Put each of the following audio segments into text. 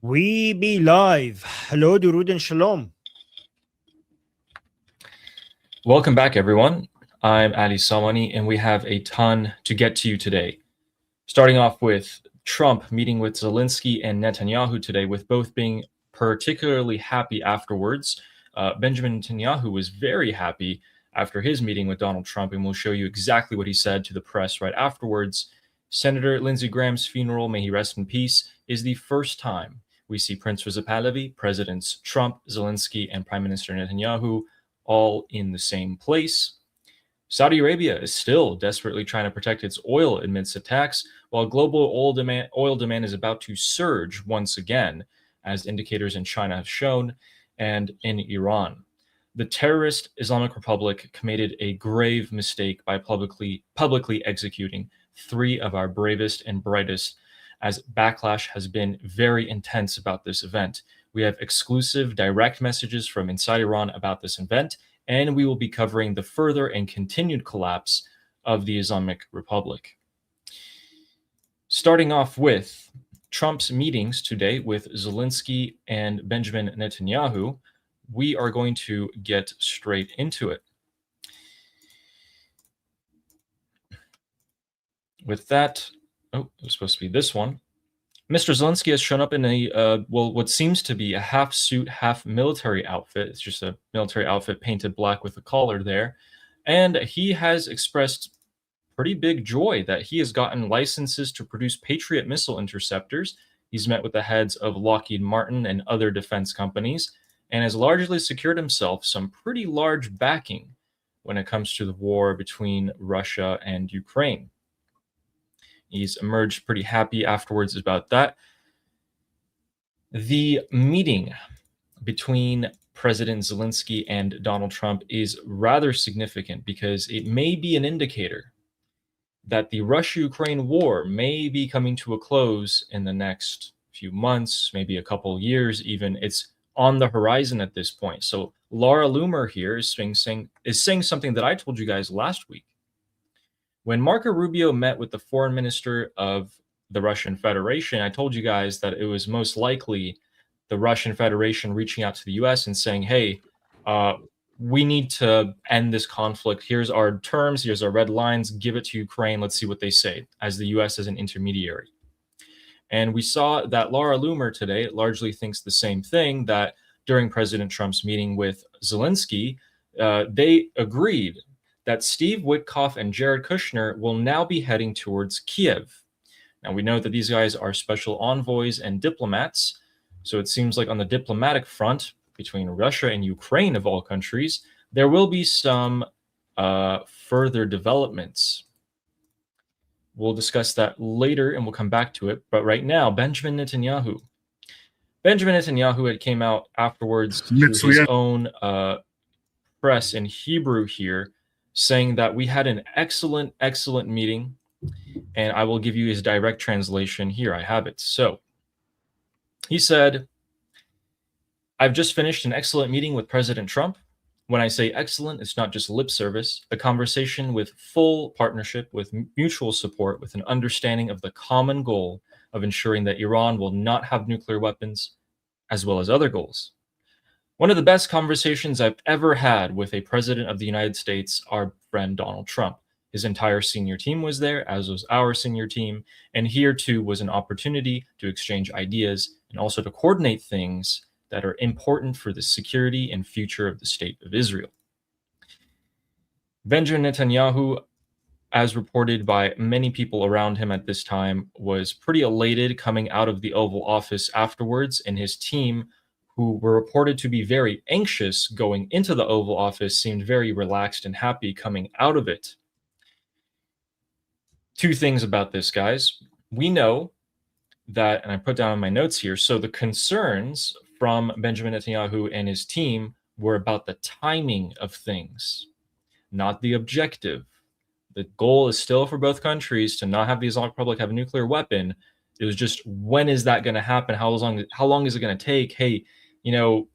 We be live. Hello, Durud and Shalom. Welcome back, everyone. I'm Ali Salmani, and we have a ton to get to you today. Starting off with Trump meeting with Zelensky and Netanyahu today, with both being particularly happy afterwards. Benjamin Netanyahu was very happy after his meeting with Donald Trump, and we'll show you exactly what he said to the press right afterwards. Senator Lindsey Graham's funeral, may he rest in peace, is the first time we see Prince Reza Pahlavi, Presidents Trump, Zelensky, and Prime Minister Netanyahu all in the same place. Saudi Arabia is still desperately trying to protect its oil amidst attacks, while global oil demand is about to surge once again, as indicators in China have shown, and in Iran. The terrorist Islamic Republic committed a grave mistake by publicly executing 3 of our bravest and brightest, as backlash has been very intense about this event. We have exclusive direct messages from inside Iran about this event, and we will be covering the further and continued collapse of the Islamic Republic. Starting off with Trump's meetings today with Zelensky and Benjamin Netanyahu, we are going to get straight into it. With that, it was supposed to be this one. Mr. Zelensky has shown up in a, what seems to be a half suit, half military outfit. It's just a military outfit painted black with a collar there. And he has expressed pretty big joy that he has gotten licenses to produce Patriot missile interceptors. He's met with the heads of Lockheed Martin and other defense companies, and has largely secured himself some pretty large backing when it comes to the war between Russia and Ukraine. He's emerged pretty happy afterwards about that. The meeting between President Zelensky and Donald Trump is rather significant because it may be an indicator that the Russia-Ukraine war may be coming to a close in the next few months, maybe a couple years even. It's on the horizon at this point. So Laura Loomer here is saying something that I told you guys last week. When Marco Rubio met with the foreign minister of the Russian Federation, I told you guys that it was most likely the Russian Federation reaching out to the US and saying, hey, we need to end this conflict. Here's our terms, here's our red lines, give it to Ukraine, let's see what they say, as the US as an intermediary. And we saw that Laura Loomer today largely thinks the same thing, that during President Trump's meeting with Zelensky, they agreed that Steve Witkoff and Jared Kushner will now be heading towards Kiev. Now, we know that these guys are special envoys and diplomats, so it seems like on the diplomatic front, between Russia and Ukraine, of all countries, there will be some further developments. We'll discuss that later, and we'll come back to it. But right now, Benjamin Netanyahu had came out afterwards to his own press in Hebrew here, saying that we had an excellent meeting, and I will give you his direct translation here. I have it. So he said, I've just finished an excellent meeting with President Trump. When I say excellent, it's not just lip service, a conversation with full partnership, with mutual support, with an understanding of the common goal of ensuring that Iran will not have nuclear weapons, as well as other goals. One of the best conversations I've ever had with a president of the United States, our friend Donald Trump. His entire senior team was there, as was our senior team, and here too was an opportunity to exchange ideas and also to coordinate things that are important for the security and future of the state of Israel. Benjamin Netanyahu, as reported by many people around him at this time, was pretty elated coming out of the Oval Office afterwards, and his team, who were reported to be very anxious going into the Oval Office, seemed very relaxed and happy coming out of it. 2 things about this, guys. We know that, and I put down in my notes here, so the concerns from Benjamin Netanyahu and his team were about the timing of things, not the objective. The goal is still for both countries to not have the Islamic Republic have a nuclear weapon. It was just, when is that going to happen? How long is it going to take? Hey,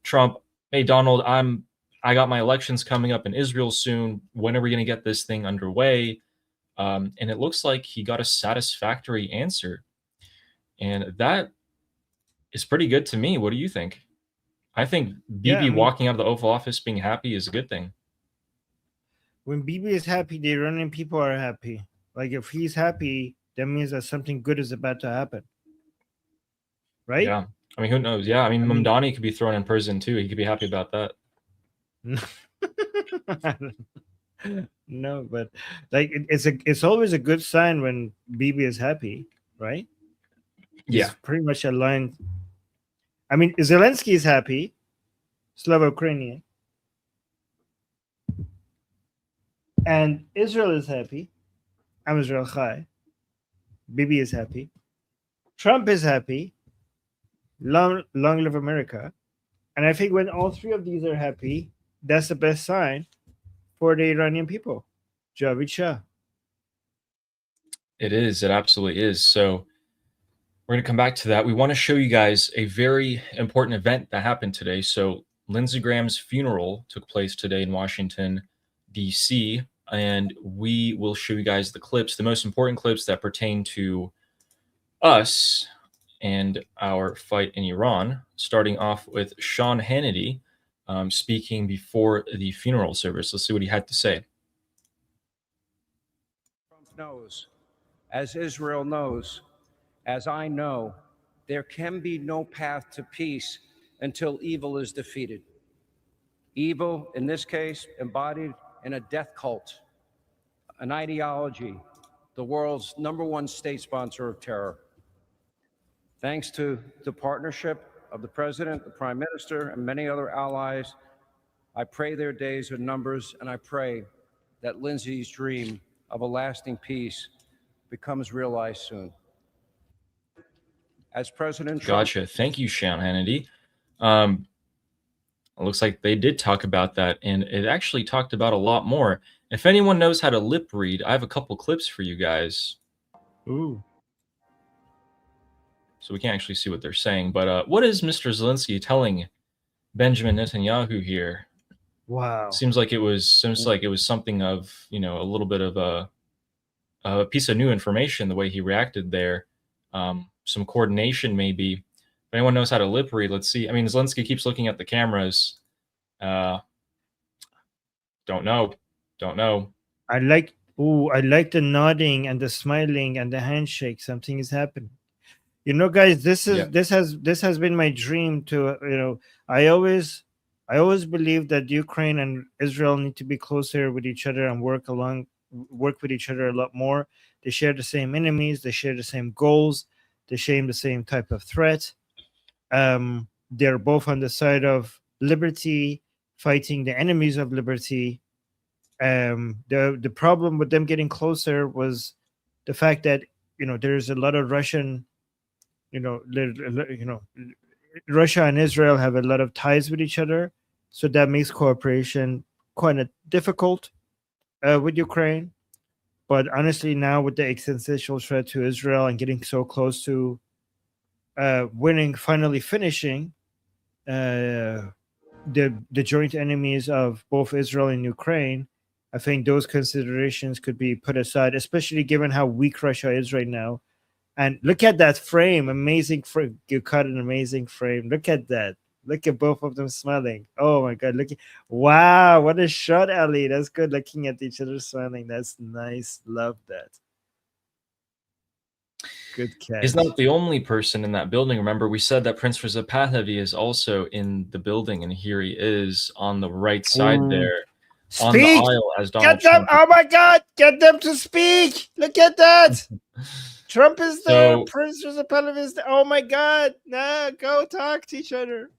Trump, hey, Donald, I got my elections coming up in Israel soon. When are we going to get this thing underway? And it looks like he got a satisfactory answer. And that is pretty good to me. What do you think? I think Yeah, Bibi walking out of the Oval Office being happy is a good thing. when Bibi is happy, the Iranian people are happy. Like if he's happy, that means that something good is about to happen, right? Yeah. I mean, who knows? Yeah. I mean, I mean- Mamdani could be thrown in prison too. He could be happy about that. No, but like it's always a good sign when Bibi is happy, right? Yeah. He's pretty much aligned. I mean, Zelensky is happy, Slavo-Ukrainian, and Israel is happy. I'm Israel Chai. Bibi is happy. Trump is happy. Long live America. And I think when all three of these are happy, that's the best sign for the Iranian people. Javid Shah. It is. It absolutely is. So we're going to come back to that. We want to show you guys a very important event that happened today. So Lindsey Graham's funeral took place today in Washington, D.C., and we will show you guys the clips, the most important clips that pertain to us and our fight in Iran, starting off with Sean Hannity speaking before the funeral service. Let's see what he had to say. Trump knows, as Israel knows, as I know, there can be no path to peace until evil is defeated. Evil, in this case, embodied in a death cult, an ideology, the world's #1 state sponsor of terror. Thanks to the partnership of the President, the Prime Minister, and many other allies, I pray their days are numbers, and I pray that Lindsey's dream of a lasting peace becomes realized soon. As President Trump— Gotcha. Thank you, Sean Hannity. It looks like they did talk about that, and it actually talked about a lot more. If anyone knows how to lip read, I have a couple clips for you guys. Ooh. So we can't actually see what they're saying. But what is Mr. Zelensky telling Benjamin Netanyahu here? Wow. Seems like it was something of, a little bit of a piece of new information, the way he reacted there. Some coordination maybe. If anyone knows how to lip read, let's see. I mean, Zelensky keeps looking at the cameras. Don't know. I like the nodding and the smiling and the handshake. Something is happening. Guys, this has been my dream to, I always believe that Ukraine and Israel need to be closer with each other and work with each other a lot more. They share the same enemies, they share the same goals, they share the same type of threat. They're both on the side of liberty, fighting the enemies of liberty. The problem with them getting closer was the fact that there's a lot of Russian, Russia and Israel have a lot of ties with each other, so that makes cooperation quite difficult with Ukraine. But honestly, now with the existential threat to Israel and getting so close to finally finishing the joint enemies of both Israel and Ukraine, I think those considerations could be put aside, especially given how weak Russia is right now. And look at that frame, amazing frame. You cut an amazing frame. Look at that. Look at both of them smiling. Oh my God! Wow, what a shot, Ali. That's good. Looking at each other smiling. That's nice. Love that. Good catch. He's not the only person in that building. Remember, we said that Prince Reza Pahlavi is also in the building, and here he is on the right side there. Speak! On the aisle as Donald Get them! Trump. Oh my God! Get them to speak! Look at that! Trump is there. Prince Reza Pahlavi is there. Oh my God! Nah, go talk to each other.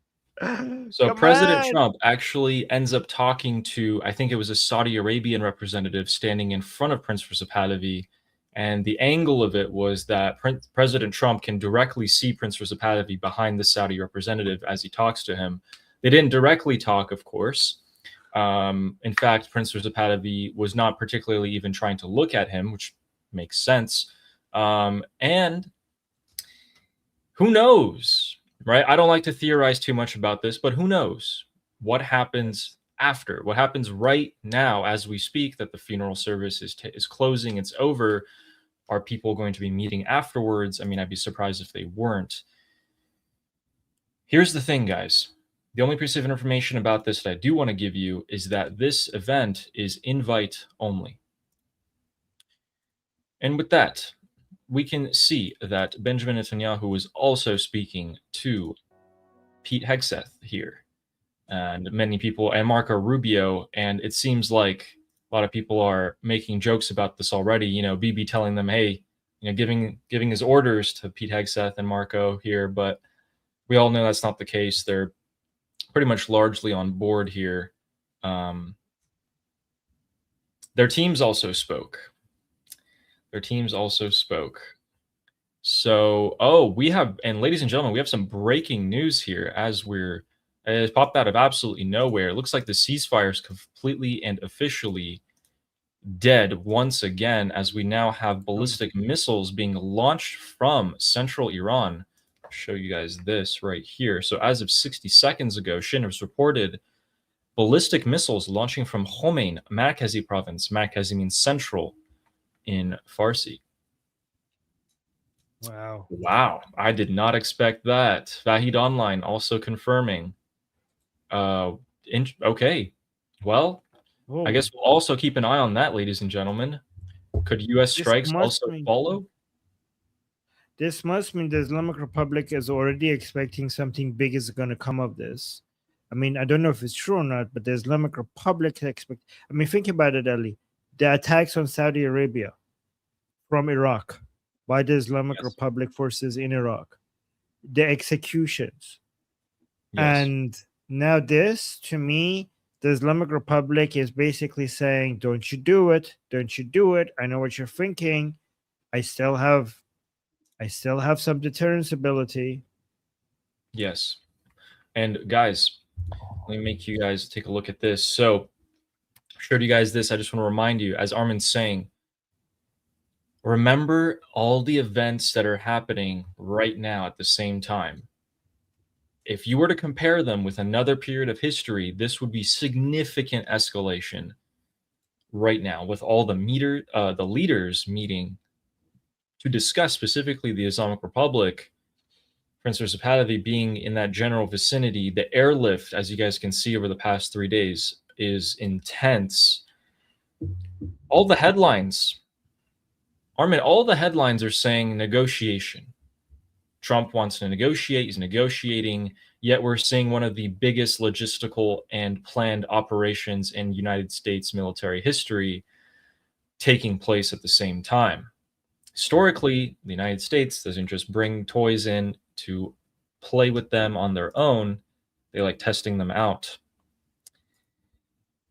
So President Trump actually ends up talking to, I think it was a Saudi Arabian representative standing in front of Prince Reza Pahlavi, and the angle of it was that President Trump can directly see Prince Reza Pahlavi behind the Saudi representative as he talks to him. They didn't directly talk, of course. In fact, Prince Reza Pahlavi was not particularly even trying to look at him, which makes sense. And who knows, right? I don't like to theorize too much about this, but who knows what happens after, what happens right now as we speak, that the funeral service is closing, it's over. Are people going to be meeting afterwards? I mean, I'd be surprised if they weren't. Here's the thing, guys. The only piece of information about this that I do want to give you is that this event is invite only. And with that, we can see that Benjamin Netanyahu was also speaking to Pete Hegseth here, and many people, and Marco Rubio, and it seems like a lot of people are making jokes about this already. You know, Bibi telling them, hey, you know, giving his orders to Pete Hegseth and Marco here, but we all know that's not the case. They're pretty much largely on board here. Their teams also spoke. So, we have, and ladies and gentlemen, we have some breaking news here as it popped out of absolutely nowhere. It looks like the ceasefire is completely and officially dead once again, as we now have ballistic missiles being launched from central Iran. I'll show you guys this right here. So as of 60 seconds ago, Shin has reported ballistic missiles launching from Khomein, Markazi province. Markazi means central in Farsi. Wow. I did not expect that. Vahid Online also confirming. Okay. Well, I guess we'll also keep an eye on that, ladies and gentlemen. Could U.S. strikes also follow? This must mean the Islamic Republic is already expecting something big is going to come of this. I mean, I don't know if it's true or not, but the Islamic Republic think about it, Ali. The attacks on Saudi Arabia from Iraq by the Islamic Republic forces in Iraq, the executions, and now this, to me, the Islamic Republic is basically saying, don't you do it. Don't you do it. I know what you're thinking. I still have some deterrence ability. Yes. And guys, let me make you guys take a look at this. So I showed you guys this. I just want to remind you, as Armin's saying, remember all the events that are happening right now at the same time. If you were to compare them with another period of history, this would be significant escalation right now, with all the leaders meeting to discuss specifically the Islamic Republic. Prince Recep Pahlavi being in that general vicinity. The airlift, as you guys can see over the past 3 days, is intense. All the headlines, Armin, all the headlines are saying negotiation. Trump wants to negotiate, he's negotiating, yet we're seeing one of the biggest logistical and planned operations in United States military history taking place at the same time. Historically, the United States doesn't just bring toys in to play with them on their own. They like testing them out.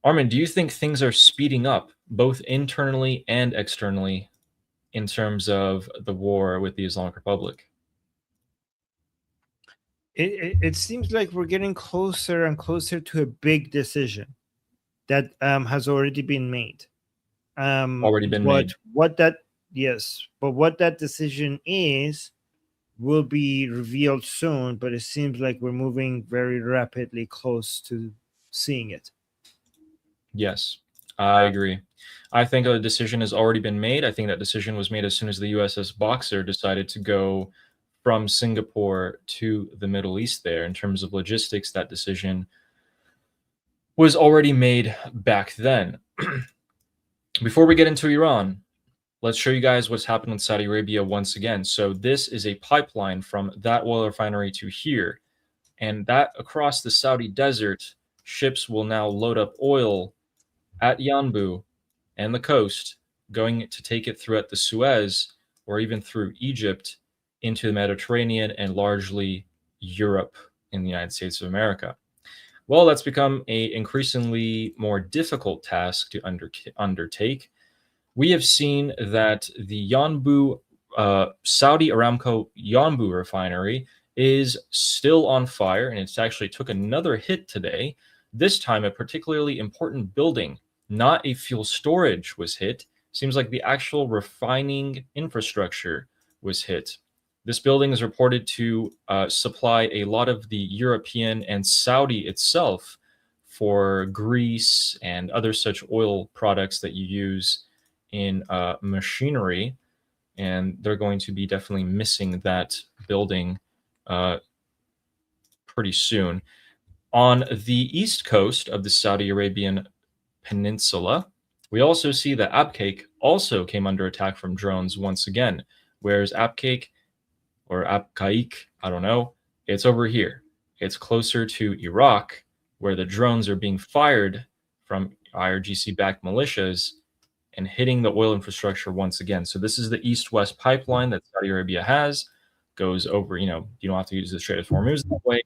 Armin, do you think things are speeding up both internally and externally in terms of the war with the Islamic Republic? It seems like we're getting closer and closer to a big decision that has already been made. But what that decision is will be revealed soon, but it seems like we're moving very rapidly close to seeing it. Yes, I agree. I think a decision has already been made. I think that decision was made as soon as the USS Boxer decided to go from Singapore to the Middle East there. In terms of logistics, that decision was already made back then. Before we get into Iran, let's show you guys what's happened with Saudi Arabia once again. So this is a pipeline from that oil refinery to here. And that across the Saudi desert, ships will now load up oil at Yanbu and the coast, going to take it throughout the Suez or even through Egypt into the Mediterranean and largely Europe in the United States of America. Well, that's become an increasingly more difficult task to undertake. We have seen that the Yanbu, Saudi Aramco Yanbu refinery is still on fire, and it's actually took another hit today. This time, a particularly important building, not a fuel storage, was hit. Seems like the actual refining infrastructure was hit. This building is reported to supply a lot of the European and Saudi itself for grease and other such oil products that you use in machinery, and they're going to be definitely missing that building pretty soon. On the east coast of the Saudi Arabian peninsula, we also see that Abqaiq also came under attack from drones once again. Whereas Abqaiq, or Abqaiq, I don't know, it's over here. It's closer to Iraq, where the drones are being fired from IRGC-backed militias and hitting the oil infrastructure once again. So this is the east-west pipeline that Saudi Arabia has, goes over, you don't have to use the Strait of Hormuz that way.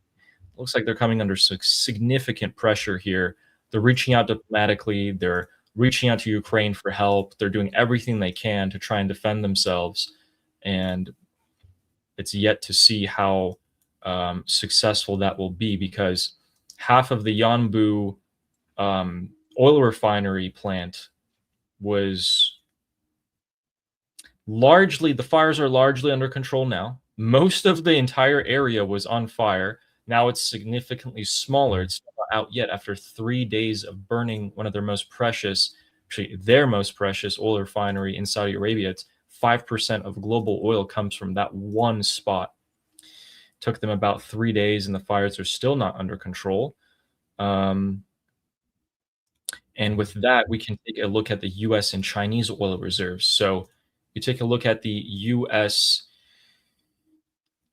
Looks like they're coming under significant pressure here. They're reaching out diplomatically. They're reaching out to Ukraine for help. They're doing everything they can to try and defend themselves. And it's yet to see how successful that will be, because half of the Yanbu oil refinery plant was largely, the fires are largely under control now. Most of the entire area was on fire. Now it's significantly smaller. It's not out yet after 3 days of burning one of their most precious, actually their most precious oil refinery in Saudi Arabia. It's 5% of global oil comes from that one spot. It took them about 3 days, and the fires are still not under control. And with that, we can take a look at the U.S. and Chinese oil reserves. So you take a look at the U.S.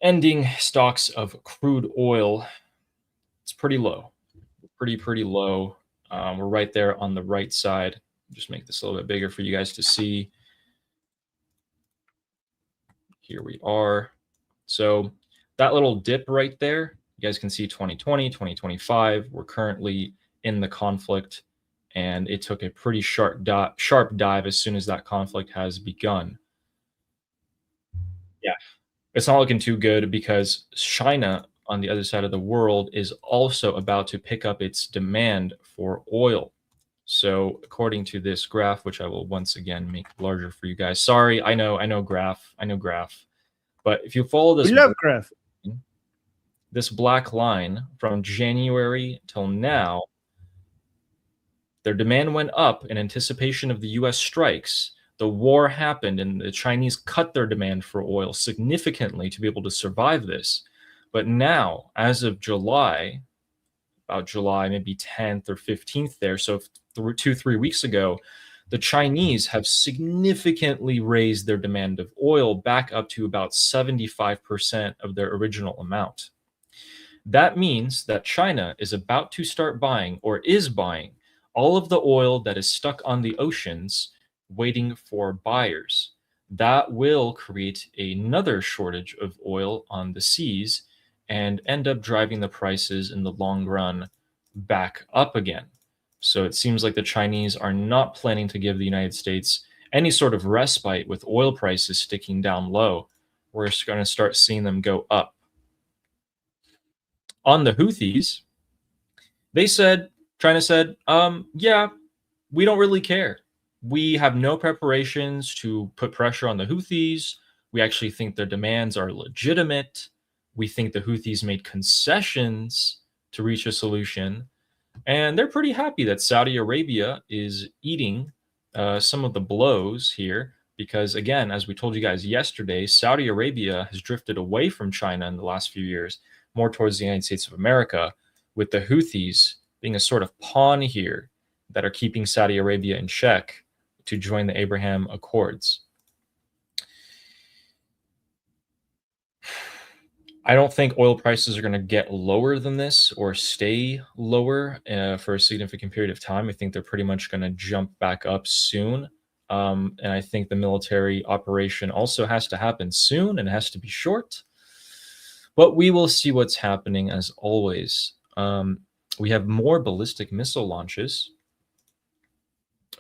ending stocks of crude oil. It's pretty low, pretty low. We're right there on the right side. Just make this a little bit bigger for you guys to see. Here we are. So that little dip right there, you guys can see 2020, 2025. We're currently in the conflict, and it took a pretty sharp dive as soon as that conflict has begun. Yeah, it's not looking too good, because China on the other side of the world is also about to pick up its demand for oil. So according to this graph, which I will once again make larger for you guys. Sorry, I know graph. But if you follow this, we love graph. This black line from January till now, their demand went up in anticipation of the US strikes. The war happened, and the Chinese cut their demand for oil significantly to be able to survive this. But now, as of July, about July maybe 10th or 15th there, so 2-3 weeks ago, the Chinese have significantly raised their demand of oil back up to about 75% of their original amount. That means that China is about to start buying, or is buying, all of the oil that is stuck on the oceans waiting for buyers. That will create another shortage of oil on the seas and end up driving the prices in the long run back up again. So it seems like the Chinese are not planning to give the United States any sort of respite with oil prices sticking down low. We're going to start seeing them go up. On the Houthis, China said, yeah, we don't really care. We have no preparations to put pressure on the Houthis. We actually think their demands are legitimate. We think the Houthis made concessions to reach a solution. And they're pretty happy that Saudi Arabia is eating some of the blows here, because, again, as we told you guys yesterday, Saudi Arabia has drifted away from China in the last few years, more towards the United States of America, with the Houthis being a sort of pawn here that are keeping Saudi Arabia in check to join the Abraham Accords. I don't think oil prices are going to get lower than this or stay lower for a significant period of time. I think they're pretty much going to jump back up soon. And I think the military operation also has to happen soon, and it has to be short. But we will see what's happening, as always. We have more ballistic missile launches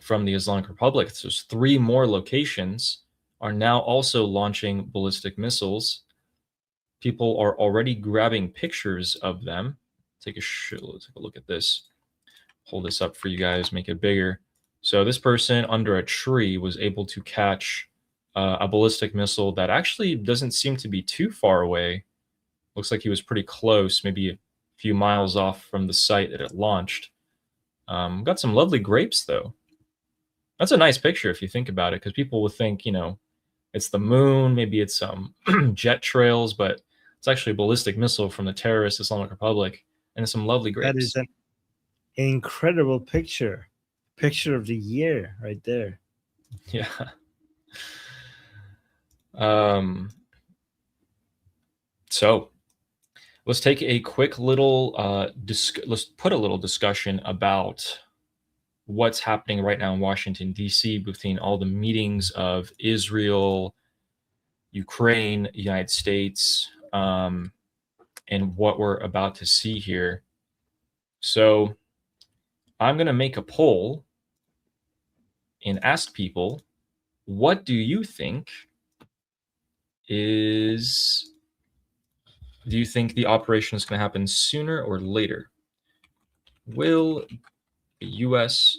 from the Islamic Republic. So 3 more locations are now also launching ballistic missiles. People are already grabbing pictures of them. Let's take a look at this. Hold this up for you guys, make it bigger. So this person under a tree was able to catch a ballistic missile that actually doesn't seem to be too far away. Looks like he was pretty close, maybe a few miles off from the site that it launched. Got some lovely grapes, though. That's a nice picture if you think about it, because people would think, it's the moon, maybe it's some jet trails, but It's actually a ballistic missile from the terrorist Islamic Republic, and some lovely grapes. That is an incredible picture. Picture of the year right there. Yeah. So let's take a quick little let's put a little discussion about what's happening right now in Washington, D.C. between all the meetings of Israel, Ukraine, United States, and what we're about to see here. So I'm going to make a poll and ask people, what do you think do you think the operation is going to happen sooner or later? Will the U.S.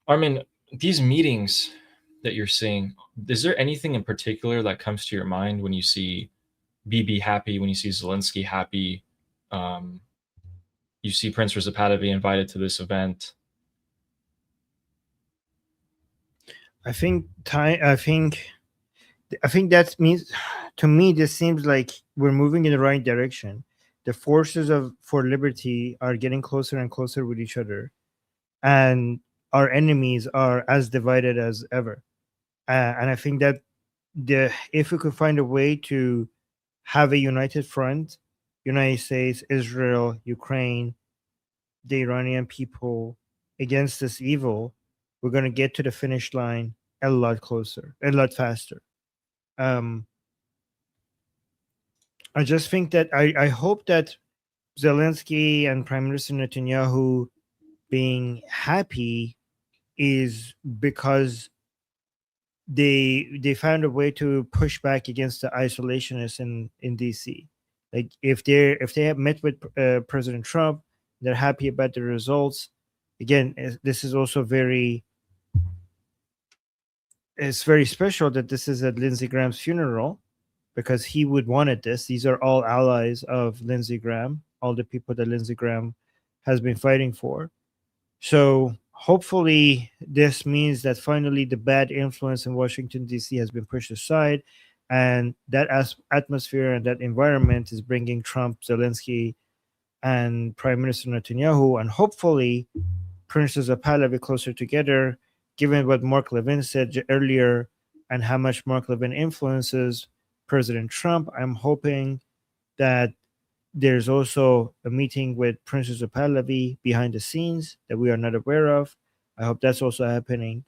Armin, these meetings that you're seeing, is there anything in particular that comes to your mind when you see Bibi happy, when you see Zelensky happy, you see Prince Reza Pahlavi invited to this event? I think that means, to me, this seems like we're moving in the right direction. The forces for liberty are getting closer and closer with each other, and our enemies are as divided as ever. And I think that if we could find a way to have a united front, United States, Israel, Ukraine, the Iranian people, against this evil, we're going to get to the finish line a lot closer, a lot faster. I just think that I hope that Zelensky and Prime Minister Netanyahu being happy is because they found a way to push back against the isolationists in DC. Like if they have met with President Trump, they're happy about the results. Again, this is also it's very special that this is at Lindsey Graham's funeral, because he would wanted this. These are all allies of Lindsey Graham, all the people that Lindsey Graham has been fighting for. So hopefully this means that finally the bad influence in Washington, D.C. has been pushed aside, and that atmosphere and that environment is bringing Trump, Zelensky, and Prime Minister Netanyahu, and hopefully Prince Reza Pahlavi closer together, given what Mark Levin said earlier and how much Mark Levin influences President Trump. I'm hoping that there's also a meeting with Prince Reza Pahlavi behind the scenes that we are not aware of. I hope that's also happening.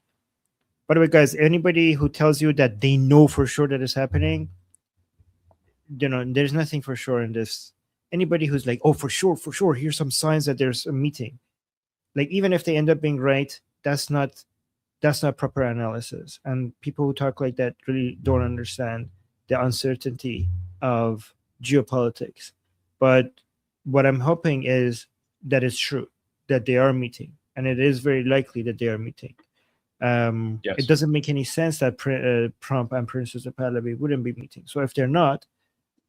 By the way, guys, anybody who tells you that they know for sure that it's happening, there's nothing for sure in this. Anybody who's like, oh, for sure, here's some signs that there's a meeting. Like, even if they end up being right, that's not proper analysis. And people who talk like that really don't understand the uncertainty of geopolitics. But what I'm hoping is that it's true, that they are meeting, and it is very likely that they are meeting. Yes. It doesn't make any sense that Trump and Prince Reza Pahlavi wouldn't be meeting. So if they're not,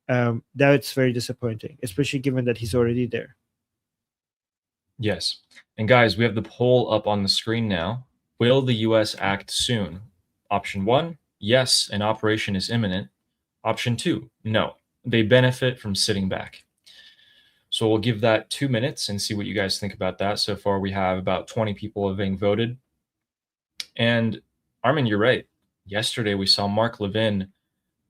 that's very disappointing, especially given that he's already there. Yes. And guys, we have the poll up on the screen now. Will the U.S. act soon? Option 1, yes, an operation is imminent. Option 2, no, they benefit from sitting back. So we'll give that 2 minutes and see what you guys think about that. So far, we have about 20 people having voted. And Armin, you're right. Yesterday, we saw Mark Levin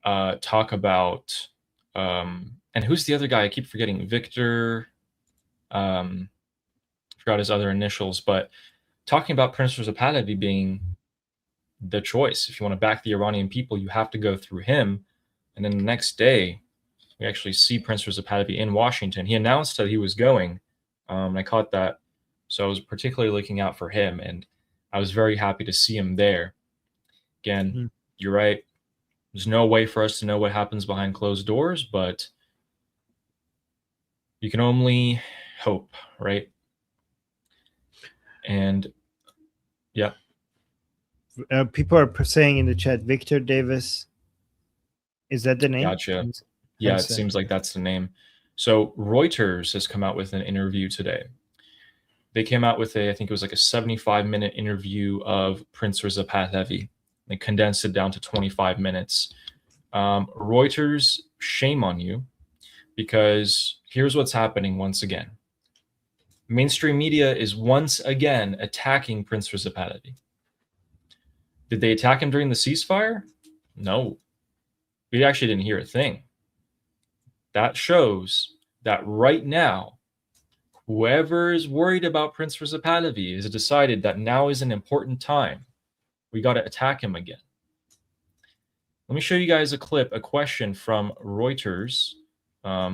talk about, and who's the other guy? I keep forgetting. Victor, forgot his other initials, but talking about Prince Reza Pahlavi being the choice. If you want to back the Iranian people, you have to go through him. And then the next day, we actually see Prince Reza Pahlavi in Washington. He announced that he was going. I caught that. So I was particularly looking out for him, and I was very happy to see him there. Again, You're right. There's no way for us to know what happens behind closed doors, but you can only hope, right? And yeah. People are saying in the chat, Victor Davis. Is that the name? Gotcha. Yeah, it seems like that's the name. So Reuters has come out with an interview today. They came out with I think it was like a 75-minute interview of Prince Reza Pahlavi. They condensed it down to 25 minutes. Reuters, shame on you. because here's what's happening once again. Mainstream media is once again attacking Prince Principality. Did they attack him during the ceasefire? No. We actually didn't hear a thing. That shows that right now, whoever is worried about Prince Principality has decided that now is an important time. We got to attack him again. Let me show you guys a clip, a question from Reuters,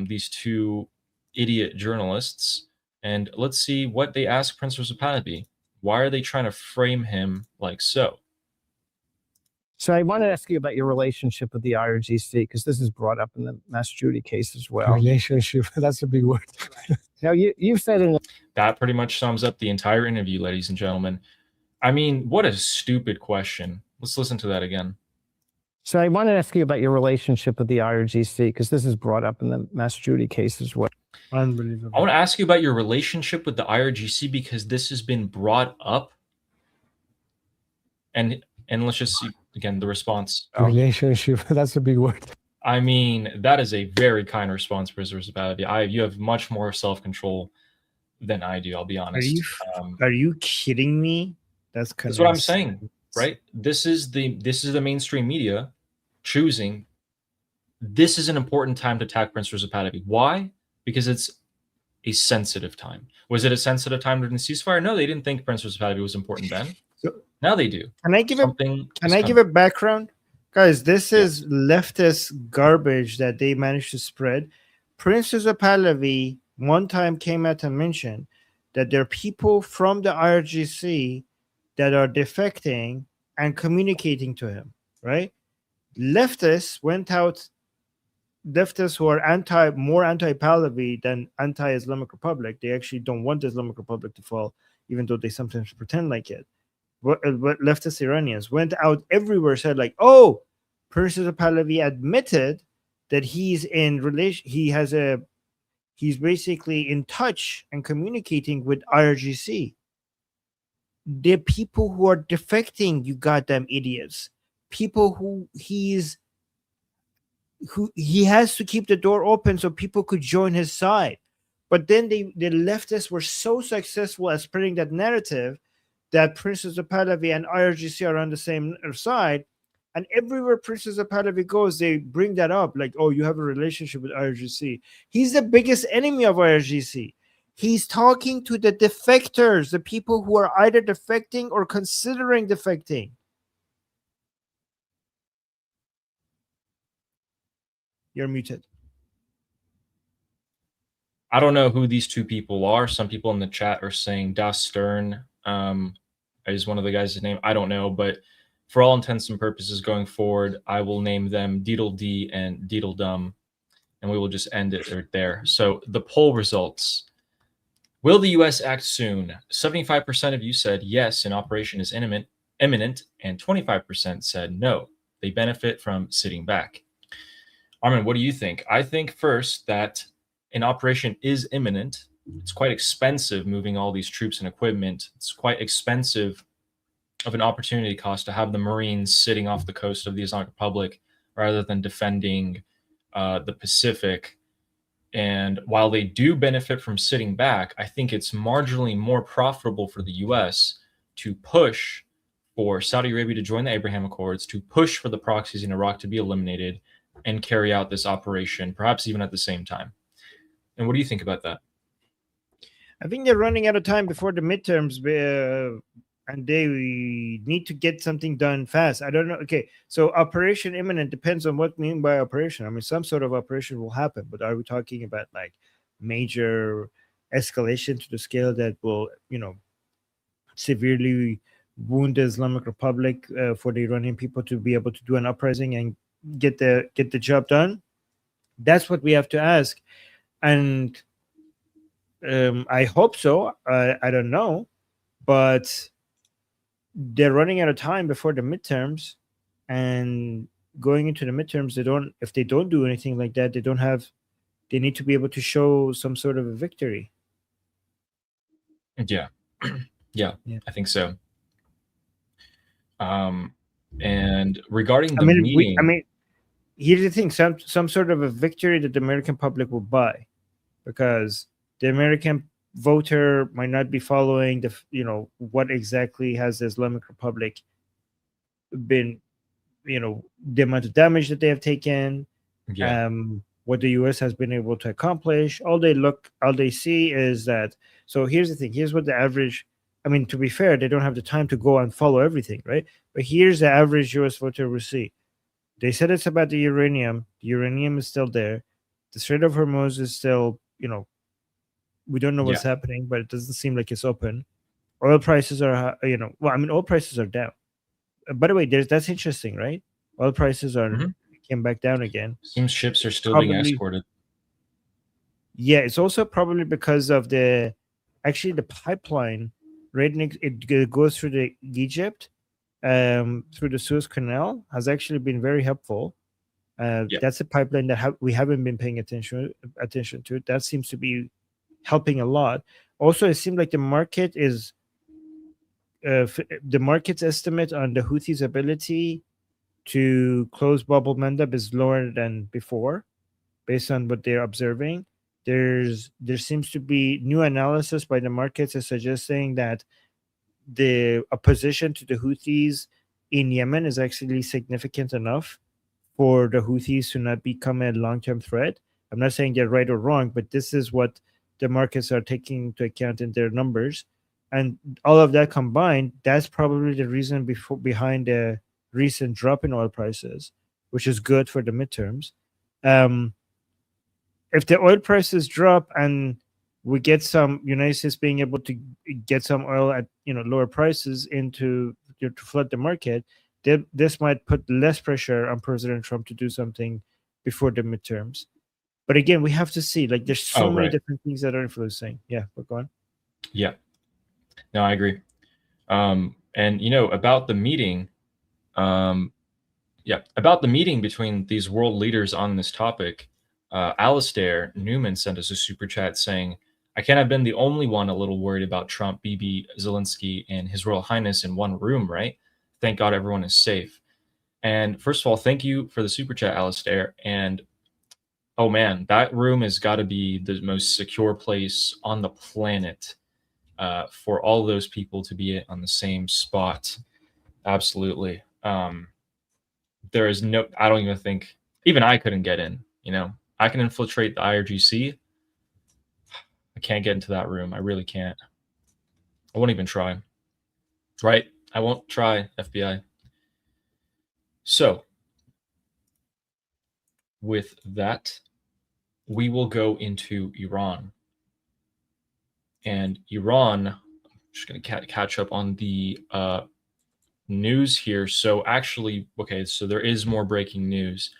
these two idiot journalists, and let's see what they ask Prince Principality. Why are they trying to frame him like so? So I want to ask you about your relationship with the IRGC, because this is brought up in the Mass Judy case as well. Relationship, that's a big word. Now, you've said in That pretty much sums up the entire interview, ladies and gentlemen. I mean, what a stupid question. Let's listen to that again. So I want to ask you about your relationship with the IRGC, because this is brought up in the Mass Judy case as well. Unbelievable. I want to ask you about your relationship with the IRGC because this has been brought up. And let's just see, again, the response. Relationship, that's a big word. I mean, that is a very kind response, Prince Principality. You have much more self-control than I do, I'll be honest. Are you kidding me? That's what I'm saying, right? This is the mainstream media choosing. This is an important time to attack Prince Principality. Why? Because it's a sensitive time. Was it a sensitive time during the ceasefire? No, they didn't think Prince Principality was important then. Now they do. Can I give a background? Guys, this is leftist garbage that they managed to spread. Prince Principality one time came out and mentioned that there are people from the IRGC that are defecting and communicating to him, right? Leftists went out, leftists who are more anti-Pahlavi than anti-Islamic Republic. They actually don't want the Islamic Republic to fall, even though they sometimes pretend like it. But leftist Iranians went out everywhere, said like, oh, Prince Pahlavi admitted that he's in relation, he's basically in touch and communicating with IRGC. The people who are defecting, you goddamn idiots. People who he has to keep the door open so people could join his side. But then the leftists were so successful at spreading that narrative that Princess Pahlavi and IRGC are on the same side. And everywhere Princess Pahlavi goes, they bring that up. Like, oh, you have a relationship with IRGC. He's the biggest enemy of IRGC. He's talking to the defectors, the people who are either defecting or considering defecting. You're muted. I don't know who these two people are. Some people in the chat are saying Das Stern is one of the guys' name. I don't know, but for all intents and purposes going forward, I will name them Deedle D and Deedle Dum, and we will just end it right there. So the poll results. Will the U.S. act soon? 75% of you said yes, an operation is imminent, and 25% said no. They benefit from sitting back. Armin, what do you think? I think first that an operation is imminent. It's quite expensive moving all these troops and equipment. It's quite expensive of an opportunity cost to have the Marines sitting off the coast of the Islamic Republic rather than defending the Pacific. And while they do benefit from sitting back, I think it's marginally more profitable for the U.S. to push for Saudi Arabia to join the Abraham Accords, to push for the proxies in Iraq to be eliminated, and carry out this operation, perhaps even at the same time. And what do you think about that? I think they're running out of time before the midterms, and they need to get something done fast. I don't know. Okay, so operation imminent depends on what we mean by operation. I mean, some sort of operation will happen, but are we talking about like major escalation to the scale that will, severely wound the Islamic Republic for the Iranian people to be able to do an uprising and get the job done? That's what we have to ask. And I hope so. I don't know, but they're running out of time before the midterms, and going into the midterms, if they don't do anything like that, they need to be able to show some sort of a victory. Yeah. Yeah, I think so. And regarding the meeting, here's the thing: some sort of a victory that the American public will buy, because the American voter might not be following what exactly has the Islamic Republic been, the amount of damage that they have taken, Yeah. what the US has been able to accomplish. All they see is that. So here's the thing: here's what the average. I mean, to be fair, they don't have the time to go and follow everything, right? But here's the average US voter will see. They said it's about the uranium. The uranium is still there. The Strait of Hormuz is still, we don't know what's happening, but it doesn't seem like it's open. Oil prices are, oil prices are down. By the way, that's interesting, right? Oil prices came back down again. Seems ships are still being escorted. Yeah, it's also probably because of the pipeline, right? It goes through Egypt, through the Suez Canal, has actually been very helpful. That's a pipeline that we haven't been paying attention to. That seems to be helping a lot. Also, it seems like the market's estimate on the Houthis' ability to close Bab el-Mandab is lower than before, based on what they're observing. There seems to be new analysis by the markets is suggesting that the opposition to the Houthis in Yemen is actually significant enough for the Houthis to not become a long-term threat. I'm not saying they're right or wrong, but this is what the markets are taking into account in their numbers. And all of that combined, that's probably the reason behind the recent drop in oil prices, which is good for the midterms. If the oil prices drop and we get some United States being able to get some oil at lower prices to flood the market, this might put less pressure on President Trump to do something before the midterms. But again, we have to see. Like, there's so many different things that are influencing. Yeah, but go on. Yeah, no, I agree. And about the meeting, about the meeting between these world leaders on this topic, Alistair Newman sent us a super chat saying, "I can't have been the only one a little worried about Trump, Bibi, Zelensky, and His Royal Highness in one room, right? Thank God everyone is safe." And first of all, thank you for the super chat, Alistair. And oh man, that room has got to be the most secure place on the planet for all those people to be on the same spot. Absolutely. There is no, I don't even think, even I couldn't get in, I can infiltrate the IRGC. I can't get into that room. I really can't. I won't even try. Right? I won't try, FBI. So, with that, we will go into Iran. And Iran, I'm just going to catch up on the news here. So actually, okay, so there is more breaking news.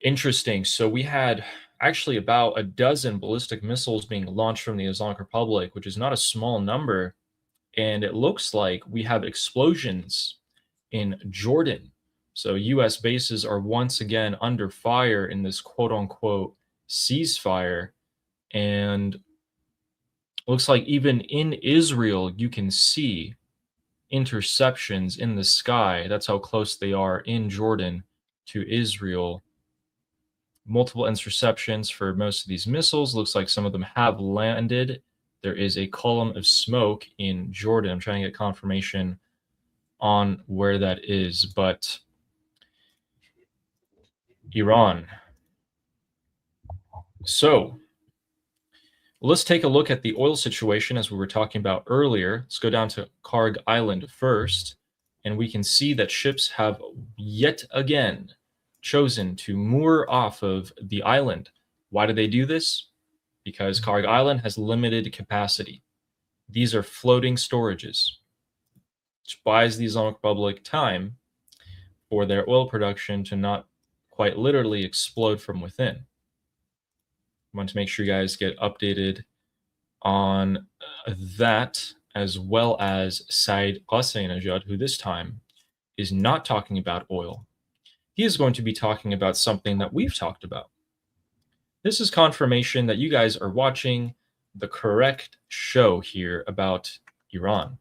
Interesting. So we had actually about a dozen ballistic missiles being launched from the Islamic Republic, which is not a small number. And it looks like we have explosions in Jordan. So US bases are once again under fire in this quote unquote ceasefire. And looks like even in Israel, you can see interceptions in the sky. That's how close they are in Jordan to Israel. Multiple interceptions for most of these missiles. Looks like some of them have landed. There is a column of smoke in Jordan. I'm trying to get confirmation on where that is, but Iran. So let's take a look at the oil situation as we were talking about earlier. Let's go down to Karg Island first, and we can see that ships have yet again chosen to moor off of the island. Why do they do this? Because Karg Island has limited capacity. These are floating storages, which buys the Islamic Republic time for their oil production to not quite literally explode from within. I want to make sure you guys get updated on that, as well as Saeed Qaseinajad, who this time is not talking about oil. He is going to be talking about something that we've talked about. This is confirmation that you guys are watching the correct show here about Iran.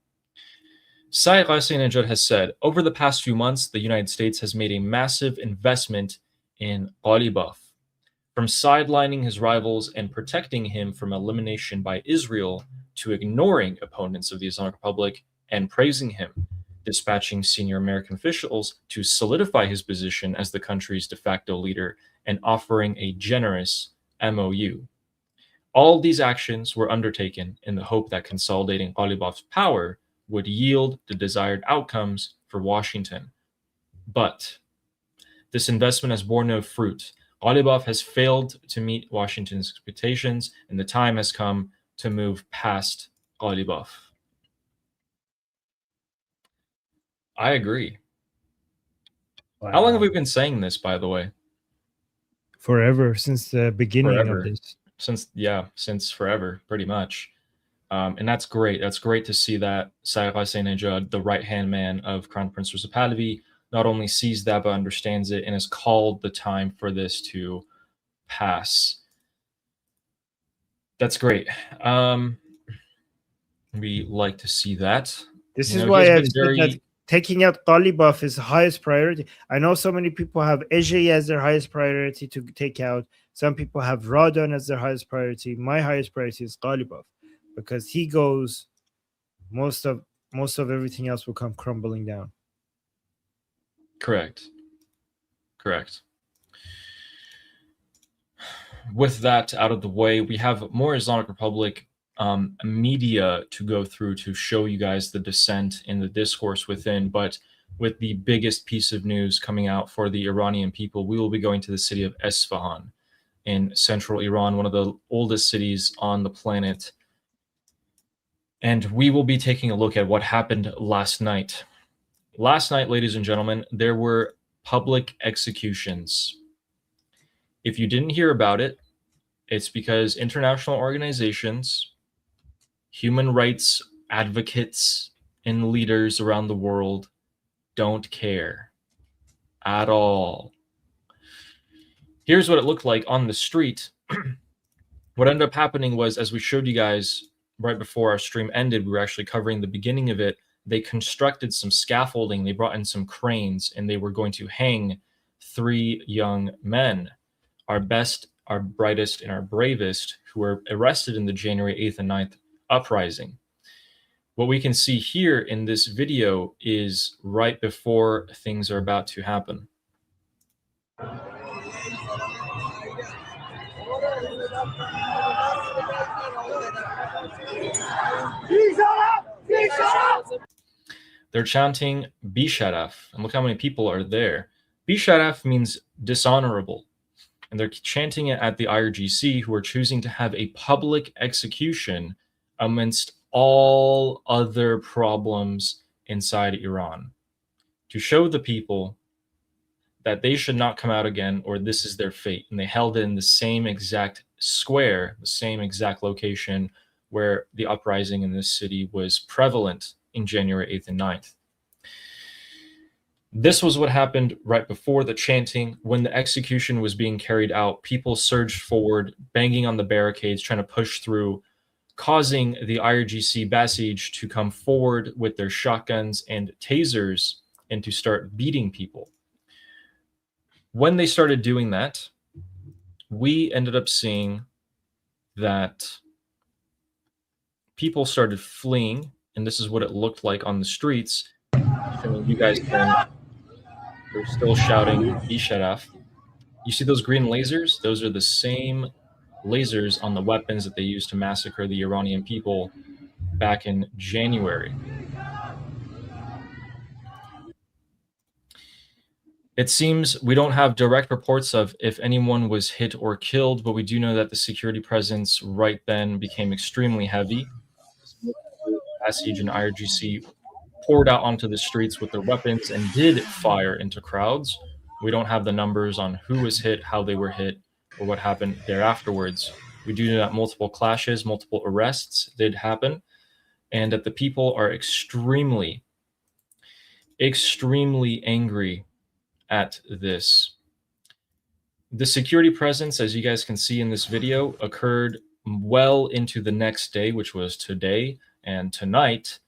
Sayegh has said, over the past few months, the United States has made a massive investment in Ghalibaf. From sidelining his rivals and protecting him from elimination by Israel to ignoring opponents of the Islamic Republic and praising him, dispatching senior American officials to solidify his position as the country's de facto leader and offering a generous MOU. All these actions were undertaken in the hope that consolidating Ghalibaf's power would yield the desired outcomes for Washington. But this investment has borne no fruit. Ghalibaf has failed to meet Washington's expectations, and the time has come to move past Ghalibaf. I agree. Wow. How long have we been saying this, by the way? Forever, since the beginning Forever. of this. Since forever, pretty much. And that's great. That's great to see that Sayegh, the right-hand man of Crown Prince Reza Pahlavi, not only sees that but understands it and has called the time for this to pass. That's great. We like to see that. This is why I've said that taking out Ghalibaf is the highest priority. I know so many people have Ejei as their highest priority to take out. Some people have Radon as their highest priority. My highest priority is Ghalibaf, because he goes, most of everything else will come crumbling down. Correct. With that out of the way, we have more Islamic Republic media to go through to show you guys the dissent in the discourse within. But with the biggest piece of news coming out for the Iranian people, we will be going to the city of Isfahan in central Iran, one of the oldest cities on the planet. And we will be taking a look at what happened last night. Last night, ladies and gentlemen, there were public executions. If you didn't hear about it, it's because international organizations, human rights advocates, and leaders around the world don't care at all. Here's what it looked like on the street. What ended up happening was, as we showed you guys right before our stream ended, we were actually covering the beginning of it. They constructed some scaffolding, they brought in some cranes, and they were going to hang 3 young men, our best, our brightest, and our bravest, who were arrested in the January 8th and 9th uprising. What we can see here in this video is right before things are about to happen. They're chanting Bisharaf, and look how many people are there. Bisharaf means dishonorable, and they're chanting it at the IRGC, who are choosing to have a public execution amidst all other problems inside Iran, to show the people that they should not come out again, or this is their fate. And they held it in the same exact square, the same exact location where the uprising in this city was prevalent in January 8th and 9th. This was what happened right before the chanting. When the execution was being carried out, people surged forward, banging on the barricades, trying to push through, causing the IRGC-backed to come forward with their shotguns and tasers and to start beating people. When they started doing that, we ended up seeing that people started fleeing, and this is what it looked like on the streets. So you guys can, they're still shouting Bisharaf. You see those green lasers? Those are the same lasers on the weapons that they used to massacre the Iranian people back in January. It seems we don't have direct reports of if anyone was hit or killed, but we do know that the security presence right then became extremely heavy. Passage and IRGC poured out onto the streets with their weapons and did fire into crowds. We don't have the numbers on who was hit, how they were hit, or what happened there afterwards. We do know that multiple clashes, multiple arrests did happen, and that the people are extremely, extremely angry at this. The security presence, as you guys can see in this video, occurred well into the next day, which was today and tonight.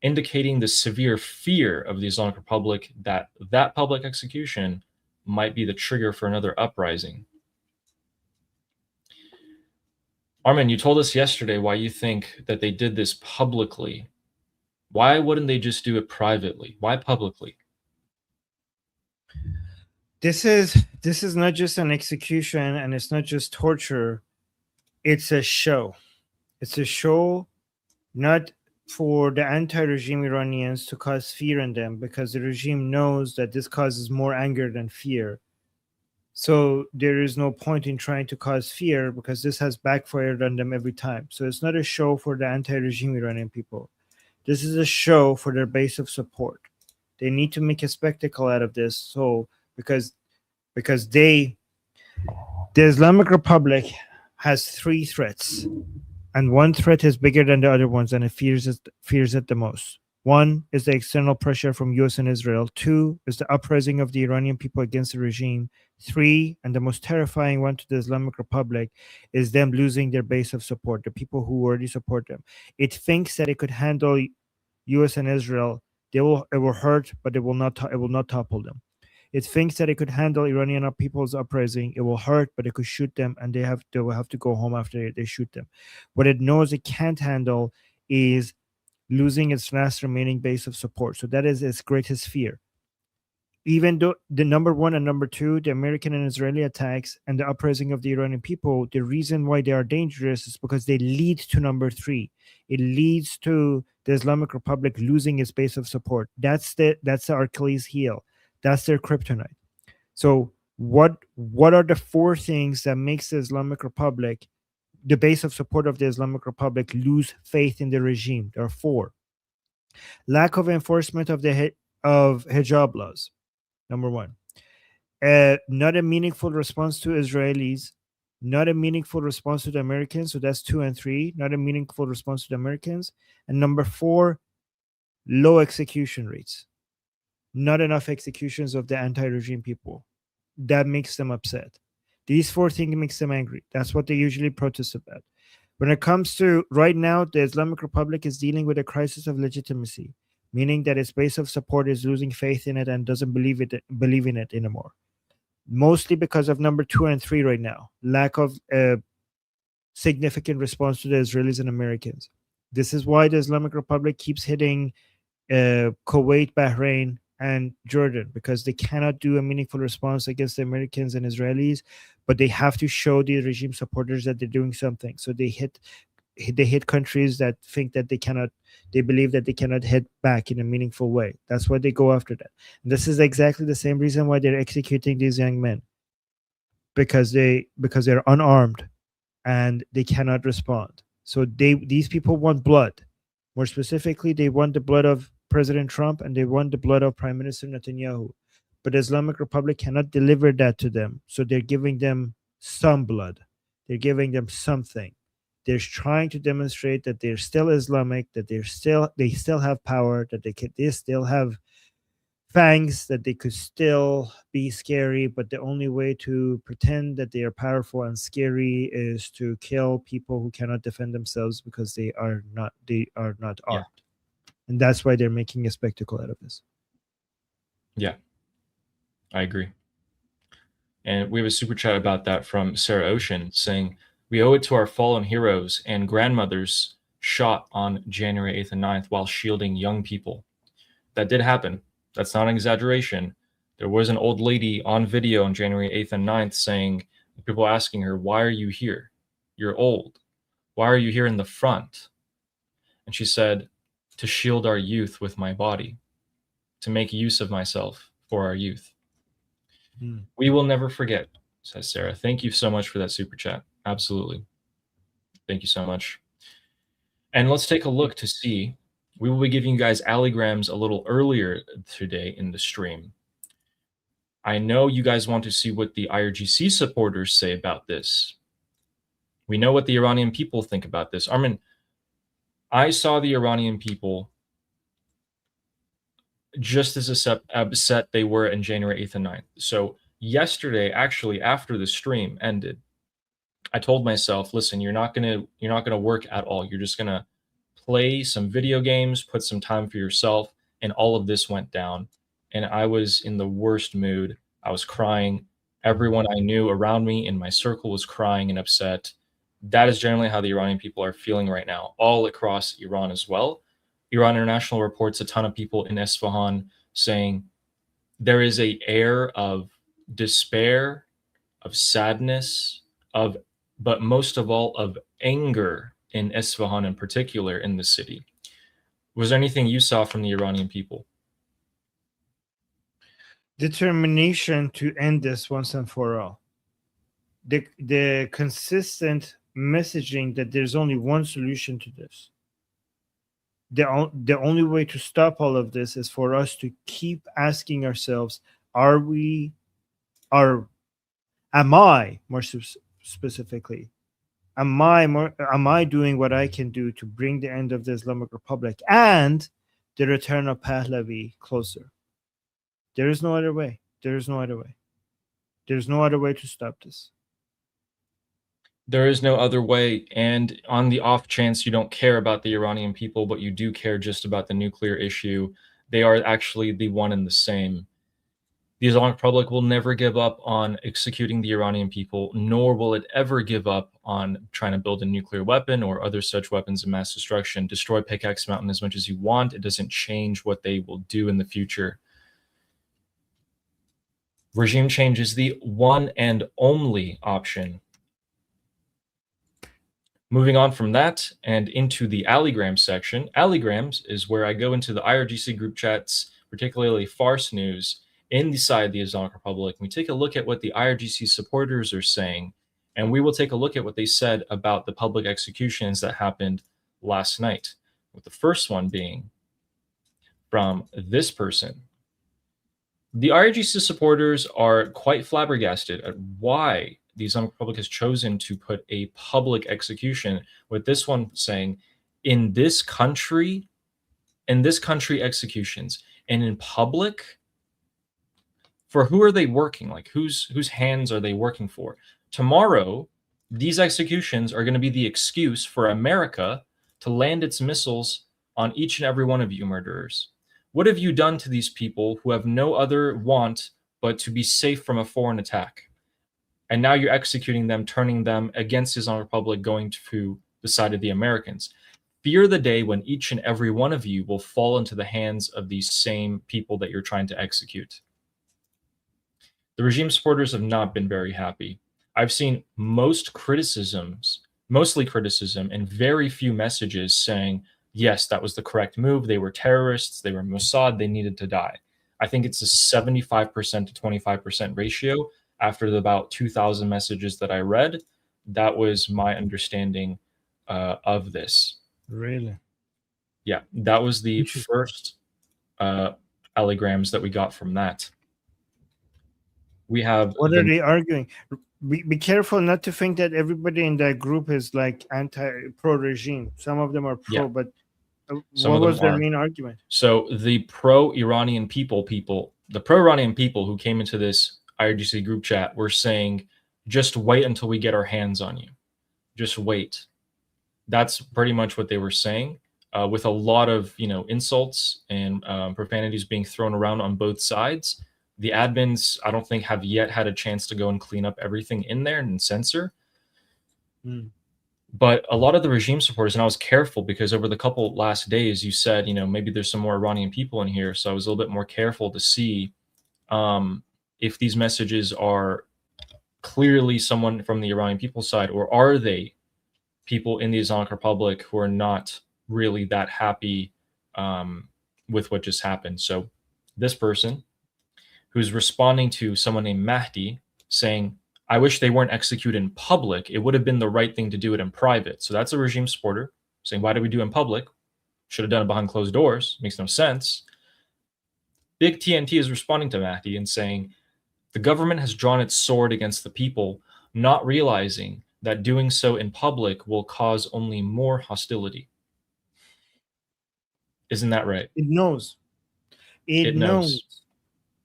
indicating the severe fear of the Islamic Republic that that public execution might be the trigger for another uprising. Armin, you told us yesterday why you think that they did this publicly. Why wouldn't they just do it privately? Why publicly? This is not just an execution, and it's not just torture. It's a show. It's a show not for the anti-regime Iranians to cause fear in them, because the regime knows that this causes more anger than fear. So there is no point in trying to cause fear, because this has backfired on them every time. So it's not a show for the anti-regime Iranian people. This is a show for their base of support. They need to make a spectacle out of this. So because the Islamic Republic has three threats, and one threat is bigger than the other ones, and it fears it the most. One is the external pressure from US and Israel. Two is the uprising of the Iranian people against the regime. Three, and the most terrifying one to the Islamic Republic, is them losing their base of support, the people who already support them. It thinks that it could handle US and Israel. It will hurt, but it will not topple them. It thinks that it could handle Iranian people's uprising. It will hurt, but it could shoot them, and they will have to go home after they shoot them. What it knows it can't handle is losing its last remaining base of support. So that is its greatest fear. Even though the number one and number two, the American and Israeli attacks and the uprising of the Iranian people, the reason why they are dangerous is because they lead to number three. It leads to the Islamic Republic losing its base of support. That's the Achilles heel. That's their kryptonite. So what are the four things that makes the Islamic Republic, the base of support of the Islamic Republic, lose faith in the regime? There are four. Lack of enforcement of hijab laws, number one. Not a meaningful response to Israelis, not a meaningful response to the Americans. So that's 2 and 3. Not a meaningful response to the Americans. And number 4, low execution rates. Not enough executions of the anti-regime people. That makes them upset. These 4 things makes them angry. That's what they usually protest about. When it comes to right now, the Islamic Republic is dealing with a crisis of legitimacy, meaning that its base of support is losing faith in it and doesn't believe in it anymore. Mostly because of number 2 and 3 right now. Lack of significant response to the Israelis and Americans. This is why the Islamic Republic keeps hitting Kuwait, Bahrain, and Jordan, because they cannot do a meaningful response against the Americans and Israelis, but they have to show the regime supporters that they're doing something. So they hit countries that think that they believe that they cannot hit back in a meaningful way. That's why they go after that. And this is exactly the same reason why they're executing these young men, because they're unarmed and they cannot respond. So these people want blood. More specifically, they want the blood of President Trump and they want the blood of Prime Minister Netanyahu. But the Islamic Republic cannot deliver that to them. So they're giving them some blood. They're giving them something. They're trying to demonstrate that they're still Islamic, that they still have power, that they still have fangs, that they could still be scary. But the only way to pretend that they are powerful and scary is to kill people who cannot defend themselves, because they are not armed. Yeah. And that's why they're making a spectacle out of this. Yeah, I agree. And we have a super chat about that from Sarah Ocean saying, "We owe it to our fallen heroes and grandmothers shot on January 8th and 9th while shielding young people." That did happen. That's not an exaggeration. There was an old lady on video on January 8th and 9th saying, people asking her, "Why are you here? You're old. Why are you here in the front?" And she said, "To shield our youth with my body, to make use of myself for our youth." We will never forget, says Sarah. Thank you so much for that super chat. Absolutely. Thank you so much. And let's take a look to see. We will be giving you guys alligrams a little earlier today in the stream. I know you guys want to see what the IRGC supporters say about this. We know what the Iranian people think about this. Armin, I saw the Iranian people just as upset they were in January 8th and 9th. So yesterday, actually, after the stream ended, I told myself, listen, you're not gonna work at all. You're just gonna play some video games, put some time for yourself, and all of this went down. And I was in the worst mood. I was crying. Everyone I knew around me in my circle was crying and upset. That is generally how the Iranian people are feeling right now, all across Iran as well. Iran International reports a ton of people in Isfahan saying there is an air of despair, of sadness, but most of all, of anger in Isfahan in particular in the city. Was there anything you saw from the Iranian people? Determination to end this once and for all. The consistent messaging that there's only one solution to this. The only way to stop all of this is for us to keep asking ourselves, am I, more specifically, am I doing what I can do to bring the end of the Islamic Republic and the return of Pahlavi closer? There is no other way. There is no other way. There's no other way to stop this. There is no other way. And on the off chance you don't care about the Iranian people, but you do care just about the nuclear issue, they are actually the one and the same. The Islamic Republic will never give up on executing the Iranian people, nor will it ever give up on trying to build a nuclear weapon or other such weapons of mass destruction. Destroy Pickaxe Mountain as much as you want. It doesn't change what they will do in the future. Regime change is the one and only option. Moving on from that and into the Allygrams section. Allygrams is where I go into the IRGC group chats, particularly farce news, inside the Islamic Republic. We take a look at what the IRGC supporters are saying, and we will take a look at what they said about the public executions that happened last night, with the first one being from this person. The IRGC supporters are quite flabbergasted at why the Islamic Republic has chosen to put a public execution, with this one saying, in this country executions, and in public, for who are they working? Like whose hands are they working for? Tomorrow, these executions are going to be the excuse for America to land its missiles on each and every one of you murderers. What have you done to these people who have no other want but to be safe from a foreign attack? And now you're executing them, turning them against the Islamic Republic, going to the side of the Americans. Fear the day when each and every one of you will fall into the hands of these same people that you're trying to execute. The regime supporters have not been very happy. I've seen mostly criticism, and very few messages saying, yes, that was the correct move. They were terrorists. They were Mossad. They needed to die. I think it's a 75% to 25% ratio. After the about 2,000 messages that I read, that was my understanding of this. Really? Yeah, that was the first allygrams that we got from that. We have... What are they arguing? Be careful not to think that everybody in that group is like pro-regime. Some of them are pro, but what was their main argument? So the pro-Iranian people, the pro-Iranian people who came into this IRGC group chat were saying, just wait until we get our hands on you. Just wait. That's pretty much what they were saying, with a lot of insults and profanities being thrown around on both sides. The admins, I don't think, have yet had a chance to go and clean up everything in there and censor. But a lot of the regime supporters, and I was careful because over the couple last days, you said, maybe there's some more Iranian people in here. So I was a little bit more careful to see if these messages are clearly someone from the Iranian people side, or are they people in the Islamic Republic who are not really that happy with what just happened. So this person, who's responding to someone named Mahdi, saying, I wish they weren't executed in public. It would have been the right thing to do it in private. So that's a regime supporter saying, why did we do it in public? Should have done it behind closed doors. Makes no sense. Big TNT is responding to Mahdi and saying, the government has drawn its sword against the people, not realizing that doing so in public will cause only more hostility. Isn't that right? It knows. It knows.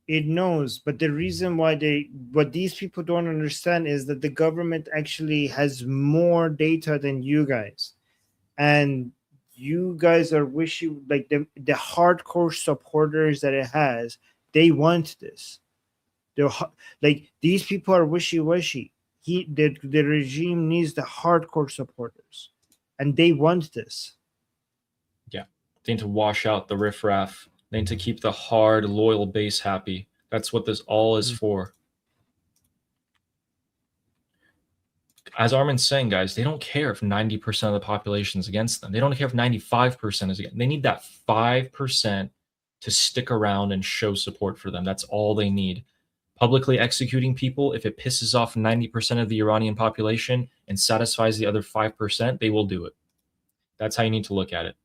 It knows. But the reason why what these people don't understand is that the government actually has more data than you guys. And you guys are wishing, like the hardcore supporters that it has, they want this. Like these people are wishy-washy. The regime needs the hardcore supporters, and they want this. Yeah, they need to wash out the riffraff. They need to keep the hard, loyal base happy. That's what this all is for. As Armin's saying, guys, they don't care if 90% of the population is against them. They don't care if 95% is against them. They need that 5% to stick around and show support for them. That's all they need. Publicly executing people, if it pisses off 90% of the Iranian population and satisfies the other 5%, they will do it. That's how you need to look at it.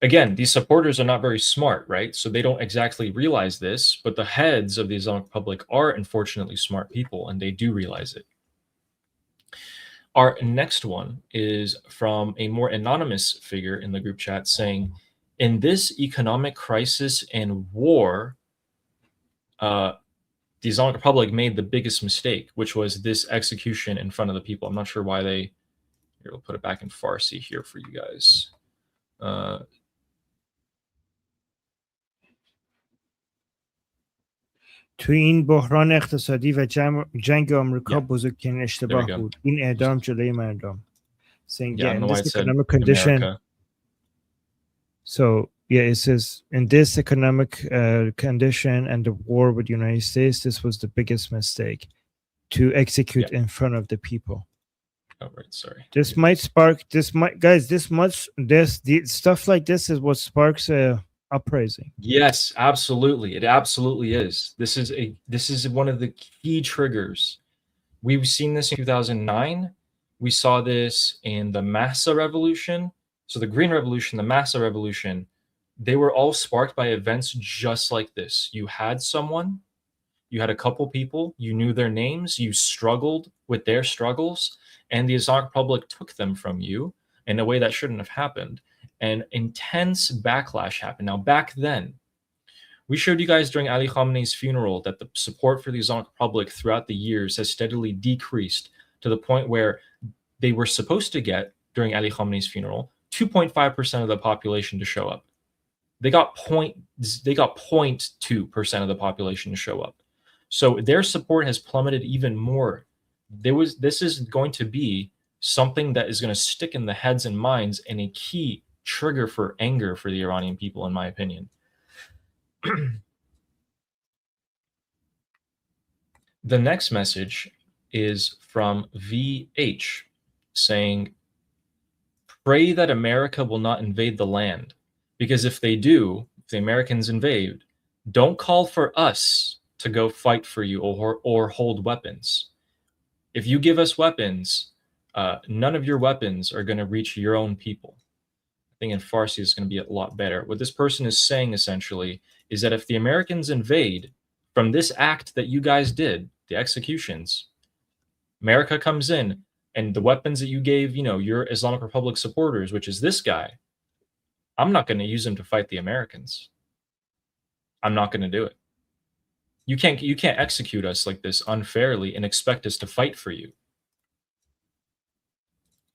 Again, these supporters are not very smart, right? So they don't exactly realize this, but the heads of the Islamic Republic are unfortunately smart people, and they do realize it. Our next one is from a more anonymous figure in the group chat saying, in this economic crisis and war, the Islamic Republic made the biggest mistake, which was this execution in front of the people. I'm not sure why they... Here, we'll put it back in Farsi here for you guys. تو این بحران اقتصادی و جنگ آمریکا بزرگترین اشتباه بود. این اعدام جلوی مردم. Saying, yeah, in this economic condition. America. So, yeah, it says, in this economic condition and the war with the United States, this was the biggest mistake to execute in front of the people. Oh, right, sorry. This might spark, stuff like this is what sparks uprising. Yes, absolutely. It absolutely is. This is one of the key triggers. We've seen this in 2009. We saw this in the Massa Revolution. So the Green Revolution, the Massa Revolution, they were all sparked by events just like this. You had someone, you had a couple people, you knew their names, you struggled with their struggles, and the Islamic Republic took them from you in a way that shouldn't have happened. And intense backlash happened. Now, back then, we showed you guys during Ali Khamenei's funeral that the support for the Islamic Republic throughout the years has steadily decreased to the point where they were supposed to get, during Ali Khamenei's funeral, 2.5% of the population to show up. They got 0.2% of the population to show up. So their support has plummeted even more. This is going to be something that is going to stick in the heads and minds and a key trigger for anger for the Iranian people, in my opinion. The next message is from VH saying, pray that America will not invade the land, because if they do, if the Americans invade, don't call for us to go fight for you or hold weapons. If you give us weapons, none of your weapons are going to reach your own people. I think in Farsi it's going to be a lot better. What this person is saying essentially is that if the Americans invade from this act that you guys did, the executions, America comes in and the weapons that you gave, your Islamic Republic supporters, which is this guy, I'm not going to use them to fight the Americans. I'm not going to do it. You can't execute us like this unfairly and expect us to fight for you.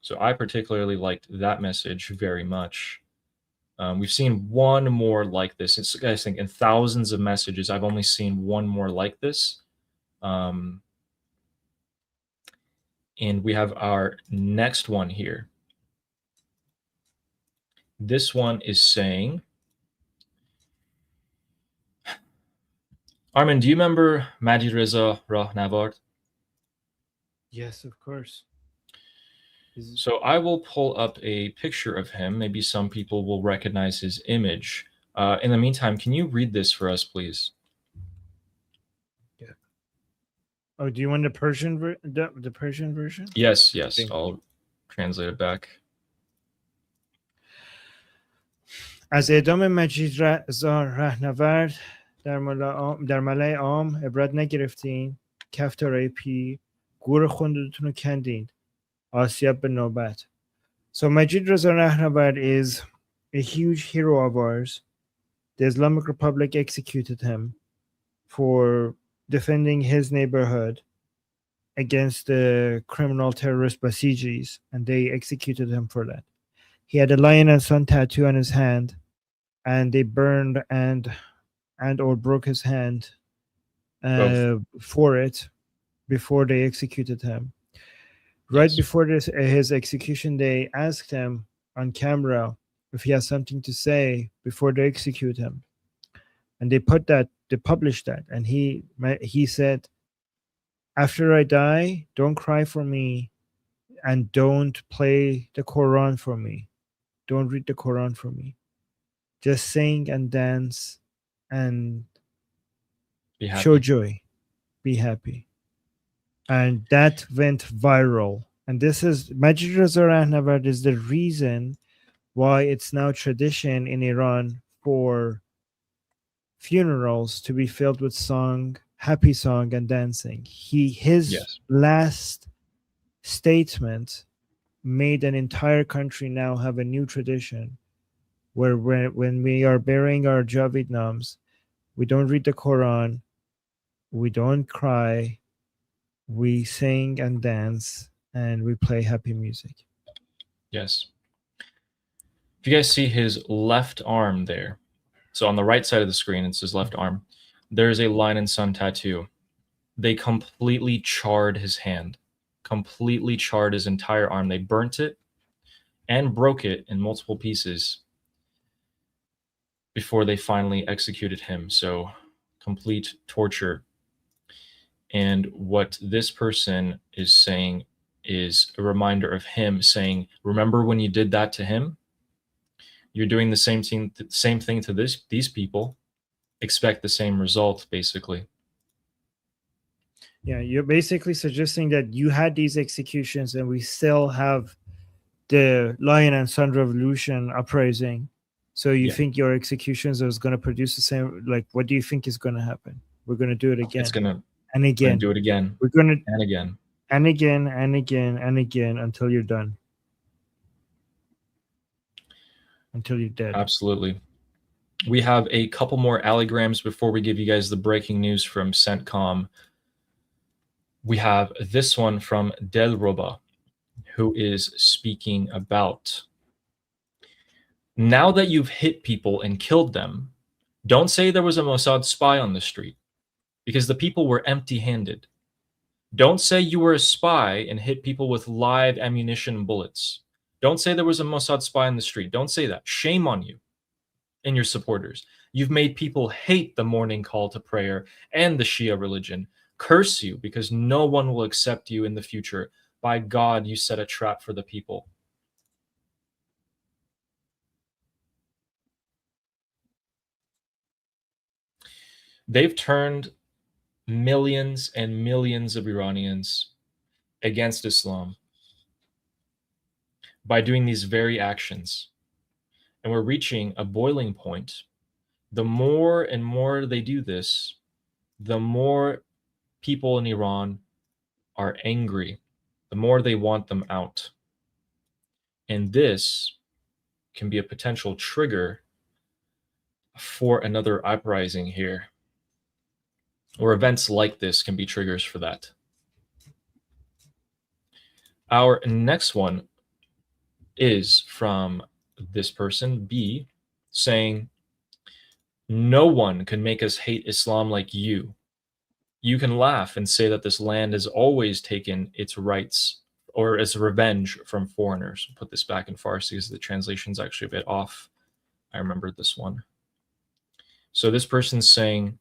So I particularly liked that message very much. We've seen one more like this. I think in thousands of messages, I've only seen one more like this. And we have our next one here. This one is saying, Armin, do you remember Majid Reza Rahnavard? Yes, of course. So I will pull up a picture of him. Maybe some people will recognize his image. In the meantime, can you read this for us, please? Yeah. Oh, do you want the Persian the Persian version? Yes. I'll translate it back. از اعدام مجید رضا رهنورد در ملأ عام عبرت نگرفتین، کفتارای پی گور خودتون رو کندین، آسیاب به نوبت. So Majid Reza Rahnavard is a huge hero of ours. The Islamic Republic executed him for defending his neighborhood. against the criminal terrorist Basijis, and they executed him for that. He had a lion and sun tattoo on his hand, and they burned and or broke his hand for it before they executed him. Right Yes. before his execution, they asked him on camera if he has something to say before they execute him, and they published that, and he said, "After I die, don't cry for me, and don't play the Quran for me. Don't read the Quran for me. Just sing and dance and Be happy. show joy. Be happy." And that went viral. And this is Majid Reza Rahnavard is the reason why it's now tradition in Iran for funerals to be filled with happy song and dancing. His Yes. last statement made an entire country now have a new tradition where when we are burying our Javidnams, we don't read the Quran, we don't cry, we sing and dance, and we play happy music. Yes. If you guys see his left arm there, so on the right side of the screen, it's his left arm, there's a lion and sun tattoo. They completely charred his hand, completely charred his entire arm. They burnt it and broke it in multiple pieces before they finally executed him. So complete torture. And what this person is saying is a reminder of him saying, remember when you did that to him? You're doing the same thing to these people. Expect the same result, basically. Yeah, you're basically suggesting that you had these executions and we still have the Lion and Sun Revolution uprising. So you think your executions is going to produce the same? Like, what do you think is going to happen? We're going to do it again. It's going to and again. Do it again. We're going to and again. And again and again and again until you're done. Until you're dead. Absolutely. We have a couple more allegrams before we give you guys the breaking news from CENTCOM. We have this one from Delroba, who is speaking about, now that you've hit people and killed them, don't say there was a Mossad spy on the street, because the people were empty-handed. Don't say you were a spy and hit people with live ammunition bullets. Don't say there was a Mossad spy on the street. Don't say that. Shame on you and your supporters. You've made people hate the morning call to prayer and the Shia religion. Curse you, because no one will accept you in the future. By God, you set a trap for the people. They've turned millions and millions of Iranians against Islam by doing these very actions. And we're reaching a boiling point. The more and more they do this, the more people in Iran are angry, the more they want them out. And this can be a potential trigger for another uprising here. Or events like this can be triggers for that. Our next one is from this person, B, saying, no one can make us hate Islam like you. You can laugh and say that this land has always taken its rights or as a revenge from foreigners. I'll put this back in Farsi because the translation's actually a bit off. I remembered this one. So this person's saying,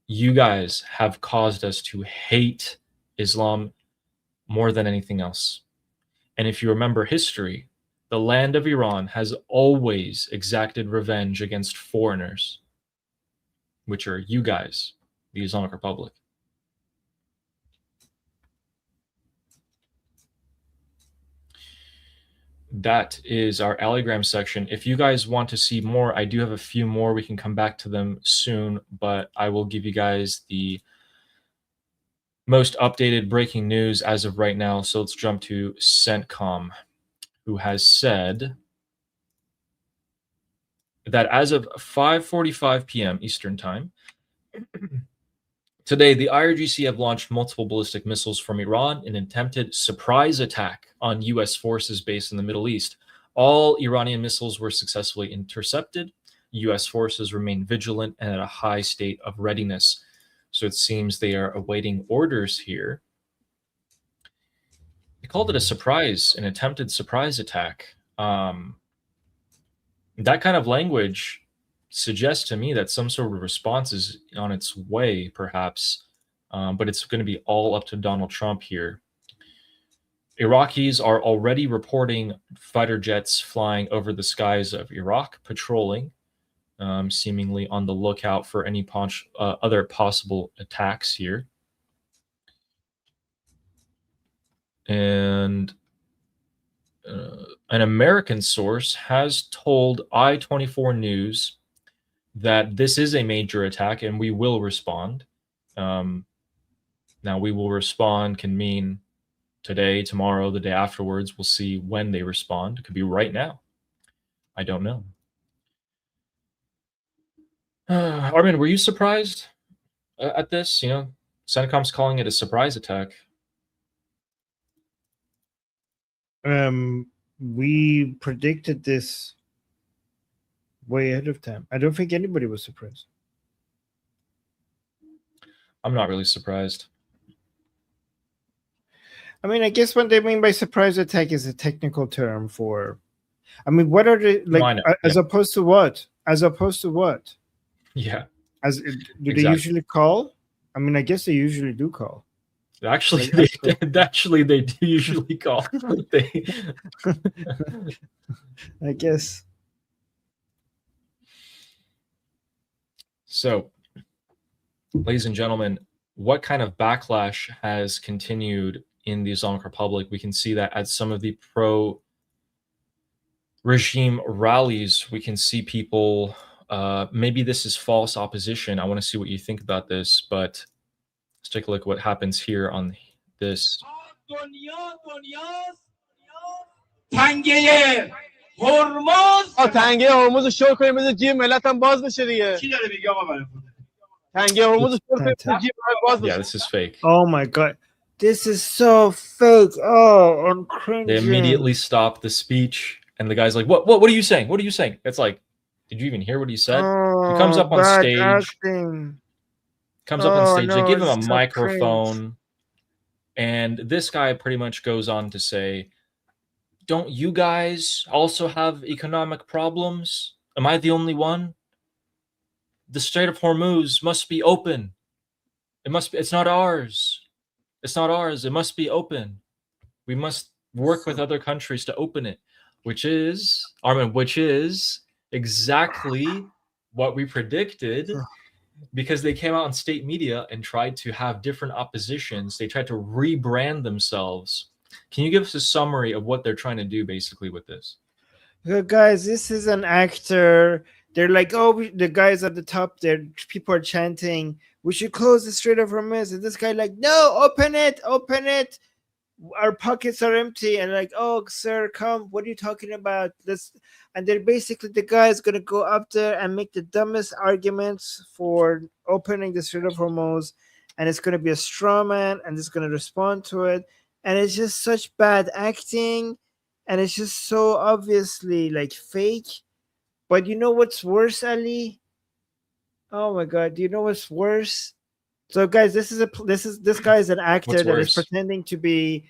you guys have caused us to hate Islam more than anything else. And if you remember history, the land of Iran has always exacted revenge against foreigners, which are you guys, the Islamic Republic. That is our allogram section. If you guys want to see more, I do have a few more. We can come back to them soon, but I will give you guys the most updated breaking news as of right now. So let's jump to CENTCOM, who has said that as of 5:45 p.m. Eastern Time Today, the IRGC have launched multiple ballistic missiles from Iran in an attempted surprise attack on U.S. forces based in the Middle East. All Iranian missiles were successfully intercepted. U.S. forces remain vigilant and at a high state of readiness. So it seems they are awaiting orders here. They called it a surprise, an attempted surprise attack. That kind of language suggests to me that some sort of response is on its way, perhaps, but it's going to be all up to Donald Trump here. Iraqis are already reporting fighter jets flying over the skies of Iraq, patrolling, seemingly on the lookout for any other possible attacks here. And an American source has told I-24 News that this is a major attack and we will respond. Now, we will respond can mean today, tomorrow, the day afterwards. We'll see when they respond. It could be right now. I don't know. Armin, were you surprised at this? You know, CENTCOM's calling it a surprise attack. We predicted this way ahead of time. I don't think anybody was surprised. I'm not really surprised. I mean, I guess what they mean by surprise attack is a technical term for. I mean, what are they like? As opposed to what? As opposed to what? Yeah. Do they usually call? I mean, I guess they usually do call. Actually, they do usually call. I guess. So, ladies and gentlemen, what kind of backlash has continued in the Islamic Republic? We can see that at some of the pro-regime rallies, we can see people, maybe this is false opposition. I want to see what you think about this, but let's take a look at what happens here on this. تنگه هرمز تنگه هرمز رو شو کنیم بذار جیب ملت هم باز بشه دیگه کی داره میگه آقا برای خودت تنگه هرمز رو شو کنیم بذار جیب ملت باز بشه. Yeah, this is fake. Oh my god. This is so fake. Oh, I'm cringing. They immediately stop the speech and the guy's like, what are you saying? What are you saying? It's like, did you even hear what he said? He comes up on stage. Acting. Comes up on stage, no, they give him a so microphone, cringe. and this guy pretty much goes on to say, don't you guys also have economic problems? Am I the only one? The Strait of Hormuz must be open. It's not ours. It's not ours. It must be open. We must work with other countries to open it, which is, Armin, which is exactly what we predicted. Because they came out on state media and tried to have different oppositions. They tried to rebrand themselves. Can you give us a summary of what they're trying to do basically with this? Well, guys, this is an actor. They're like, oh, the guys at the top there, people are chanting, we should close the Strait of Hormuz. And this guy like, no, open it, open it. Our pockets are empty. And like, oh, sir, come. What are you talking about? And they're basically, the guy is going to go up there and make the dumbest arguments for opening the Strait of Hormuz. And it's going to be a straw man and it's going to respond to it. And it's just such bad acting. And it's just so obviously like fake. But you know what's worse, Ali? Oh my God. Do you know what's worse? So guys, this guy is an actor that is pretending to be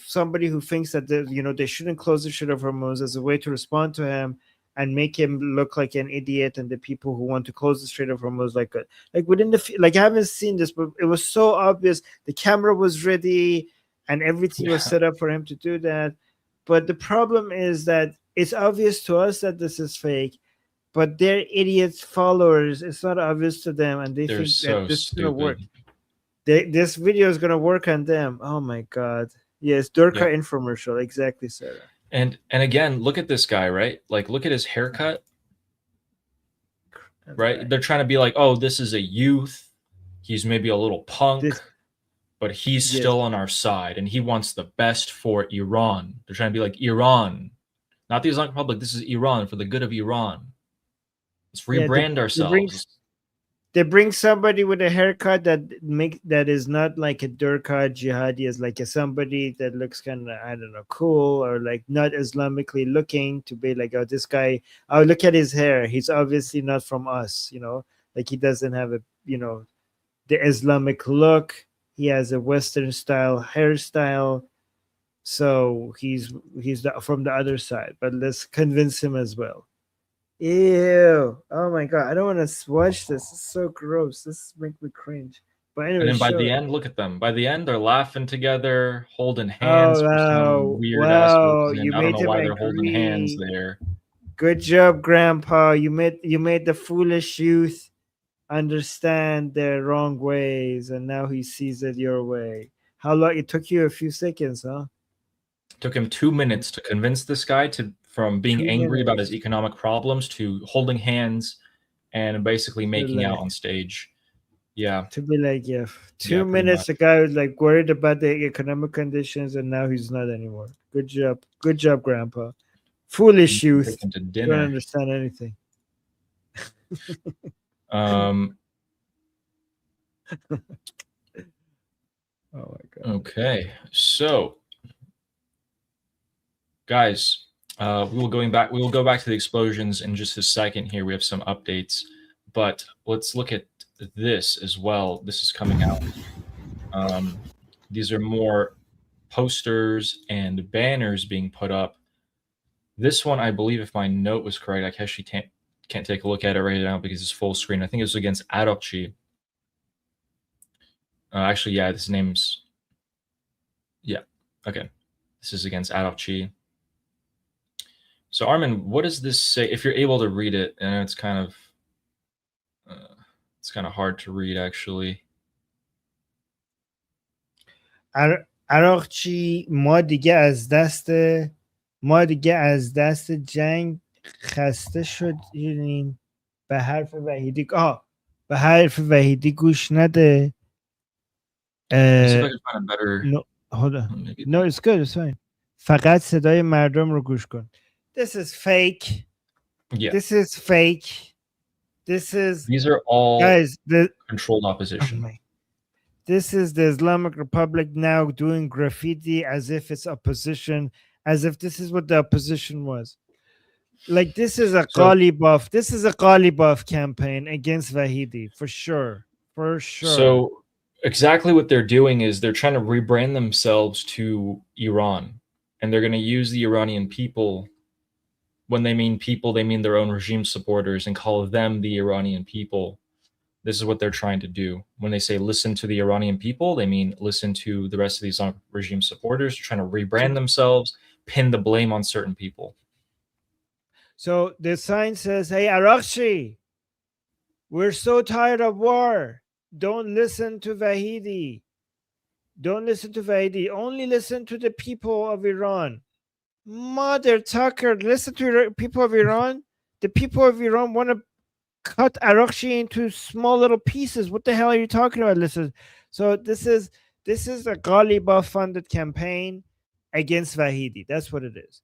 somebody who thinks that they shouldn't close the Strait of Hormuz as a way to respond to him and make him look like an idiot, and the people who want to close the Strait of Hormuz like within I haven't seen this, but it was so obvious. The camera was ready and everything was set up for him to do that. But the problem is that it's obvious to us that this is fake, but their idiot followers, it's not obvious to them, and they're think so that this is stupid. gonna work. This video is gonna work on them. Oh my God! Yes, Durka infomercial, exactly, Sarah. And again, look at this guy, right? Like, look at his haircut, right? They're trying to be like, oh, this is a youth. He's maybe a little punk, but he's still on our side, and he wants the best for Iran. They're trying to be like Iran, not the Islamic Republic. This is Iran for the good of Iran. Let's rebrand ourselves. they bring somebody with a haircut that is not like a Durkha jihadi, is like somebody that looks kind of, I don't know, cool, or like not Islamically looking, to be like, oh, this guy, oh, look at his hair, he's obviously not from us, like he doesn't have a, the Islamic look, he has a Western style hairstyle, so he's from the other side, but let's convince him as well. Ew! Oh my god! I don't want to watch this. It's so gross. This makes me cringe. But anyway, And then by the end, look at them. By the end, they're laughing together, holding hands for some weird ass reason. I don't know why they're holding hands there. Good job, Grandpa. You made the foolish youth understand their wrong ways, and now he sees it your way. How long? It took you a few seconds, huh? It took him 2 minutes to convince this guy from being angry about his economic problems to holding hands and basically making out on stage. Yeah. To be like, yeah, 2 minutes, the guy was like worried about the economic conditions, and now he's not anymore. Good job. Good job, Grandpa. Foolish youth. Don't understand anything. Oh my god. Okay. So guys, we will go back to the explosions in just a second here. We have some updates, but let's look at this as well. This is coming out. These are more posters and banners being put up. This one, I believe, if my note was correct, I actually can't take a look at it right now because it's full screen. I think it was against IRGC. Actually, yeah, this name's, yeah, okay. This is against IRGC. So Armin, what does this say? If you're able to read it, and it's kind of hard to read actually. IRGC ما دیگه از دست جنگ خسته شدیم. به حرف وحیدی گوش نده. Hold on. No, it's good. It's fine. فقط صدای مردم رو گوش کن. This is fake. Yeah. This is fake. These are all guys, controlled opposition. Oh, this is the Islamic Republic now doing graffiti as if it's opposition, as if this is what the opposition was. Like this is a Ghalibaf. This is a Ghalibaf campaign against Vahidi for sure. For sure. So exactly what they're doing is they're trying to rebrand themselves to Iran, and they're going to use the Iranian people. When they mean people, they mean their own regime supporters and call them the Iranian people. This is what they're trying to do. When they say listen to the Iranian people, they mean listen to the rest of the Islamic regime supporters. They're trying to rebrand themselves, pin the blame on certain people. So the sign says, hey, IRGC, we're so tired of war. Don't listen to Vahidi. Don't listen to Vahidi. Only listen to the people of Iran. Mother Tucker, listen to the people of Iran. The people of Iran want to cut IRGC into small little pieces. What the hell are you talking about? Listen. So this is a Ghalibaf funded campaign against Vahidi. That's what it is.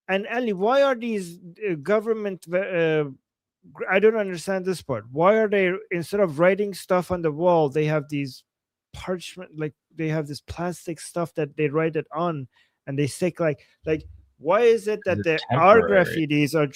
And Ali, why are these government? I don't understand this part. Why are they, instead of writing stuff on the wall, they have these parchment, like they have this plastic stuff that they write it on, and they stick like. Why is it that our graffitis are,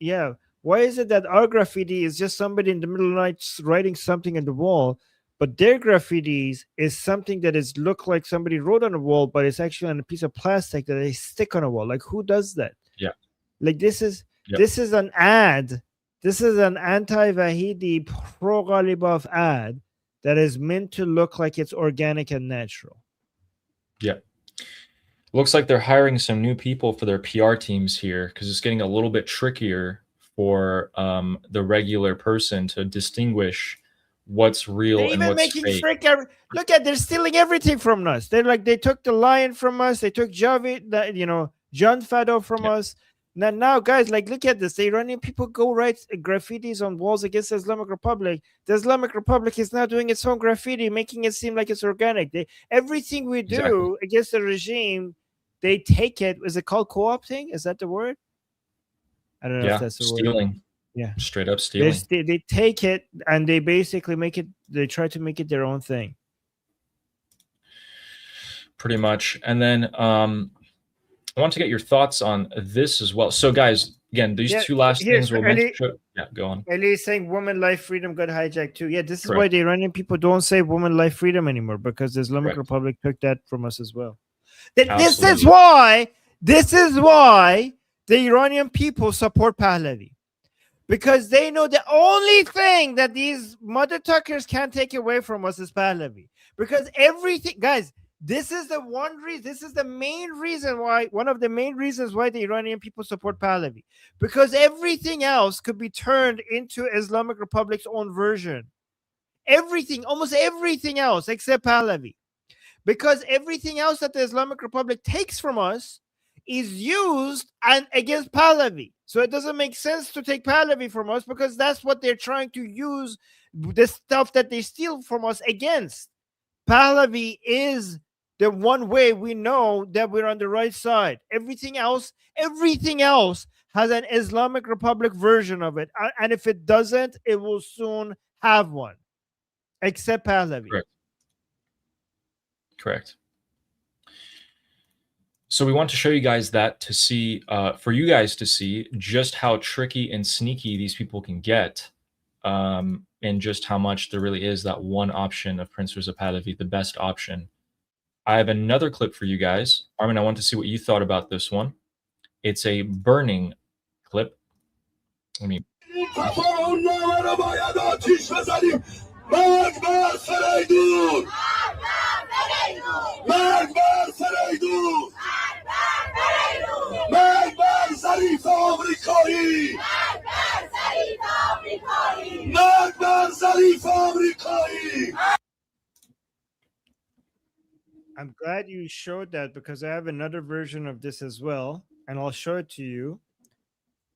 yeah? Why is it that our graffiti is just somebody in the middle of the night writing something on the wall, but their graffitis is something that is look like somebody wrote on a wall, but it's actually on a piece of plastic that they stick on a wall? Like, who does that? Yeah. Like this is an ad. This is an anti-Vahidi pro-Ghalibaf ad that is meant to look like it's organic and natural. Yeah. Looks like they're hiring some new people for their PR teams here because it's getting a little bit trickier for the regular person to distinguish what's real and what's fake. Look at, they're stealing everything from us. They're like, they took the lion from us. They took John Fado from us. Now, guys, like, look at this. The Iranian people go write graffitis on walls against the Islamic Republic. The Islamic Republic is now doing its own graffiti, making it seem like it's organic. Everything we do against the regime, they take it. Is it called co-opting? Is that the word? I don't know if that's the stealing. Yeah. Straight up stealing. They take it and they basically they try to make it their own thing. Pretty much. And then I want to get your thoughts on this as well. So guys, again, these two last things we'll mention. Yeah, go on. Ali is saying woman life freedom got hijacked too. Yeah, this is why the Iranian people don't say woman life freedom anymore, because the Islamic Republic took that from us as well. This is why the Iranian people support Pahlavi. Because they know the only thing that these mother tuckers can't take away from us is Pahlavi. Because everything, guys, this is the main reason why, one of the main reasons why the Iranian people support Pahlavi. Because everything else could be turned into Islamic Republic's own version. Everything, almost everything else except Pahlavi. Because everything else that the Islamic Republic takes from us is used and against Pahlavi. So it doesn't make sense to take Pahlavi from us, because that's what they're trying to use the stuff that they steal from us against. Pahlavi is the one way we know that we're on the right side. Everything else has an Islamic Republic version of it. And if it doesn't, it will soon have one. Except Pahlavi. Correct. So we want to show you guys that to see, for you guys to see just how tricky and sneaky these people can get, and just how much there really is that one option of Prince Reza Pahlavi, the best option. I have another clip for you guys. Armin, I want to see what you thought about this one. It's a burning clip. Let me. I'm glad you showed that, because I have another version of this as well, and I'll show it to you,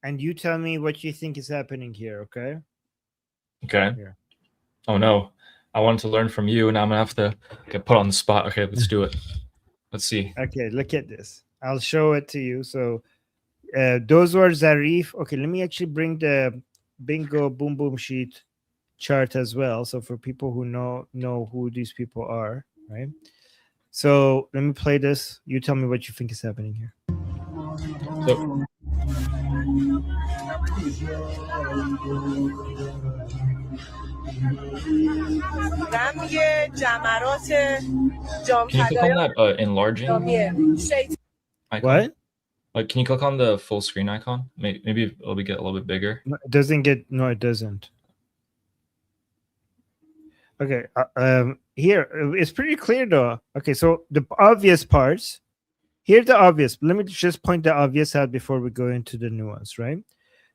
and you tell me what you think is happening here, okay? Okay. Here. Oh no, I wanted to learn from you, and I'm gonna have to get put on the spot. Okay, let's do it. Let's see. Okay, look at this. I'll show it to you. So those were Zarif. Okay, let me actually bring the bingo boom boom sheet chart as well. So for people who know who these people are, right? So let me play this. You tell me what you think is happening here. So, can you click on that enlarging icon? What? Can you click on the full screen icon? Maybe it'll get a little bit bigger. No, it doesn't get. No, it doesn't. Okay. Here it's pretty clear though. Okay, so the obvious parts. Here's the obvious. Let me just point the obvious out before we go into the nuance, right?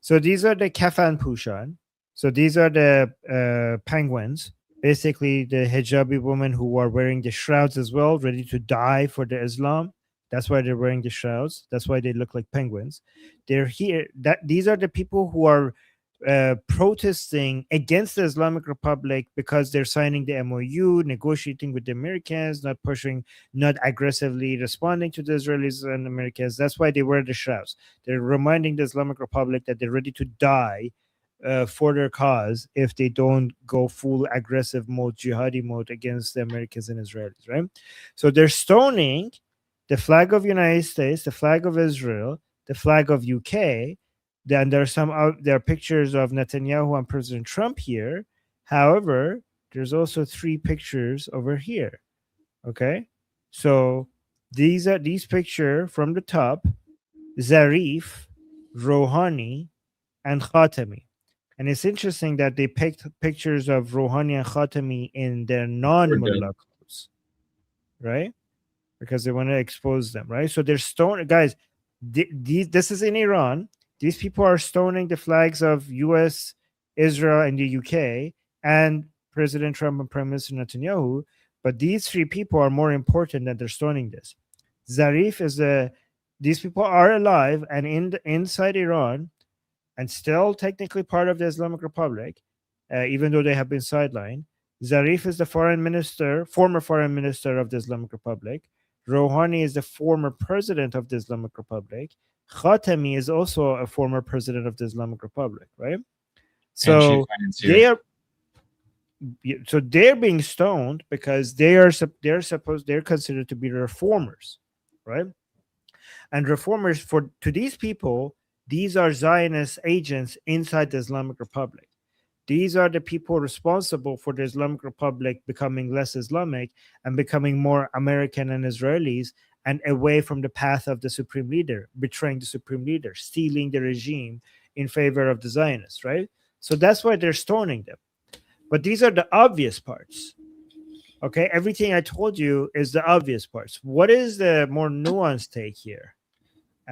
So these are the kafan pushan. So these are the penguins. Basically, the hijabi women who are wearing the shrouds as well, ready to die for the Islam. That's why they're wearing the shrouds. That's why they look like penguins. They're here. These are the people who are protesting against the Islamic Republic because they're signing the MOU, negotiating with the Americans, not aggressively responding to the Israelis and Americans. That's why they wear the shrouds. They're reminding the Islamic Republic that they're ready to die for their cause if they don't go full aggressive mode, jihadi mode against the Americans and Israelis, right? So they're stoning the flag of United States, the flag of Israel, the flag of UK. Then there are pictures of Netanyahu and President Trump here. However, there's also 3 pictures over here. Okay, so these pictures from the top: Zarif, Rouhani, and Khatami. And it's interesting that they picked pictures of Rouhani and Khatami in their non-mullah clothes, right? Because they want to expose them, right? So they're stoning, guys. This is in Iran. These people are stoning the flags of U.S., Israel, and the UK, and President Trump and Prime Minister Netanyahu. But these 3 people are more important than they're stoning this. Zarif is these people are alive and inside Iran, and still technically part of the Islamic Republic, even though they have been sidelined. Zarif is the former foreign minister of the Islamic Republic. Rouhani is the former president of the Islamic Republic. Khatami is also a former president of the Islamic Republic, right? So financier. they are. So they're being stoned because they're considered to be reformers, right? And reformers to these people, these are Zionist agents inside the Islamic Republic. These are the people responsible for the Islamic Republic becoming less Islamic and becoming more American and Israelis and away from the path of the supreme leader, betraying the supreme leader, stealing the regime in favor of the Zionists, right? So that's why they're stoning them. But these are the obvious parts. Okay, everything I told you is the obvious parts. What is the more nuanced take here?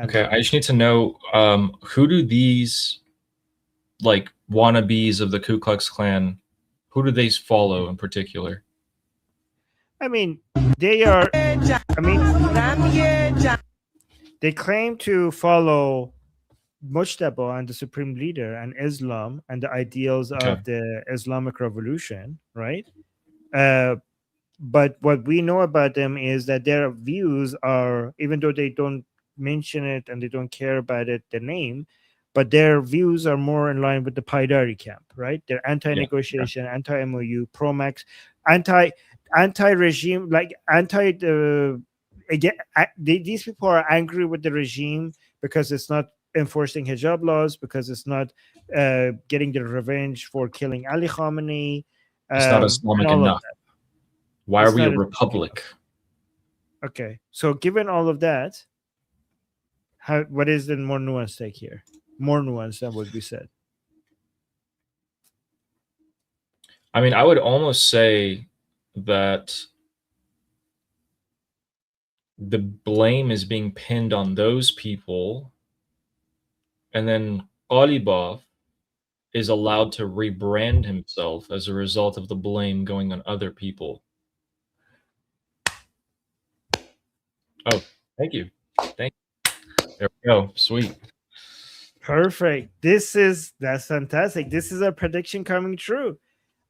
Okay, I just need to know who do these like wannabes of the Ku Klux Klan, who do they follow in particular? I mean, they claim to follow Mujtaba and the supreme leader and Islam and the ideals of the Islamic Revolution, right? But what we know about them is that their views are, even though they don't mention it and they don't care about it, the name, but their views are more in line with the Paidari camp, right? They're anti-negotiation, anti-MOU, pro-max, anti-regime, like again, these people are angry with the regime because it's not enforcing hijab laws, because it's not getting the revenge for killing Ali Khamenei. It's not Islamic enough. Why are we a republic? Okay, so given all of that, what is the more nuanced take here? More nuanced than what we said. I mean, I would almost say that the blame is being pinned on those people, and then Ghalibaf is allowed to rebrand himself as a result of the blame going on other people. Oh, thank you. Thank you. There we go. Sweet. Perfect. That's fantastic. This is a prediction coming true.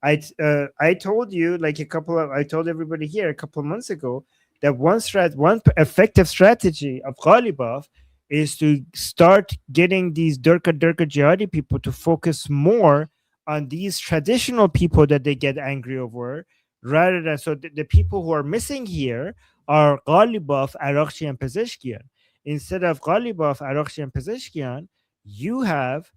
I told you I told everybody here a couple of months ago that one effective strategy of Ghalibaf is to start getting these Durka jihadi people to focus more on these traditional people that they get angry over, rather than the people who are missing here are Ghalibaf, Arakchi, and Pezeshkian. Instead of Ghalibaf, Arakchi, and Pezeshkian, you have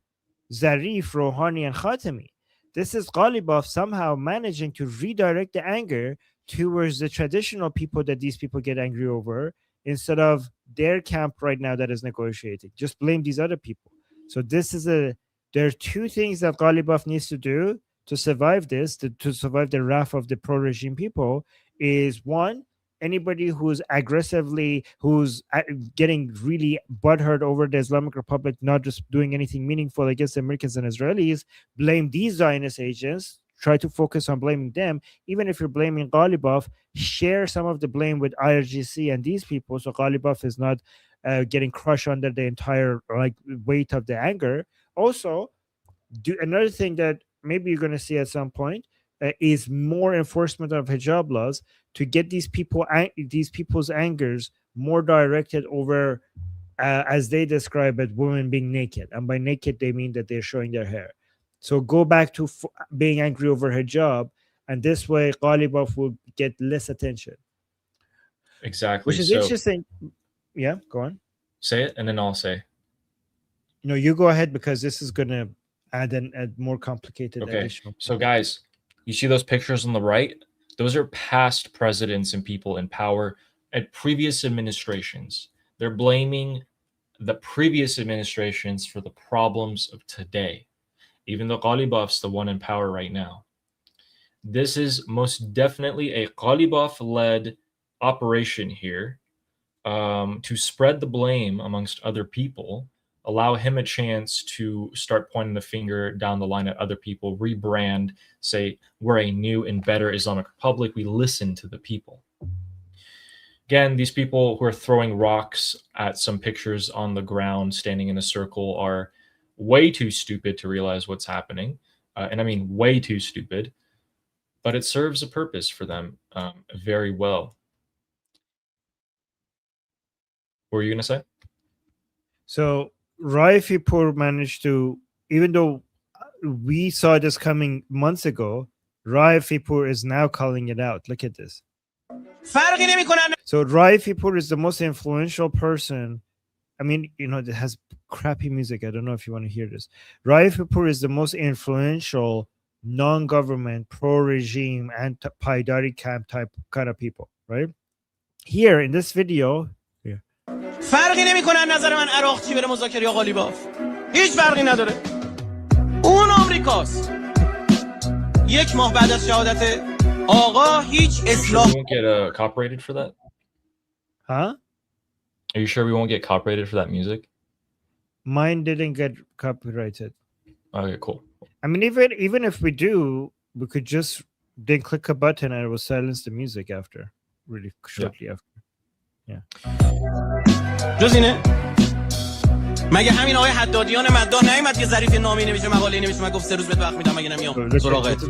Zarif, Rouhani, and Khatami. This is Ghalibaf somehow managing to redirect the anger towards the traditional people that these people get angry over, instead of their camp right now that is negotiating. Just blame these other people. So there are two things that Ghalibaf needs to do to survive this, to survive the wrath of the pro-regime people, is one, anybody who's getting really butthurt over the Islamic Republic not just doing anything meaningful against Americans and Israelis, blame these Zionist agents, try to focus on blaming them. Even if you're blaming Ghalibaf, share some of the blame with IRGC and these people, so Ghalibaf is not getting crushed under the entire weight of the anger. Also, do another thing that maybe you're going to see at some point is more enforcement of hijab laws to get these people's angers more directed over, as they describe it, women being naked. And by naked, they mean that they're showing their hair. So go back to being angry over hijab, and this way Ghalibaf will get less attention. Exactly. Which is interesting. Yeah, go on. Say it, and then I'll say. No, you go ahead, because this is going to add a more complicated additional. So guys, you see those pictures on the right? Those are past presidents and people in power at previous administrations. They're blaming the previous administrations for the problems of today, even though Ghalibaf's the one in power right now. This is most definitely a Ghalibaf-led operation here to spread the blame amongst other people, allow him a chance to start pointing the finger down the line at other people, rebrand, say, we're a new and better Islamic Republic. We listen to the people. Again, these people who are throwing rocks at some pictures on the ground, standing in a circle, are way too stupid to realize what's happening. And I mean, way too stupid. But it serves a purpose for them very well. What were you going to say? So Raifipur managed to, even though we saw this coming months ago. Raifipur is now calling it out. Look at this. So Raifipur is the most influential person. I mean, it has crappy music. I don't know if you want to hear this. Raifipur is the most influential non-government, pro-regime, anti-Paidari camp type kind of people, right? Here in this video, فرقی نمیکنه از نظر من عراق چی بره مذاکره یا قالیباف هیچ فرقی نداره اون آمریکاست یک ماه بعد از شهادت آقا هیچ اصلاح We won't get copyrighted for that? huh? Are you sure we won't get copyrighted for that music? Mine didn't get copyrighted. Okay, cool. I mean, even if we do, we could just then click a button and it will silence the music after, really shortly after. Yeah. جز اینه مگه همین آقای حدادیان مداح نیومد یه ظریف نامی نمیشه مقاله نمیشه من گفت 3 روز بهت وقت میدم مگه نمیام سراغت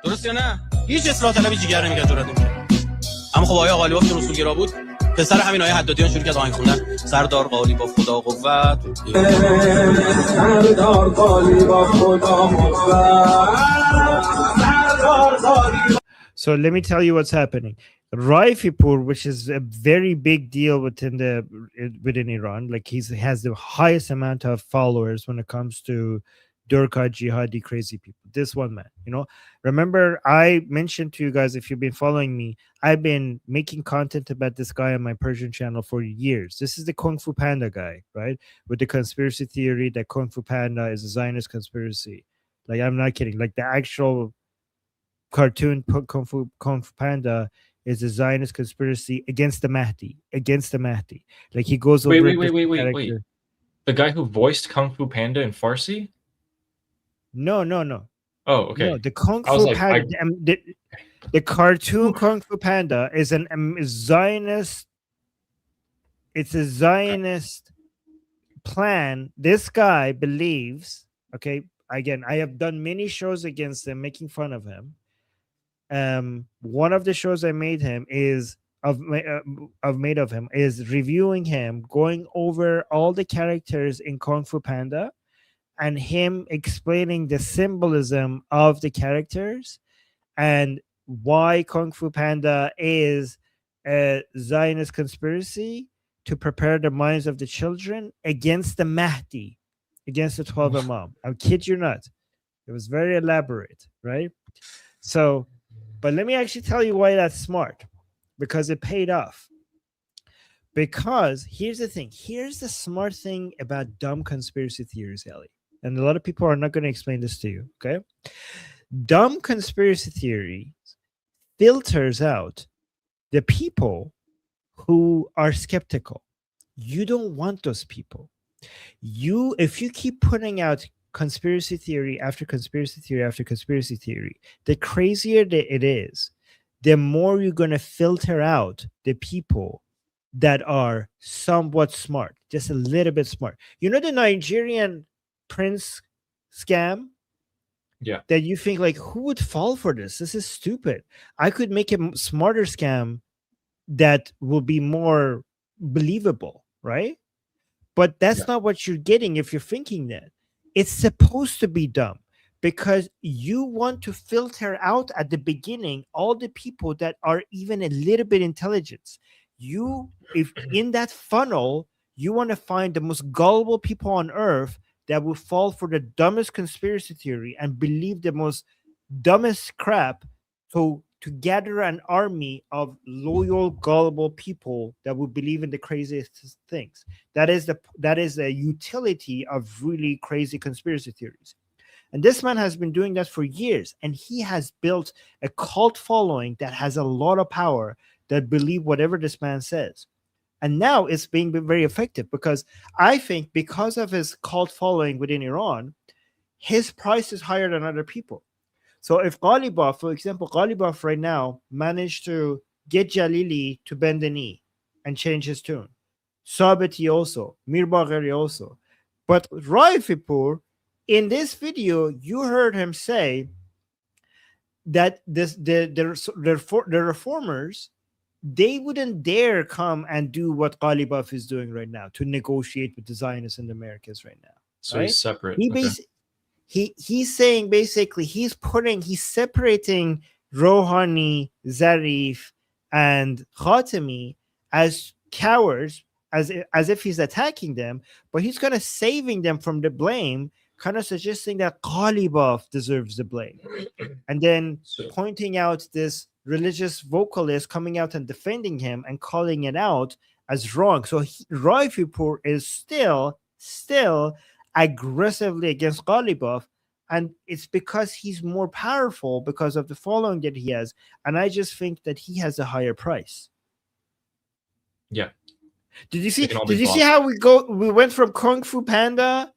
درست یا نه هیچ اصلاح طلبی جیگر نمیگه جرئت نمیکنه اما خب آقای قالیباف که رسولگرا بود پسر همین آقای حدادیان شروع کرد آهنگ خوندن سردار قالیباف خدا قوت سردار قالیباف خدا قوت So let me tell you what's happening. Raifipur, which is a very big deal within Iran, like he has the highest amount of followers when it comes to Durkha jihadi crazy people. This one man, remember I mentioned to you guys, if you've been following me, I've been making content about this guy on my Persian channel for years. This is the Kung Fu Panda guy, right? With the conspiracy theory that Kung Fu Panda is a Zionist conspiracy. Like, I'm not kidding. Like, the actual cartoon Kung Fu Panda is a Zionist conspiracy against the Mahdi. Like, he goes over. Wait. The guy who voiced Kung Fu Panda in Farsi? No. Oh, okay. No, the Kung Fu Panda, the cartoon Kung Fu Panda is a Zionist. It's a Zionist plan. This guy believes. Okay, again, I have done many shows against him, making fun of him. One of the shows I made him is made of him is reviewing him, going over all the characters in Kung Fu Panda, and him explaining the symbolism of the characters and why Kung Fu Panda is a Zionist conspiracy to prepare the minds of the children against the Mahdi, against the 12 Imam. I kid you not. It was very elaborate, right? So, but let me actually tell you why that's smart, because it paid off. Because here's the thing. Here's the smart thing about dumb conspiracy theories, Ellie. And a lot of people are not going to explain this to you, okay? Dumb conspiracy theory filters out the people who are skeptical. You don't want those people. If you keep putting out conspiracy theory after conspiracy theory after conspiracy theory, the crazier it is, the more you're going to filter out the people that are somewhat smart, just a little bit smart. You know the Nigerian prince scam? Yeah. That you think, like, who would fall for this? This is stupid. I could make a smarter scam that will be more believable, right? But that's not what you're getting if you're thinking that. It's supposed to be dumb because you want to filter out at the beginning all the people that are even a little bit intelligent. If in that funnel, you want to find the most gullible people on earth that will fall for the dumbest conspiracy theory and believe the most dumbest crap to gather an army of loyal, gullible people that will believe in the craziest things. That is the utility of really crazy conspiracy theories. And this man has been doing that for years, and he has built a cult following that has a lot of power, that believe whatever this man says. And now it's being very effective, because I think because of his cult following within Iran, his price is higher than other people. So if Ghalibaf, for example, Ghalibaf right now managed to get Jalili to bend the knee and change his tune, Sabiti also, Mir Bagheri also. But Raifipur, in this video, you heard him say that the reformers, they wouldn't dare come and do what Ghalibaf is doing right now, to negotiate with the Zionists and the Americans right now. So right? he's separate. he's saying basically he's separating Rouhani, Zarif, and Khatami as cowards, as if he's attacking them, but he's kind of saving them from the blame, kind of suggesting that Ghalibaf deserves the blame, and then pointing out this religious vocalist coming out and defending him and calling it out as wrong. So Raifipur is still aggressively against Ghalibaf, and it's because he's more powerful because of the following that he has, and I just think that he has a higher price. Yeah. Did you see how we went from Kung Fu Panda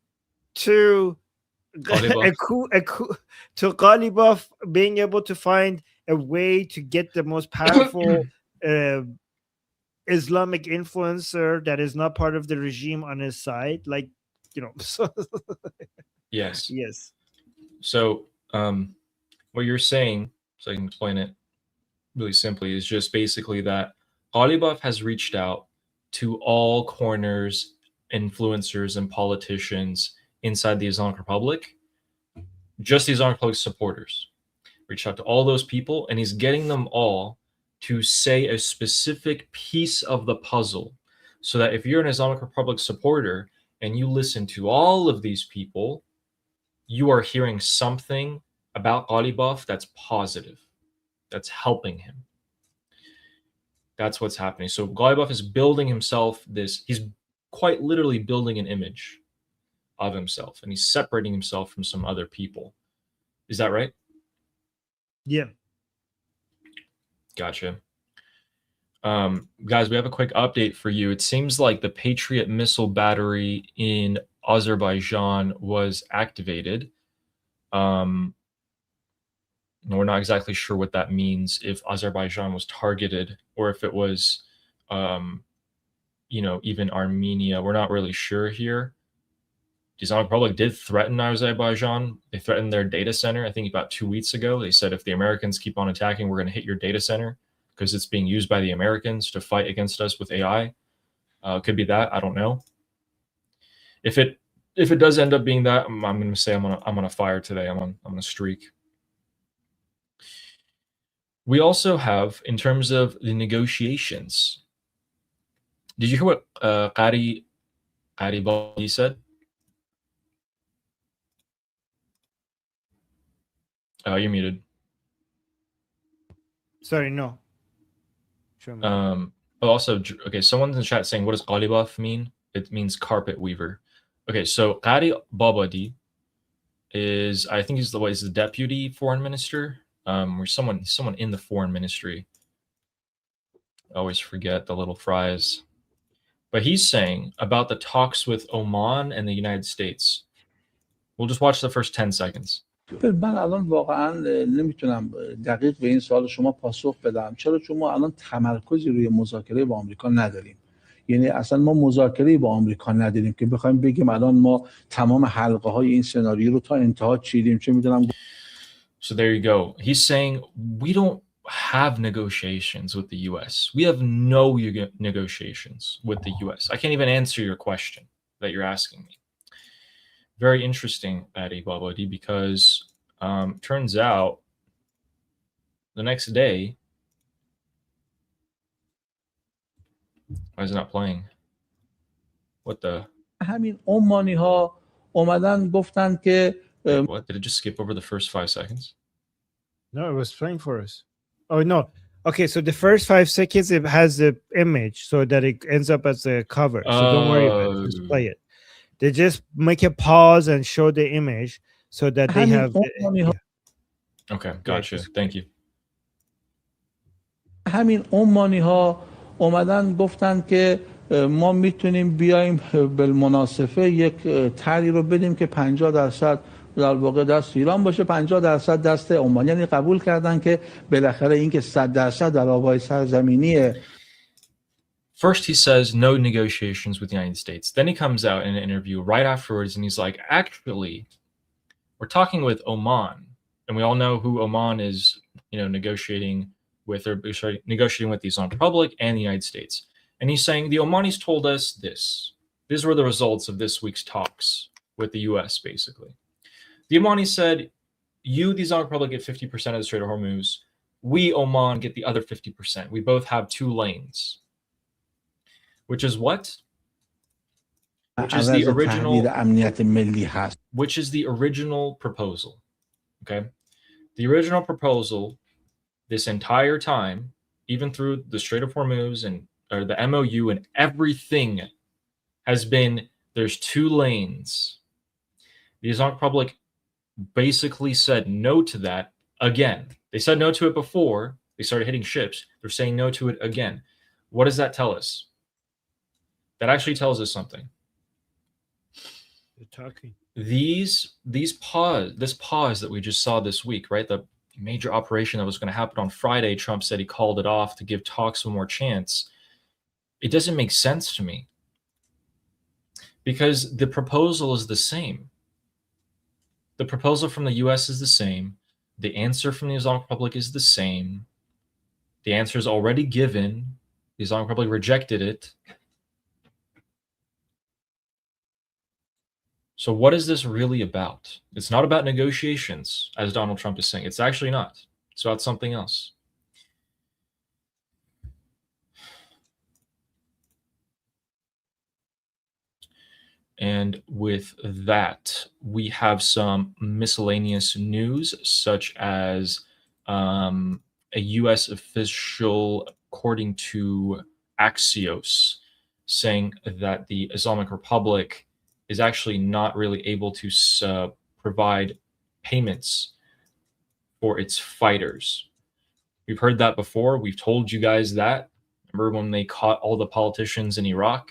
to to Ghalibaf being able to find a way to get the most powerful Islamic influencer that is not part of the regime on his side, like, you know. So yes. So what you're saying, so I can explain it really simply, is just basically that Ghalibaf has reached out to all corners, influencers, and politicians inside the Islamic Republic, just the Islamic Republic supporters. Reached out to all those people, and he's getting them all to say a specific piece of the puzzle, so that if you're an Islamic Republic supporter and you listen to all of these people, you are hearing something about Ghalibaf that's positive, that's helping him. That's what's happening. So Ghalibaf is building himself he's quite literally building an image of himself, and he's separating himself from some other people. Is that right? Yeah. Gotcha. Guys, we have a quick update for you. It seems like the Patriot missile battery in Azerbaijan was activated. We're not exactly sure what that means, if Azerbaijan was targeted or if it was, even Armenia. We're not really sure here. The Islamic Republic did threaten Azerbaijan. They threatened their data center, I think about 2 weeks ago. They said, if the Americans keep on attacking, we're going to hit your data center because it's being used by the Americans to fight against us with AI. Could be that. I don't know. If it does end up being that, I'm going to say I'm on a fire today. I'm on a streak. We also have, in terms of the negotiations, did you hear what Qari Bali said? Oh, you're muted. Sorry, no. Also, okay, someone's in the chat saying, what does Ghalibaf mean? It means carpet weaver. Okay, so Qari Babadi is, I think he's the deputy foreign minister, or someone in the foreign ministry. I always forget the little fries. But he's saying about the talks with Oman and the United States. We'll just watch the first 10 seconds. من الان واقعا نمیتونم دقیق به این سوال شما پاسخ بدم، چرا چون ما الان تمرکزی روی مذاکره با آمریکا نداریم. یعنی اصلا ما مذاکره با آمریکا نداریم که بخوایم بگیم الان ما تمام حلقه های این سناریو رو تا انتها چیدیم، چه میدونم. So there you go. He's saying we don't have negotiations with the US. We have no negotiations with the US. I can't even answer your question that you're asking me. Very interesting, Adi Babadi, because turns out the next day, why is it not playing? What the? همین عمانی ها اومدن گفتن که What, did it just skip over the first 5 seconds? No, it was playing for us. Oh no. Okay, so the first 5 seconds it has the image so that it ends up as a cover. So don't worry about it. Just play it. They just make a pause and show the image so that they have. Okay, gotcha. Thank you. همین عمانی ها اومدن گفتن که ما میتونیم بیایم بالمناسبه یک طرحی رو بدیم که 50% در واقع دست ایران باشه، 50% دست عمان. یعنی قبول کردن که بالاخره این که 100% در آبای سرزمینی. First, he says no negotiations with the United States. Then he comes out in an interview right afterwards and he's like, actually, we're talking with Oman. And we all know who Oman is, negotiating with the Islamic Republic and the United States. And he's saying the Omanis told us this. These were the results of this week's talks with the US, basically. The Omani said, you, the Islamic Republic, get 50% of the Strait of Hormuz. We, Oman, get the other 50%. We both have 2 lanes. Which is what? Which is the original proposal. Okay? The original proposal this entire time, even through the Strait of Hormuz and or the MOU and everything, has been there's 2 lanes. The Islamic Republic basically said no to that again. They said no to it before they started hitting ships. They're saying no to it again. What does that tell us? That actually tells us something. They're talking. This pause that we just saw this week, right? The major operation that was going to happen on Friday, Trump said he called it off to give talks one more chance. It doesn't make sense to me because the proposal is the same. The proposal from the US is the same. The answer from the Islamic Republic is the same. The answer is already given. The Islamic Republic rejected it. So what is this really about? It's not about negotiations, as Donald Trump is saying. It's actually not. It's about something else. And with that, we have some miscellaneous news, such as a U.S. official, according to Axios, saying that the Islamic Republic is actually not really able to provide payments for its fighters. We've heard that before. We've told you guys that. Remember when they caught all the politicians in Iraq,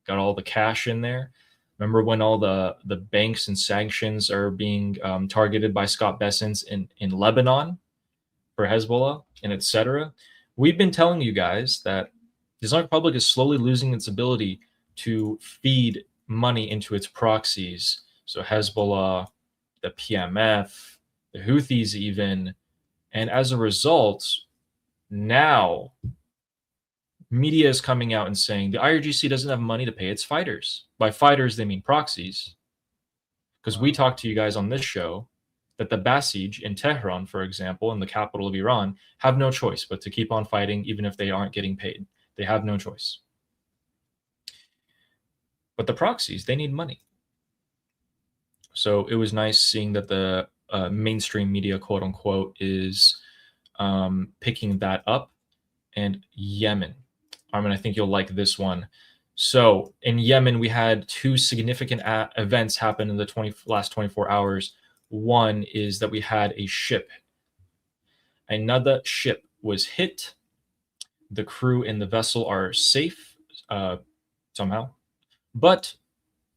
got all the cash in there? Remember when all the banks and sanctions are being targeted by Scott Bessent in Lebanon for Hezbollah and etc.? We've been telling you guys that the Islamic Republic is slowly losing its ability to feed money into its proxies. So Hezbollah, the PMF, the Houthis even. And as a result, now media is coming out and saying the IRGC doesn't have money to pay its fighters. By fighters, they mean proxies. Because we talked to you guys on this show that the Basij in Tehran, for example, in the capital of Iran, have no choice but to keep on fighting even if they aren't getting paid. They have no choice. But the proxies, they need money. So it was nice seeing that the mainstream media, quote unquote, is picking that up. And Yemen. Armin, I think you'll like this one. So in Yemen, we had 2 significant events happen in the last 24 hours. One is that we had a ship. Another ship was hit. The crew in the vessel are safe somehow. But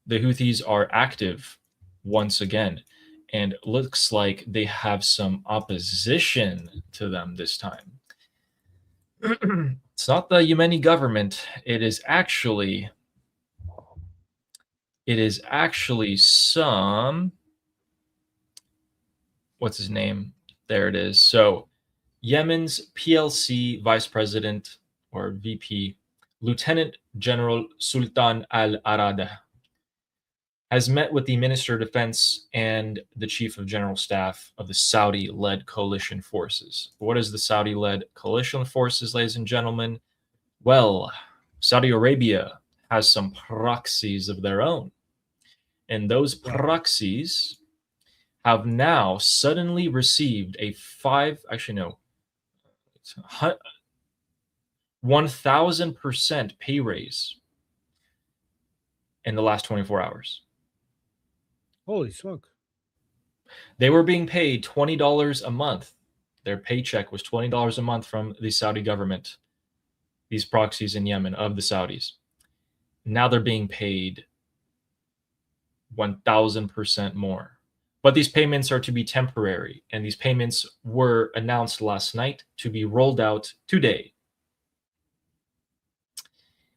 the Houthis are active once again. And looks like they have some opposition to them this time. It's not the Yemeni government. It is actually some, what's his name? There it is. So Yemen's PLC Vice President or VP, Lieutenant General Sultan Al-Arada, has met with the Minister of Defense and the Chief of General Staff of the Saudi-led coalition forces. What is the Saudi-led coalition forces, ladies and gentlemen? Well, Saudi Arabia has some proxies of their own. And those proxies have now suddenly received a 1,000% pay raise in the last 24 hours. Holy smoke. They were being paid $20 a month. Their paycheck was $20 a month from the Saudi government, these proxies in Yemen of the Saudis. Now they're being paid 1,000% more. But these payments are to be temporary, and these payments were announced last night to be rolled out today.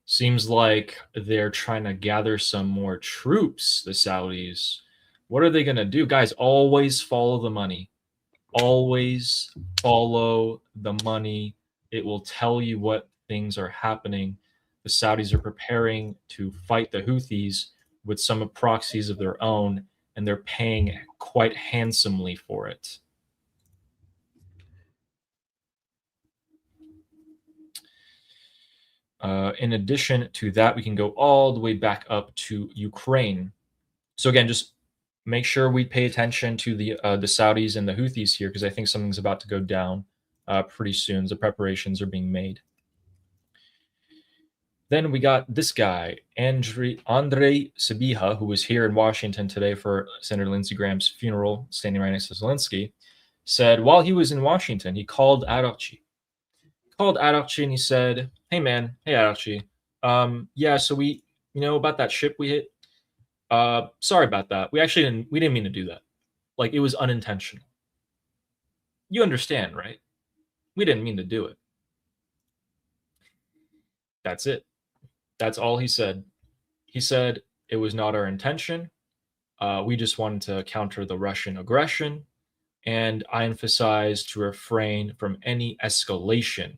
Seems like they're trying to gather some more troops, the Saudis. What are they going to do? Guys, always follow the money. Always follow the money. It will tell you what things are happening. The Saudis are preparing to fight the Houthis with some proxies of their own, and they're paying quite handsomely for it. In addition to that, we can go all the way back up to Ukraine. So again, just make sure we pay attention to the Saudis and the Houthis here, because I think something's about to go down pretty soon. The preparations are being made. Then we got this guy, Andrei Sabiha, who was here in Washington today for Senator Lindsey Graham's funeral, standing right next to Zelensky, said while he was in Washington, he called Araqchi. And he said, hey man, hey Araqchi, yeah, so we, about that ship we hit, sorry about that. We didn't mean to do that. Like, it was unintentional. You understand, right? We didn't mean to do it. That's it. That's all he said. He said it was not our intention. We just wanted to counter the Russian aggression, and I emphasized to refrain from any escalation.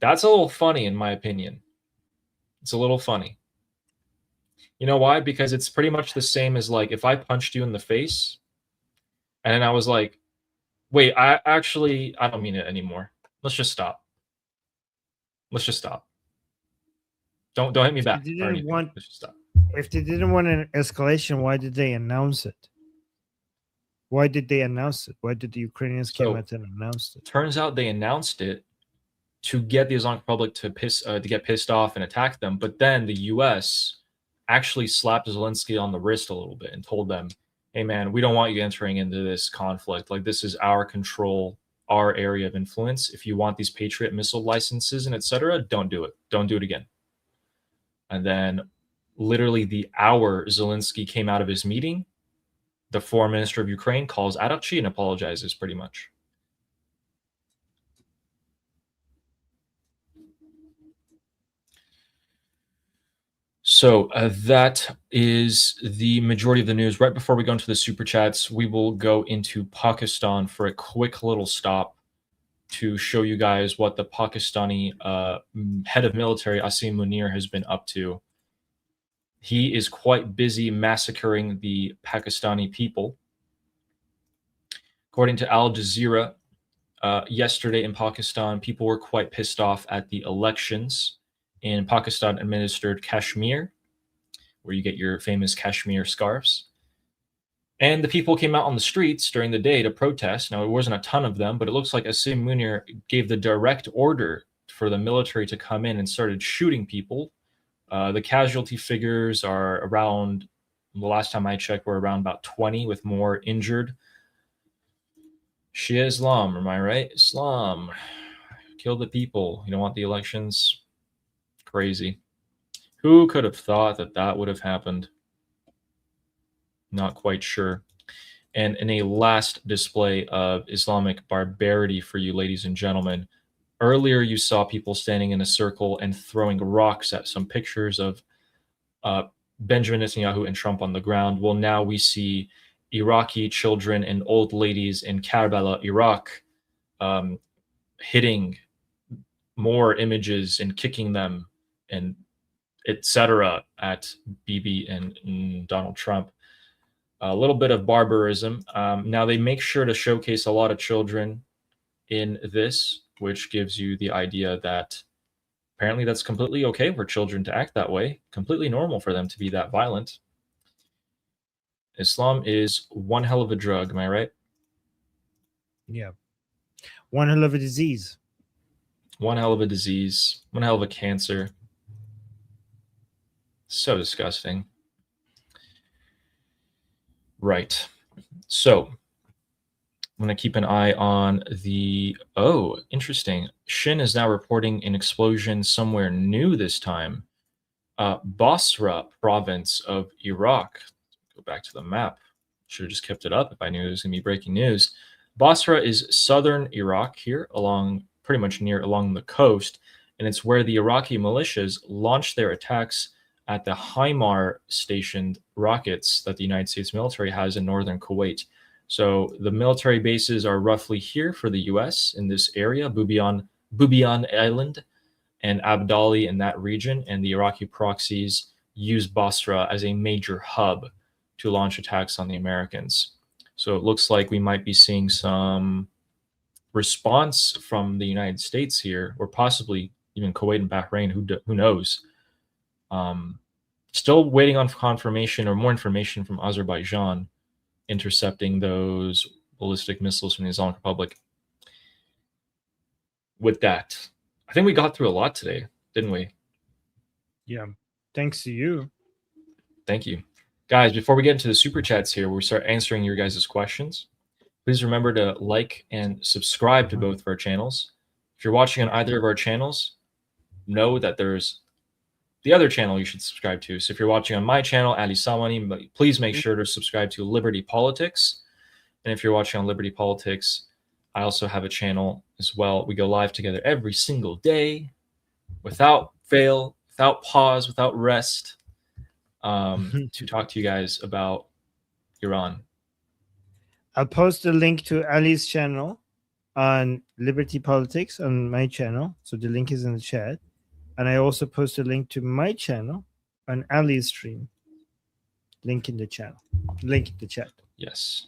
That's a little funny, in my opinion. It's a little funny. You know why? Because it's pretty much the same as, like, if I punched you in the face and then I was like, wait, I don't mean it anymore. Let's just stop. Let's just stop. Don't hit me back. Let's just stop. If they didn't want an escalation, why did they announce it? Why did they announce it? Why did the Ukrainians come out and announce it? Turns out they announced it to get the Islamic Republic to get pissed off and attack them. But then the U.S. actually slapped Zelensky on the wrist a little bit and told them, hey man, we don't want you entering into this conflict. Like, this is our control, our area of influence. If you want these Patriot missile licenses and etc., don't do it. Don't do it again. And then literally the hour Zelensky came out of his meeting, the foreign minister of Ukraine calls Araqchi and apologizes pretty much. So that is the majority of the news. Right before we go into the super chats, we will go into Pakistan for a quick little stop to show you guys what the Pakistani head of military, Asim Munir, has been up to. He is quite busy massacring the Pakistani people. According to Al Jazeera, yesterday in Pakistan, people were quite pissed off at the elections in Pakistan-administered Kashmir, where you get your famous Kashmir scarves. And the people came out on the streets during the day to protest. Now, it wasn't a ton of them, but it looks like Asim Munir gave the direct order for the military to come in and started shooting people. The casualty figures are around, the last time I checked, were around about 20, with more injured. Shia Islam, am I right? Islam. Kill the people. You don't want the elections? Crazy. Who could have thought that that would have happened? Not quite sure. And in a last display of Islamic barbarity for you, ladies and gentlemen, earlier you saw people standing in a circle and throwing rocks at some pictures of Benjamin Netanyahu and Trump on the ground. Well, now we see Iraqi children and old ladies in Karbala, Iraq, hitting more images and kicking them and etc. at Bibi and Donald Trump. A little bit of barbarism. Now they make sure to showcase a lot of children in this, which gives you the idea that apparently that's completely okay for children to act that way, completely normal for them to be that violent. Islam is one hell of a drug, am I right? Yeah. One hell of a disease. One hell of a disease. One hell of a cancer. So disgusting. Right. So I'm going to keep an eye on the... Oh, interesting. Shin is now reporting an explosion somewhere new this time. Basra province of Iraq. Go back to the map. Should have just kept it up if I knew it was going to be breaking news. Basra is southern Iraq here, along pretty much along the coast, and it's where the Iraqi militias launched their attacks at the HIMARS-stationed rockets that the United States military has in northern Kuwait. So the military bases are roughly here for the U.S. in this area, Bubiyan Island and Abdali in that region, and the Iraqi proxies use Basra as a major hub to launch attacks on the Americans. So it looks like we might be seeing some response from the United States here, or possibly even Kuwait and Bahrain. Who knows? Still waiting on confirmation or more information from Azerbaijan intercepting those ballistic missiles from the Islamic Republic. With that, I think we got through a lot today, didn't we? Yeah. Thanks to you. Thank you. Guys, before we get into the super chats here, we start answering your guys' questions. Please remember to like and subscribe to both of our channels. If you're watching on either of our channels, know that there's the other channel you should subscribe to. So if you're watching on my channel, Ali Samani, please make sure to subscribe to Liberty Politics. And if you're watching on Liberty Politics, I also have a channel as well. We go live together every single day without fail, without pause, without rest, to talk to you guys about Iran. I'll post a link to Ali's channel on Liberty Politics on my channel. So the link is in the chat. And I also post a link to my channel on Ali's stream. Link in the channel. Link in the chat. Yes.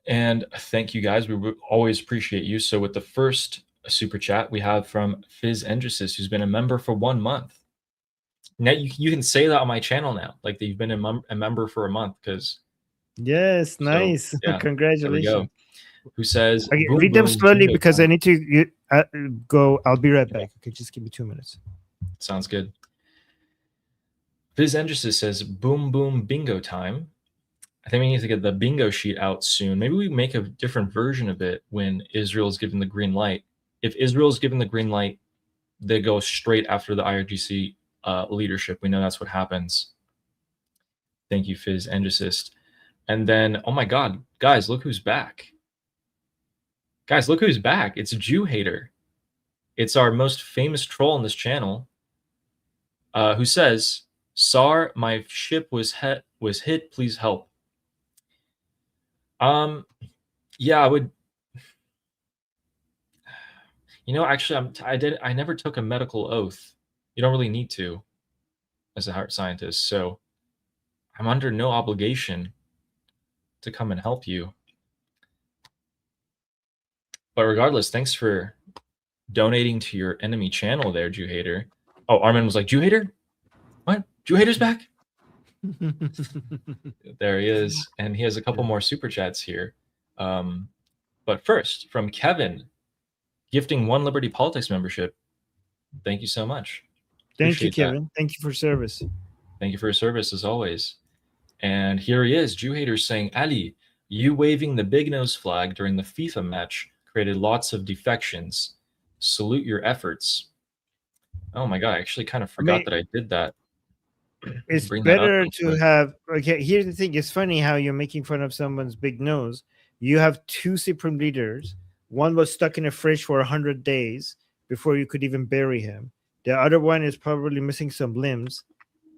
And thank you guys. We always appreciate you. So with the first super chat we have from Fizz Endresis, who's been a member for 1 month. Now you can say that on my channel now, like that you've been a member for a month, because yes, nice. So, yeah, congratulations. There we go. Who says okay, boom, read them boom, slowly bingo because time. I need to go. I'll be right back. Okay, just give me 2 minutes. Sounds good. Fizz Endresis says boom boom bingo time. I think we need to get the bingo sheet out soon. Maybe we make a different version of it when Israel's given the green light. If Israel's given the green light, they go straight after the IRGC leadership. We know that's what happens. Thank you, Fizz Endresis. And then, oh my God, guys, look who's back. Guys, look who's back. It's Jew Hater. It's our most famous troll on this channel, who says, "Sar, my ship was hit. Please help." Yeah, I would. You know, actually, I never took a medical oath. You don't really need to, as a heart scientist. So, I'm under no obligation to come and help you. But regardless, thanks for donating to your enemy channel there, Jew Hater. Oh, Armin was like, Jew Hater? What? Jew Hater's back? There he is. And he has a couple more super chats here. But first, from Kevin, gifting 1 Liberty Politics membership. Thank you so much. Thank you, Kevin. Thank you for service. Thank you for your service, as always. And here he is, Jew Hater, saying, Ali, you waving the big nose flag during the FIFA match created lots of defections. Salute your efforts. Oh my God, I actually kind of forgot that I did that. It's better to have, okay, here's the thing. It's funny how you're making fun of someone's big nose. You have 2 supreme leaders. One was stuck in a fridge for 100 days before you could even bury him. The other one is probably missing some limbs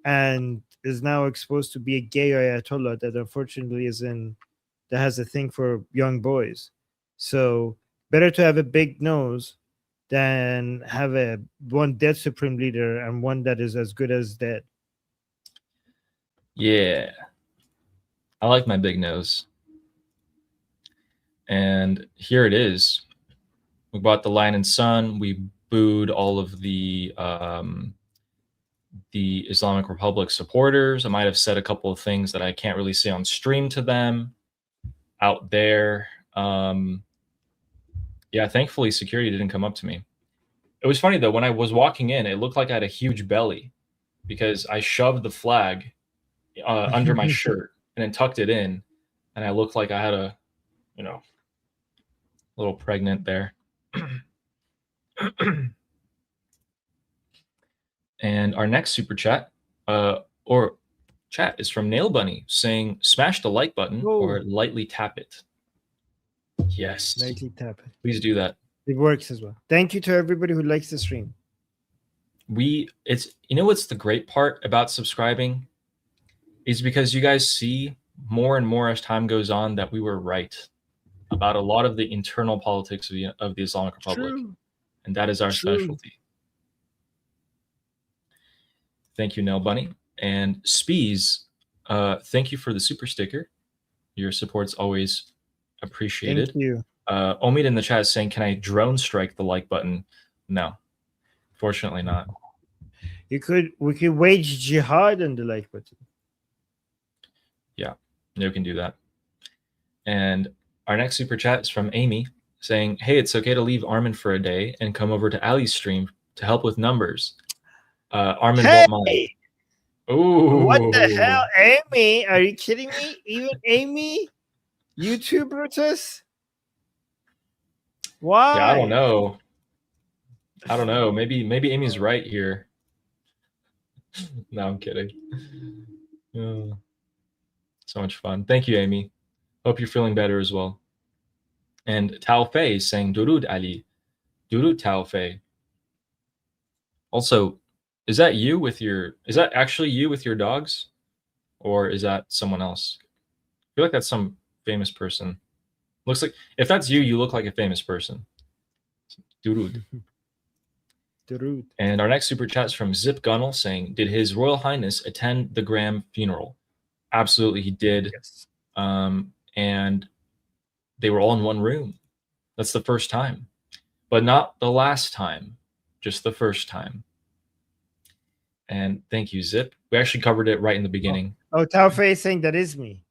and is now exposed to be a gay Ayatollah that unfortunately that has a thing for young boys. So better to have a big nose than have one dead supreme leader and one that is as good as dead. Yeah. I like my big nose. And here it is. We bought the Lion and Sun. We booed all of the Islamic Republic supporters. I might have said a couple of things that I can't really say on stream to them out there. Yeah, thankfully security didn't come up to me. It was funny though, when I was walking in, it looked like I had a huge belly because I shoved the flag under my shirt and then tucked it in, and I looked like I had a, little pregnant there. And our next super chat or chat is from Nail Bunny saying, smash the like button or lightly tap it. Yes. Lightly tap it. Please do that. It works as well. Thank you to everybody who likes the stream. It's what's the great part about subscribing is because you guys see more and more as time goes on that we were right about a lot of the internal politics of the Islamic Republic. True. And that is our specialty. Thank you, Nell Bunny. And Spees, thank you for the super sticker. Your support's always appreciated. Thank you. Omid in the chat is saying, can I drone strike the like button? No, fortunately not. We could wage jihad on the like button. Yeah, you can do that. And our next super chat is from Amy saying, hey, it's okay to leave Armin for a day and come over to Ali's stream to help with numbers. Armin won't mind. Ooh. What the hell, Amy? Are you kidding me? Even Amy? YouTube Brutus? Why? Yeah, I don't know. Maybe Amy's right here. No, I'm kidding. So much fun. Thank you, Amy. Hope you're feeling better as well. And Tao Fei is saying, Durud Ali. Durud Tao Fei. Also, is that actually you with your dogs? Or is that someone else? I feel like that's some famous person. Looks like, if that's you, you look like a famous person. Durud. Durud. And our next super chat is from Zip Gunnel saying, did His Royal Highness attend the Graham funeral? Absolutely, he did. Yes. And they were all in one room. That's the first time. But not the last time, just the first time. And thank you, Zip. We actually covered it right in the beginning. Oh, Tao Fei saying that is me.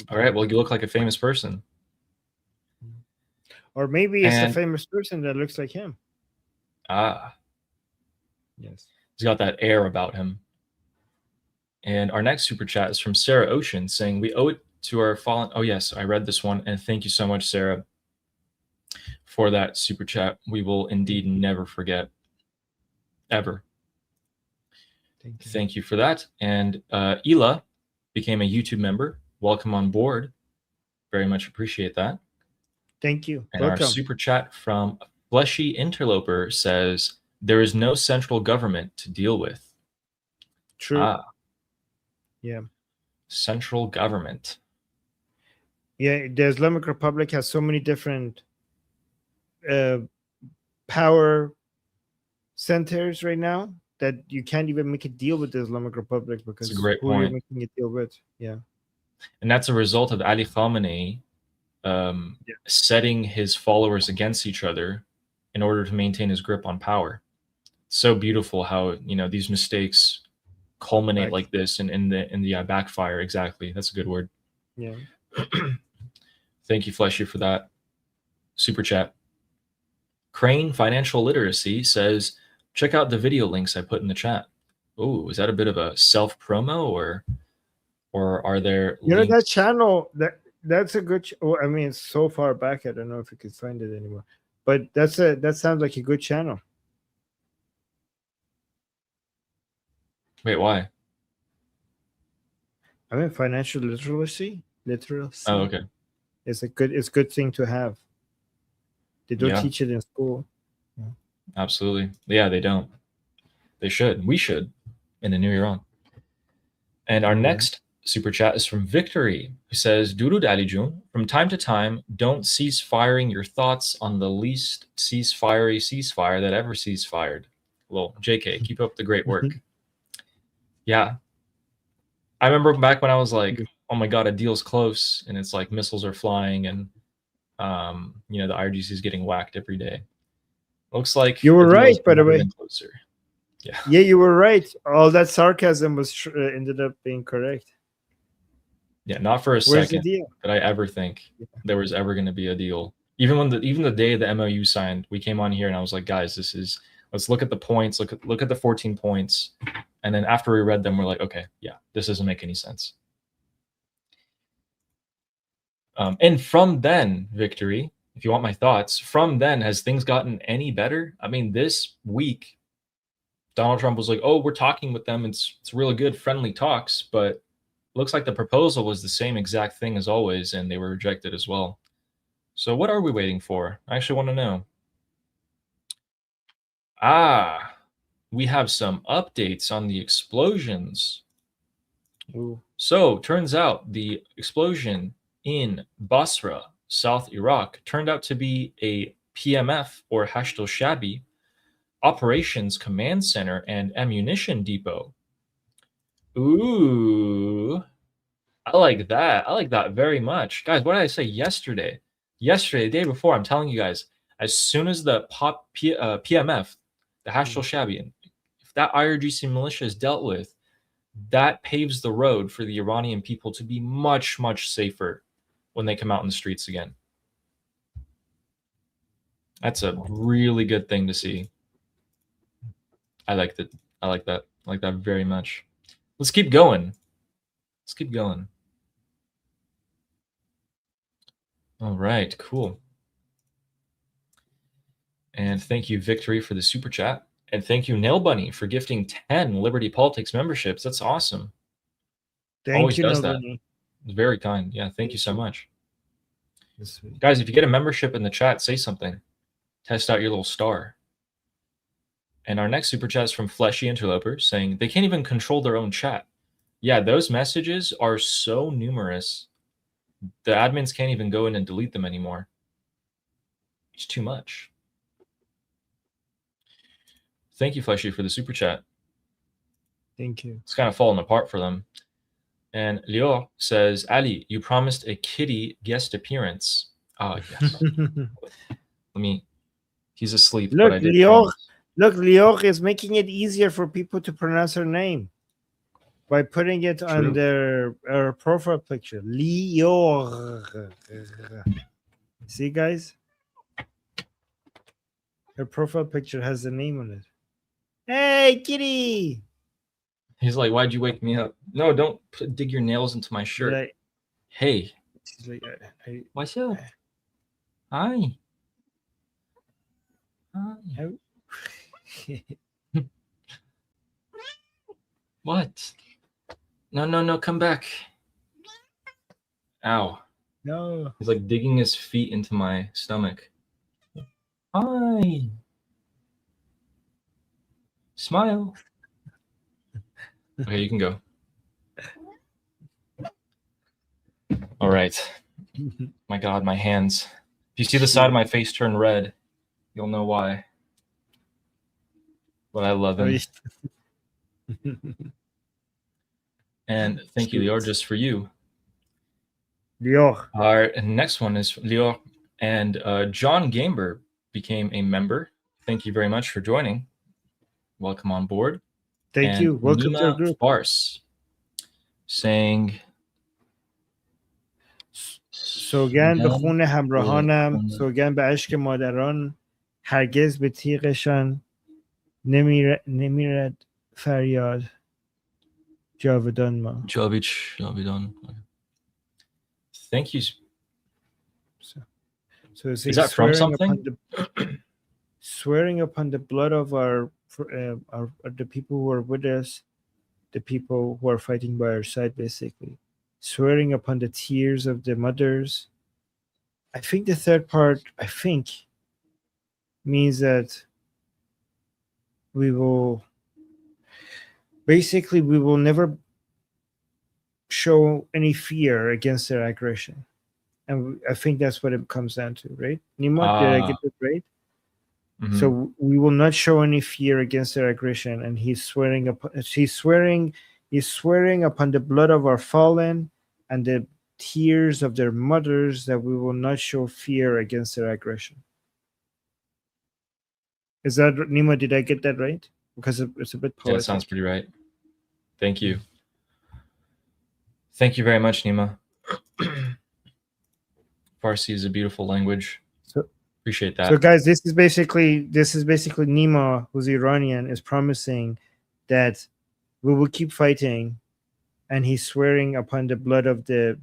All right, well, you look like a famous person. Or maybe it's a famous person that looks like him. Ah. Yes. He's got that air about him. And our next super chat is from Sarah Ocean saying, we owe it to our fallen... Oh, yes, I read this one. And thank you so much, Sarah, for that super chat. We will indeed never forget. Ever. Thank you for that. And Ela became a YouTube member. Welcome on board. Very much appreciate that. Thank you. And welcome. Our super chat from Fleshy Interloper says, there is no central government to deal with. True. Ah. Yeah. Central government. Yeah, the Islamic Republic has so many different power centers right now that you can't even make a deal with the Islamic Republic because that's a great who point. are you making a deal with? Yeah. And that's a result of Ali Khamenei setting his followers against each other in order to maintain his grip on power. It's so beautiful how, you know, these mistakes culminate like this and in the backfire. Exactly. That's a good word. Yeah. Thank you, Fleshy, for that super chat. Crane Financial Literacy says, check out the video links I put in the chat. Oh, is that a bit of a self promo or are there links? That channel that's a good I mean, it's so far back I don't know if you can find it anymore, but that sounds like a good channel. Wait, why? I mean, financial literacy. Oh, okay. It's a good thing to have. They don't teach it in school. Yeah. Absolutely. Yeah, they don't. They should. We should in the new year on. And our next super chat is from Victory, who says, Durud Ali Jun, from time to time, don't cease firing your thoughts on the least ceasefire that ever ceasefired. Well, JK, keep up the great work. Yeah. I remember back when I was like, oh my God, a deal's close. And it's like missiles are flying and, you know, the IRGC is getting whacked every day. Looks like you were right, by the way. Closer. Yeah. Yeah, you were right. All that sarcasm was ended up being correct. Yeah, not for a second did I ever think there was ever going to be a deal. Even the day the MOU signed, we came on here and I was like, guys, let's look at the points, look at the 14 points. And then after we read them, we're like, okay, yeah, this doesn't make any sense. And from then, Victory, if you want my thoughts, from then, has things gotten any better? I mean, this week, Donald Trump was like, oh, we're talking with them. It's really good, friendly talks, but looks like the proposal was the same exact thing as always, and they were rejected as well. So what are we waiting for? I actually want to know. We have some updates on the explosions. Ooh. So turns out the explosion in Basra, South Iraq, turned out to be a PMF or Hashd al-Shabi operations command center and ammunition depot. Ooh, I like that. I like that very much. Guys, what did I say yesterday? Yesterday, the day before, I'm telling you guys, as soon as the PMF, the Hashd al-Shaabi, if that IRGC militia is dealt with, that paves the road for the Iranian people to be much, much safer when they come out in the streets again. That's a really good thing to see. I like that. I like that. I like that very much. Let's keep going. Let's keep going. All right, cool. And thank you, Victory, for the super chat. And thank you, Nail Bunny, for gifting 10 Liberty Politics memberships. That's awesome. Thank you, does Nail that. Bunny. It's very kind. Yeah, thank you so much. Guys, if you get a membership in the chat, say something. Test out your little star. And our next super chat is from Fleshy Interloper saying they can't even control their own chat. Yeah, those messages are so numerous. The admins can't even go in and delete them anymore. It's too much. Thank you, Fleshy, for the super chat. Thank you. It's kind of falling apart for them. And Leo says, Ali, you promised a kitty guest appearance. Oh, yes. He's asleep. Look, but I did Leo. promise. Look, Leo is making it easier for people to pronounce her name by putting it on their profile picture. Leo. See, guys? Her profile picture has the name on it. Hey, kitty! He's like, why'd you wake me up? No, don't dig your nails into my shirt. Like, hey. She's like, What's up? Hi. Hi. What? No, come back. Ow. No. He's like digging his feet into my stomach. Hi. Smile. Okay, you can go. All right. My God, my hands. If you see the side of my face turn red, you'll know why. But I love him. And thank you, Lior, just for you. Lior. Our next one is Lior. And John Gamber became a member. Thank you very much for joining. Welcome on board. Thank you. Welcome to the group. Farce saying سوگند به خون همراهانم، سوگند به اشک مادران، هرگز به تیغشان نمیرد فریاد جاودان ما. جاودان. Thank you. So is that from something? Swearing upon the blood of the people who are with us, the people who are fighting by our side, basically. Swearing upon the tears of the mothers. I think the third part, means that we will never show any fear against their aggression. And I think that's what it comes down to, right? Nima, did I get it right? Mm-hmm. So we will not show any fear against their aggression, and he's swearing upon the blood of our fallen and the tears of their mothers that we will not show fear against their aggression. Is that, Nima, did I get that right? Because it's a bit poetic. Yeah, it sounds pretty right. Thank you. Thank you very much, Nima. Farsi is a beautiful language. Appreciate that. So guys, this is basically Nima, who's Iranian, is promising that we will keep fighting, and he's swearing upon the blood of the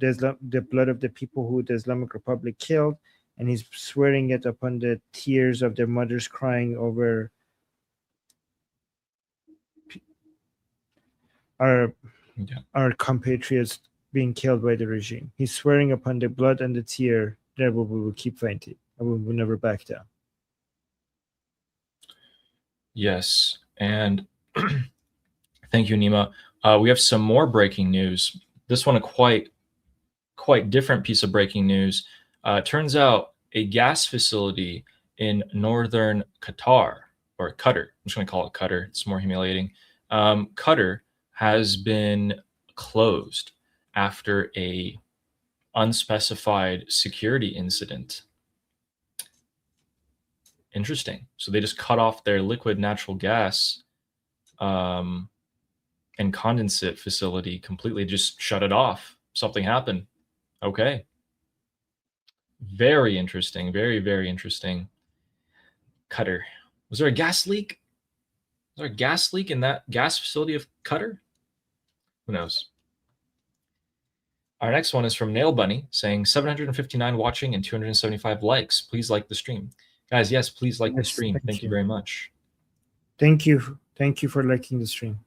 blood of the people who the Islamic Republic killed, and he's swearing it upon the tears of their mothers crying over our compatriots being killed by the regime. He's swearing upon the blood and the tear that we will keep fighting. And we will never back down. Yes, and thank you, Nima. We have some more breaking news. This one, a quite different piece of breaking news. Turns out a gas facility in northern Qatar or Qatar, I'm just going to call it Qatar, it's more humiliating. Qatar has been closed after a unspecified security incident. Interesting. So they just cut off their liquid natural gas and condensate facility completely, just shut it off. Something happened. Okay. Very interesting. Very, very interesting. Qatar. Was there a gas leak? Was there a gas leak in that gas facility of Qatar? Who knows? Our next one is from Nail Bunny saying 759 watching and 275 likes. Please like the stream. Guys, yes, please like the stream. Thank you very much. Thank you. Thank you for liking the stream.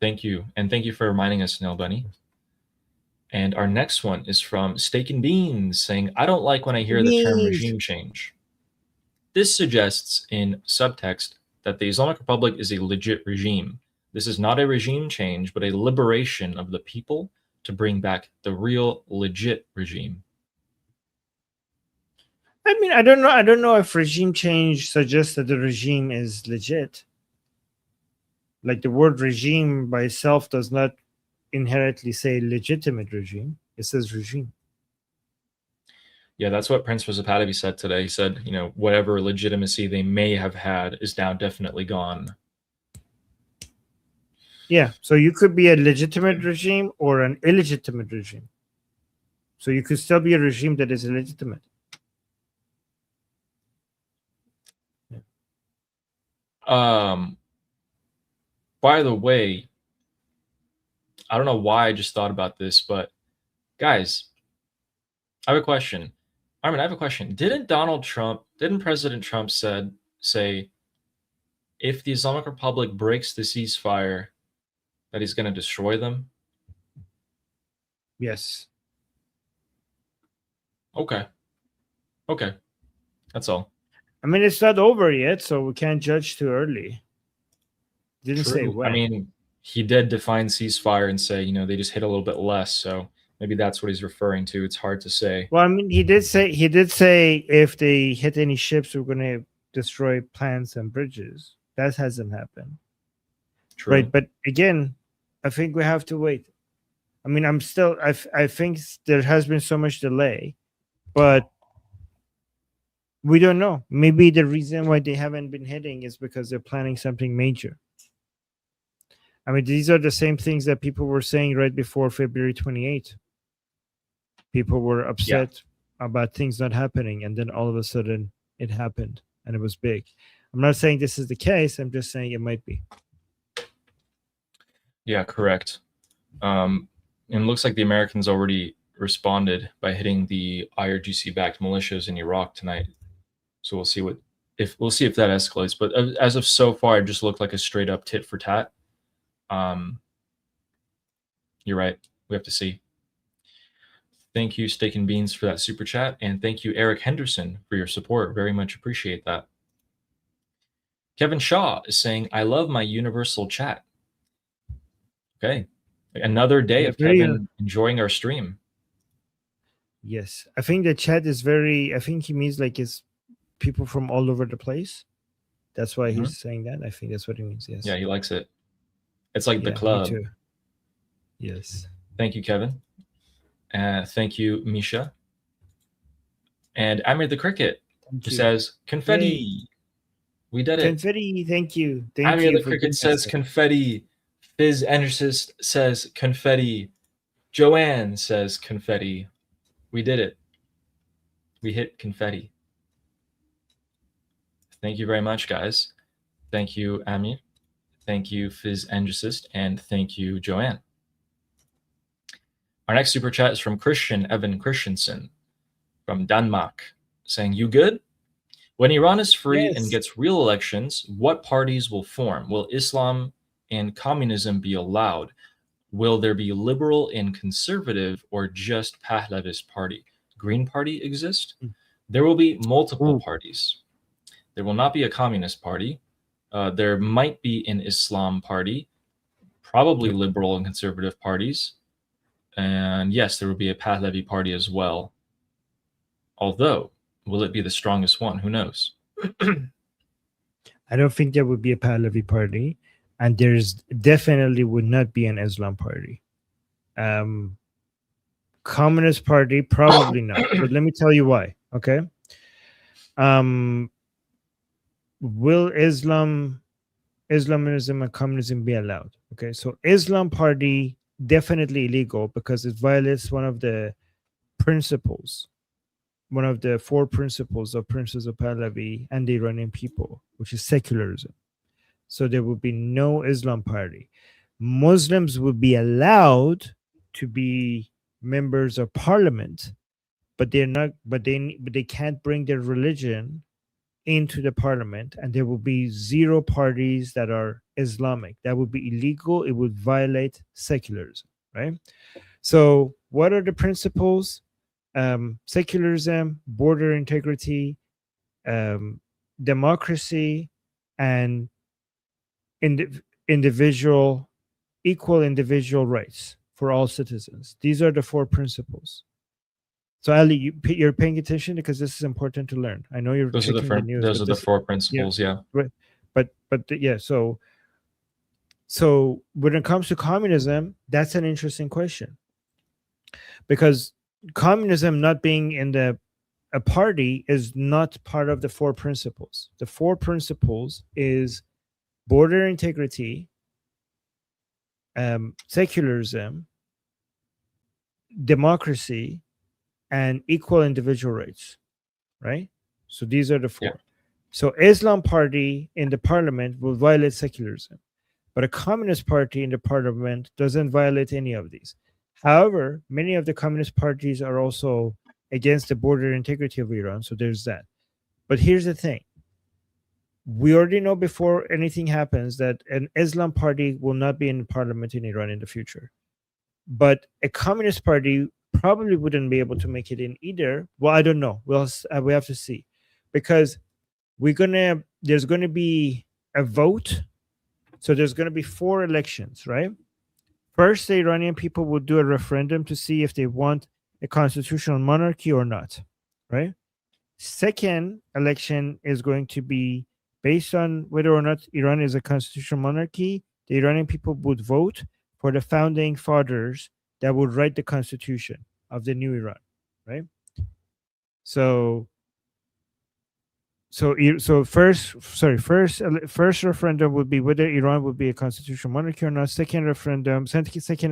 Thank you. And thank you for reminding us, Nail Bunny. And our next one is from Steak and Beans saying, I don't like when I hear the term regime change. This suggests in subtext that the Islamic Republic is a legit regime. This is not a regime change, but a liberation of the people to bring back the real legit regime. I mean, I don't know if regime change suggests that the regime is legit. Like the word regime by itself does not inherently say legitimate regime. It says regime. Yeah, that's what Prince Rosapadavi said today. He said, you know, whatever legitimacy they may have had is now definitely gone. Yeah, so you could be a legitimate regime or an illegitimate regime. So you could still be a regime that is illegitimate. By the way, I don't know why I just thought about this, but guys, I have a question. Armin, I have a question. Didn't President Trump say if the Islamic Republic breaks the ceasefire, that he's going to destroy them? Yes. Okay. Okay. That's all. I mean, it's not over yet, so we can't judge too early. Didn't say when. I mean, he did define ceasefire and say, you know, they just hit a little bit less. So maybe that's what he's referring to. It's hard to say. Well, I mean, he did say if they hit any ships, we're going to destroy plants and bridges. That hasn't happened. True. Right, but again, I think we have to wait. I mean, I think there has been so much delay, but we don't know. Maybe the reason why they haven't been hitting is because they're planning something major. I mean, these are the same things that people were saying right before February 28th. People were upset about things not happening, and then all of a sudden it happened, and it was big. I'm not saying this is the case. I'm just saying it might be. Yeah, correct. And it looks like the Americans already responded by hitting the IRGC-backed militias in Iraq tonight. So we'll see if that escalates. But as of so far, it just looked like a straight up tit for tat. You're right. We have to see. Thank you, Steak and Beans, for that super chat, and thank you, Eric Henderson, for your support. Very much appreciate that. Kevin Shaw is saying, "I love my universal chat." Okay, another day of Kevin enjoying our stream. Yes, I think the chat is very. I think he means like it's people from all over the place. That's why he's saying that. I think that's what he means. Yes. Yeah, he likes it. It's like the club. Me too. Yes. Thank you, Kevin. Thank you, Misha. And Amir the Cricket says, confetti. Yay. We did it. Confetti, thank you. Amir the Cricket says confetti. Fizz Energist says confetti. Joanne says confetti. We did it. We hit confetti. Thank you very much, guys. Thank you, Amir. Thank you, Fizz Energist. And thank you, Joanne. Our next super chat is from Christian Evan Christensen from Denmark, saying, "You good? When Iran is free and gets real elections, what parties will form? Will Islam and communism be allowed? Will there be liberal and conservative or just Pahlavist party? Green Party exist? There will be multiple parties. There will not be a communist party. There might be an Islam party, probably liberal and conservative parties. And yes, there will be a Pahlavi party as well. Although, will it be the strongest one? Who knows? I don't think there would be a Pahlavi party, and there's definitely would not be an Islam party. Communist party, probably not. But let me tell you why. Okay. Will Islamism and communism be allowed? Okay, so Islam party definitely illegal because it violates one of the principles, one of the 4 principles of Princes of Pahlavi and the Iranian people, which is secularism. So there will be no Islam party. Muslims will be allowed to be members of parliament, but they're not. But they can't bring their religion into the parliament, and there will be 0 parties that are Islamic. That would be illegal. It would violate secularism, right? So what are the principles? Secularism, border integrity, democracy, and equal individual rights for all citizens. These are the 4 principles. So Ali, you're paying attention because this is important to learn. I know you're checking the news. Those are the 4 principles, yeah. Right. But yeah, so when it comes to communism, that's an interesting question. Because communism not being in a party is not part of the 4 principles. The 4 principles is border integrity, secularism, democracy, and equal individual rights, right? So these are the 4. Yeah. So Islam party in the parliament will violate secularism, but a communist party in the parliament doesn't violate any of these. However, many of the communist parties are also against the border integrity of Iran, so there's that. But here's the thing. We already know before anything happens that an Islam party will not be in the parliament in Iran in the future. But a communist party probably wouldn't be able to make it in either. Well, I don't know. We have to see, because there's gonna be a vote. So there's gonna be 4 elections, right? First, the Iranian people will do a referendum to see if they want a constitutional monarchy or not, right? Second election is going to be based on whether or not Iran is a constitutional monarchy. The Iranian people would vote for the founding fathers that would write the constitution of the new Iran, right? So first referendum would be whether Iran would be a constitutional monarchy or not. Second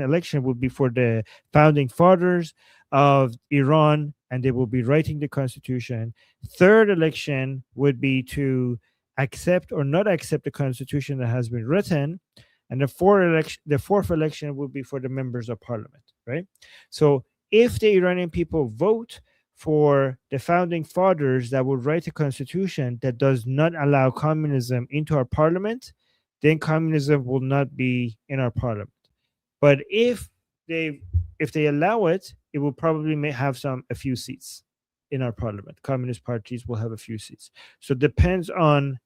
election would be for the founding fathers of Iran, and they will be writing the constitution. Third election would be to accept or not accept the constitution that has been written. And the fourth election will be for the members of parliament, right? So if the Iranian people vote for the founding fathers that would write a constitution that does not allow communism into our parliament, then communism will not be in our parliament. But if they allow it, it will probably have a few seats in our parliament. Communist parties will have a few seats. So it depends on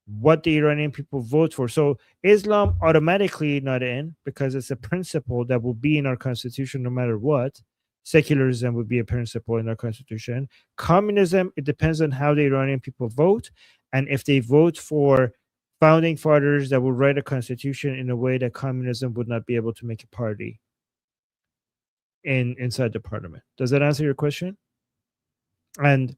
what the Iranian people vote for. So Islam automatically not in, because it's a principle that will be in our constitution no matter what. Secularism would be a principle in our constitution. Communism, it depends on how the Iranian people vote, and if they vote for founding fathers that will write a constitution in a way that communism would not be able to make a party inside the parliament. Does that answer your question? And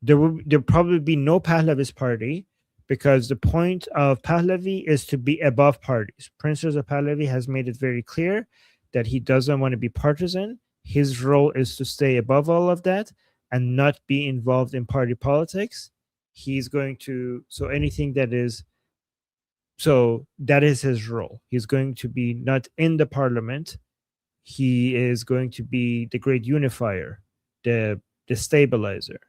there'll probably be no Pahlavist party, because the point of Pahlavi is to be above parties. Princes of Pahlavi has made it very clear that he doesn't want to be partisan. His role is to stay above all of that and not be involved in party politics. He's going to, that is his role. He's going to be not in the parliament. He is going to be the great unifier, the stabilizer.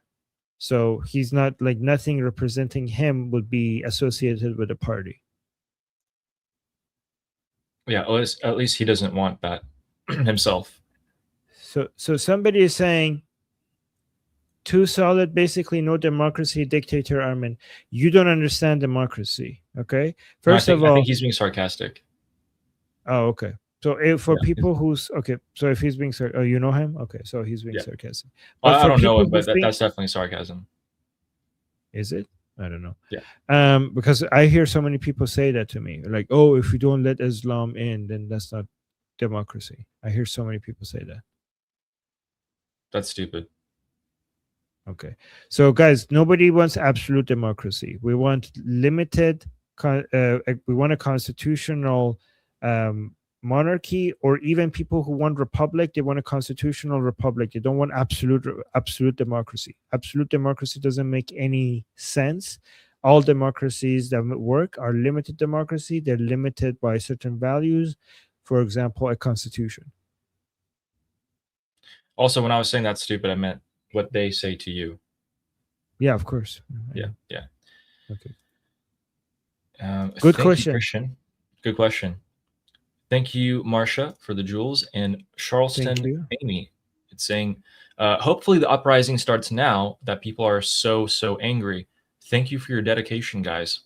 So he's not, like, nothing representing him would be associated with a party. Yeah, at least he doesn't want that himself. So somebody is saying, too solid, basically no democracy, dictator, Armin. You don't understand democracy, okay? First of all, I think he's being sarcastic. Oh, okay. So people who's okay, so if he's being you know him, okay, so he's being sarcastic. Well, I don't know him, but that's definitely sarcasm. Is it? I don't know. Yeah. Because I hear so many people say that to me, like, "Oh, if we don't let Islam in, then that's not democracy." I hear so many people say that. That's stupid. Okay, so guys, nobody wants absolute democracy. We want limited. We want a constitutional monarchy, or even people who want republic, they want a constitutional republic. They don't want absolute democracy. Absolute democracy doesn't make any sense. All democracies that work are limited democracy. They're limited by certain values, for example, a constitution. Also, when I was saying that's stupid, I meant what they say to you. Yeah, of course. Yeah. Okay. Good question. Christian. Good question. Thank you, Marcia, for the jewels. And Charleston Amy, it's saying, hopefully the uprising starts now that people are so angry. Thank you for your dedication, guys.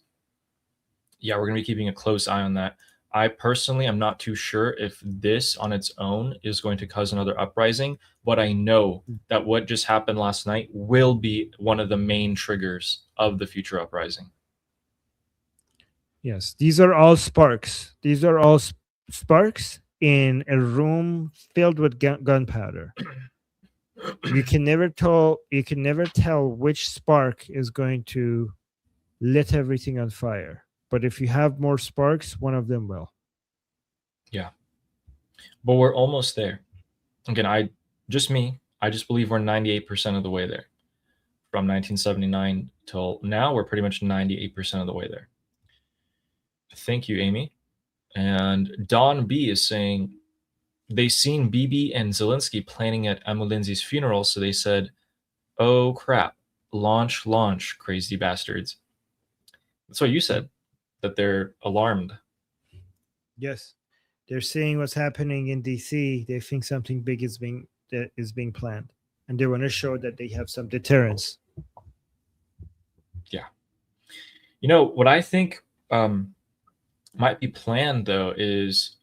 Yeah, we're going to be keeping a close eye on that. I personally am not too sure if this on its own is going to cause another uprising, but I know that what just happened last night will be one of the main triggers of the future uprising. Yes, these are all sparks. These are all sparks in a room filled with gunpowder. You can never tell. You can never tell which spark is going to lit everything on fire. But if you have more sparks, one of them will. Yeah, but we're almost there. Again, I just believe we're 98% of the way there. From 1979 till now, we're pretty much 98% of the way there. Thank you, Amy. And Don B is saying they seen Bibi and Zelensky planning at Emma Lindsay's funeral, so they said, "Oh crap, launch, crazy bastards." That's what you said, that they're alarmed. Yes, they're seeing what's happening in DC. They think something big is being planned, and they want to show that they have some deterrence. Yeah. You know what I think might be planned, though, is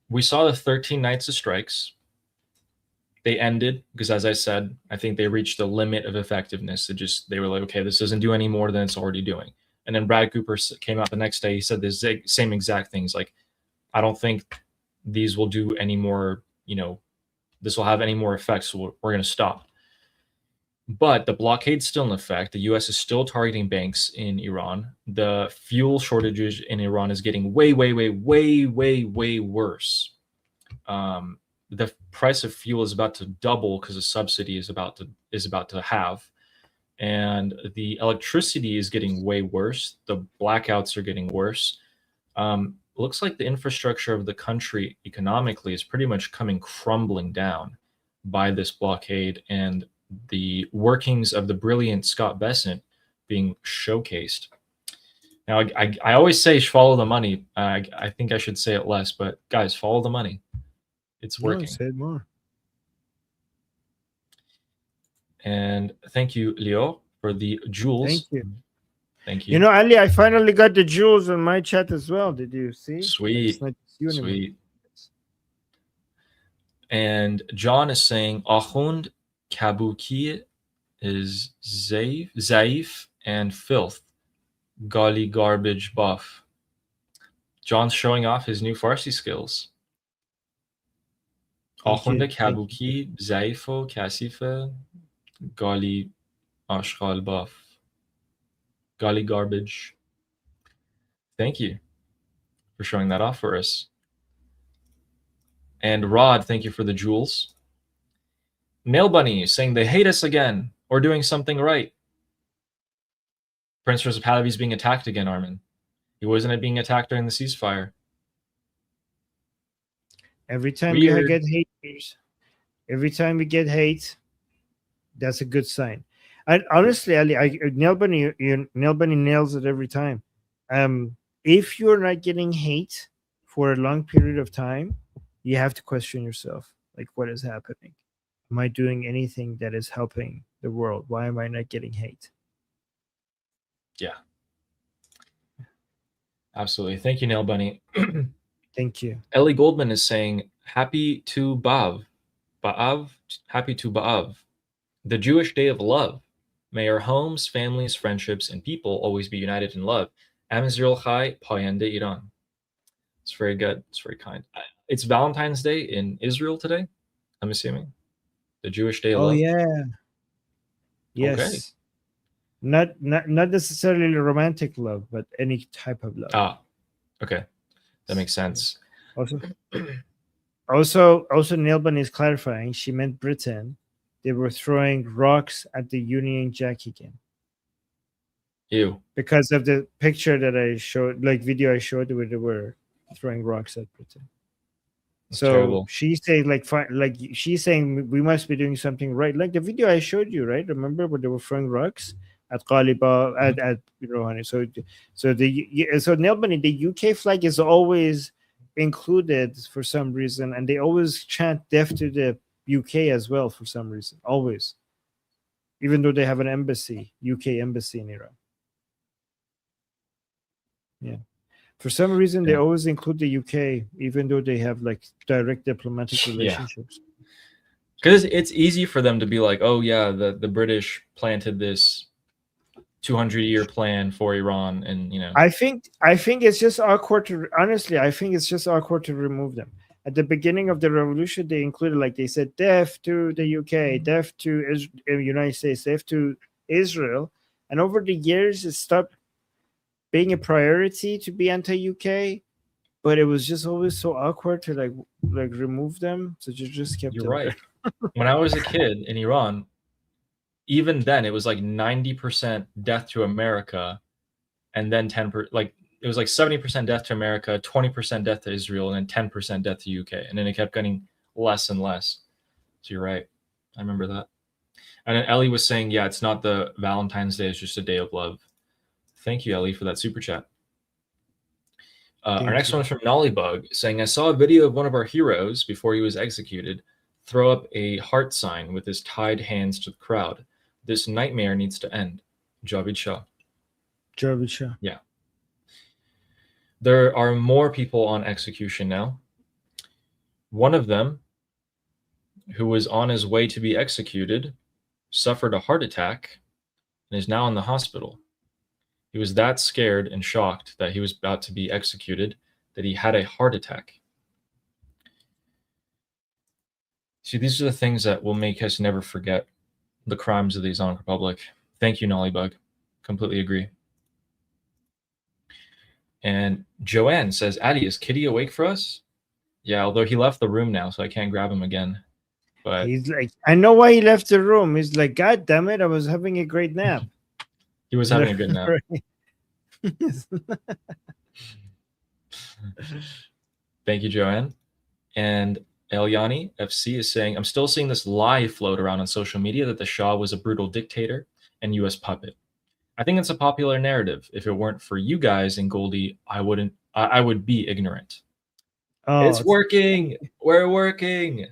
we saw the 13 nights of strikes. They ended because, as I said, I think they reached the limit of effectiveness. They were like, okay, this doesn't do any more than it's already doing. And then Brad Cooper came out the next day. He said the same exact things. Like, I don't think these will do any more, this will have any more effects. So we're going to stop. But the blockade's still in effect. The U.S. is still targeting banks in Iran. The fuel shortages in Iran is getting way worse. The price of fuel is about to double because the subsidy is about to halve, and the electricity is getting way worse. The blackouts are getting worse. Looks like the infrastructure of the country economically is pretty much coming crumbling down by this blockade and the workings of the brilliant Scott Bessent being showcased. Now, I always say follow the money. I think I should say it less, but guys, follow the money. It's working. Say it more. And thank you, Leo, for the jewels. Thank you. Ali, I finally got the jewels on my chat as well. Did you see? Sweet. And John is saying Ahund Kabuki is Zaif and filth. Gali garbage buff. John's showing off his new Farsi skills. Ahund Kabuki Zaifo Kasife Gali Ashghal buff. Gali garbage. Thank you for showing that off for us. And Rod, thank you for the jewels. Nail Bunny saying they hate us again or doing something right. Prince Reza Pahlavi is being attacked again, Armin. He wasn't being attacked during the ceasefire. Every time you get hate, that's a good sign. And honestly, Ali, Nail Bunny nails it every time. If you're not getting hate for a long period of time, you have to question yourself, like, what is happening? Am I doing anything that is helping the world? Why am I not getting hate? Yeah. Absolutely. Thank you, Nail Bunny. Thank you. Ellie Goldman is saying, happy to Ba'av, happy to Ba'av, the Jewish day of love. May our homes, families, friendships, and people always be united in love. Am Israel Chai, Payende Iran. It's very good. It's very kind. It's Valentine's Day in Israel today, I'm assuming. The Jewish Day of Oh Love. yeah. Yes. Okay. Not necessarily romantic love, but any type of love. Ah, okay. That makes sense. Also, Nelban is clarifying. She meant Britain. They were throwing rocks at the Union Jack again. Ew. Because of the picture that I showed, like video I showed, where they were throwing rocks at Britain. That's So terrible. she's saying, she's saying we must be doing something right. Like the video I showed you, right? Remember when they were throwing rocks at Qaliba, at Rouhani. So Nelbani, the UK flag is always included for some reason, and they always chant death to the UK as well for some reason. Always, even though they have an embassy, UK embassy in Iran. Yeah. For some reason, they always include the UK, even though they have like direct diplomatic relationships. Because it's easy for them to be like, oh yeah, the British planted this 200-year plan for Iran, and I think it's just awkward to honestly. I think it's just awkward to remove them. At the beginning of the revolution, they included, like they said, death to the UK, death to United States, death to Israel, and over the years, it stopped being a priority to be anti-UK, but it was just always so awkward to like remove them. So you just kept. You're right. When I was a kid in Iran, even then it was like 90% death to America, and then 10%, like it was like 70% death to America, 20% death to Israel, and then 10% death to UK, and then it kept getting less and less. So you're right. I remember that. And then Ellie was saying, yeah, it's not the Valentine's Day; it's just a day of love. Thank you, Ellie, for that super chat. Our next one is from Nollybug, saying, I saw a video of one of our heroes before he was executed throw up a heart sign with his tied hands to the crowd. This nightmare needs to end. Javid Shah. Javid Shah. Yeah. There are more people on execution now. One of them, who was on his way to be executed, suffered a heart attack and is now in the hospital. He was that scared and shocked that he was about to be executed that he had a heart attack. See, these are the things that will make us never forget the crimes of the Islamic Republic. Thank you, Nollybug. Completely agree. And Joanne says, Addy, is Kitty awake for us? Yeah, although he left the room now, so I can't grab him again. But he's like, I know why he left the room. He's like, God damn it, I was having a great nap. He was having a good nap. Thank you, Joanne. And Eliani FC is saying, I'm still seeing this lie float around on social media that the Shah was a brutal dictator and US puppet. I think it's a popular narrative. If it weren't for you guys and Goldie, I would be ignorant. Oh, it's working. We're working.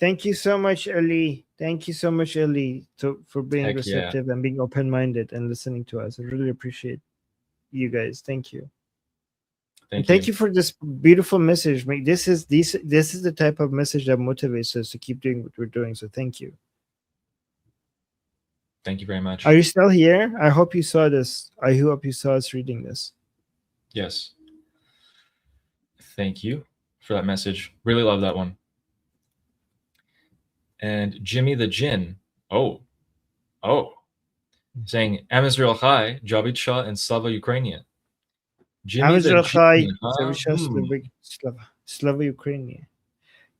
Thank you so much, Ali. Thank you so much, Ali, for being receptive and being open-minded and listening to us. I really appreciate you guys. Thank you. Thank you for this beautiful message. This is the type of message that motivates us to keep doing what we're doing. So thank you. Thank you very much. Are you still here? I hope you saw this. I hope you saw us reading this. Yes. Thank you for that message. Really love that one. And Jimmy the Jinn. Oh. Saying, Am Israel Chai, Javid Shah, and Slava Ukrainian. Jimmy the Jinn. Slava Ukrainian.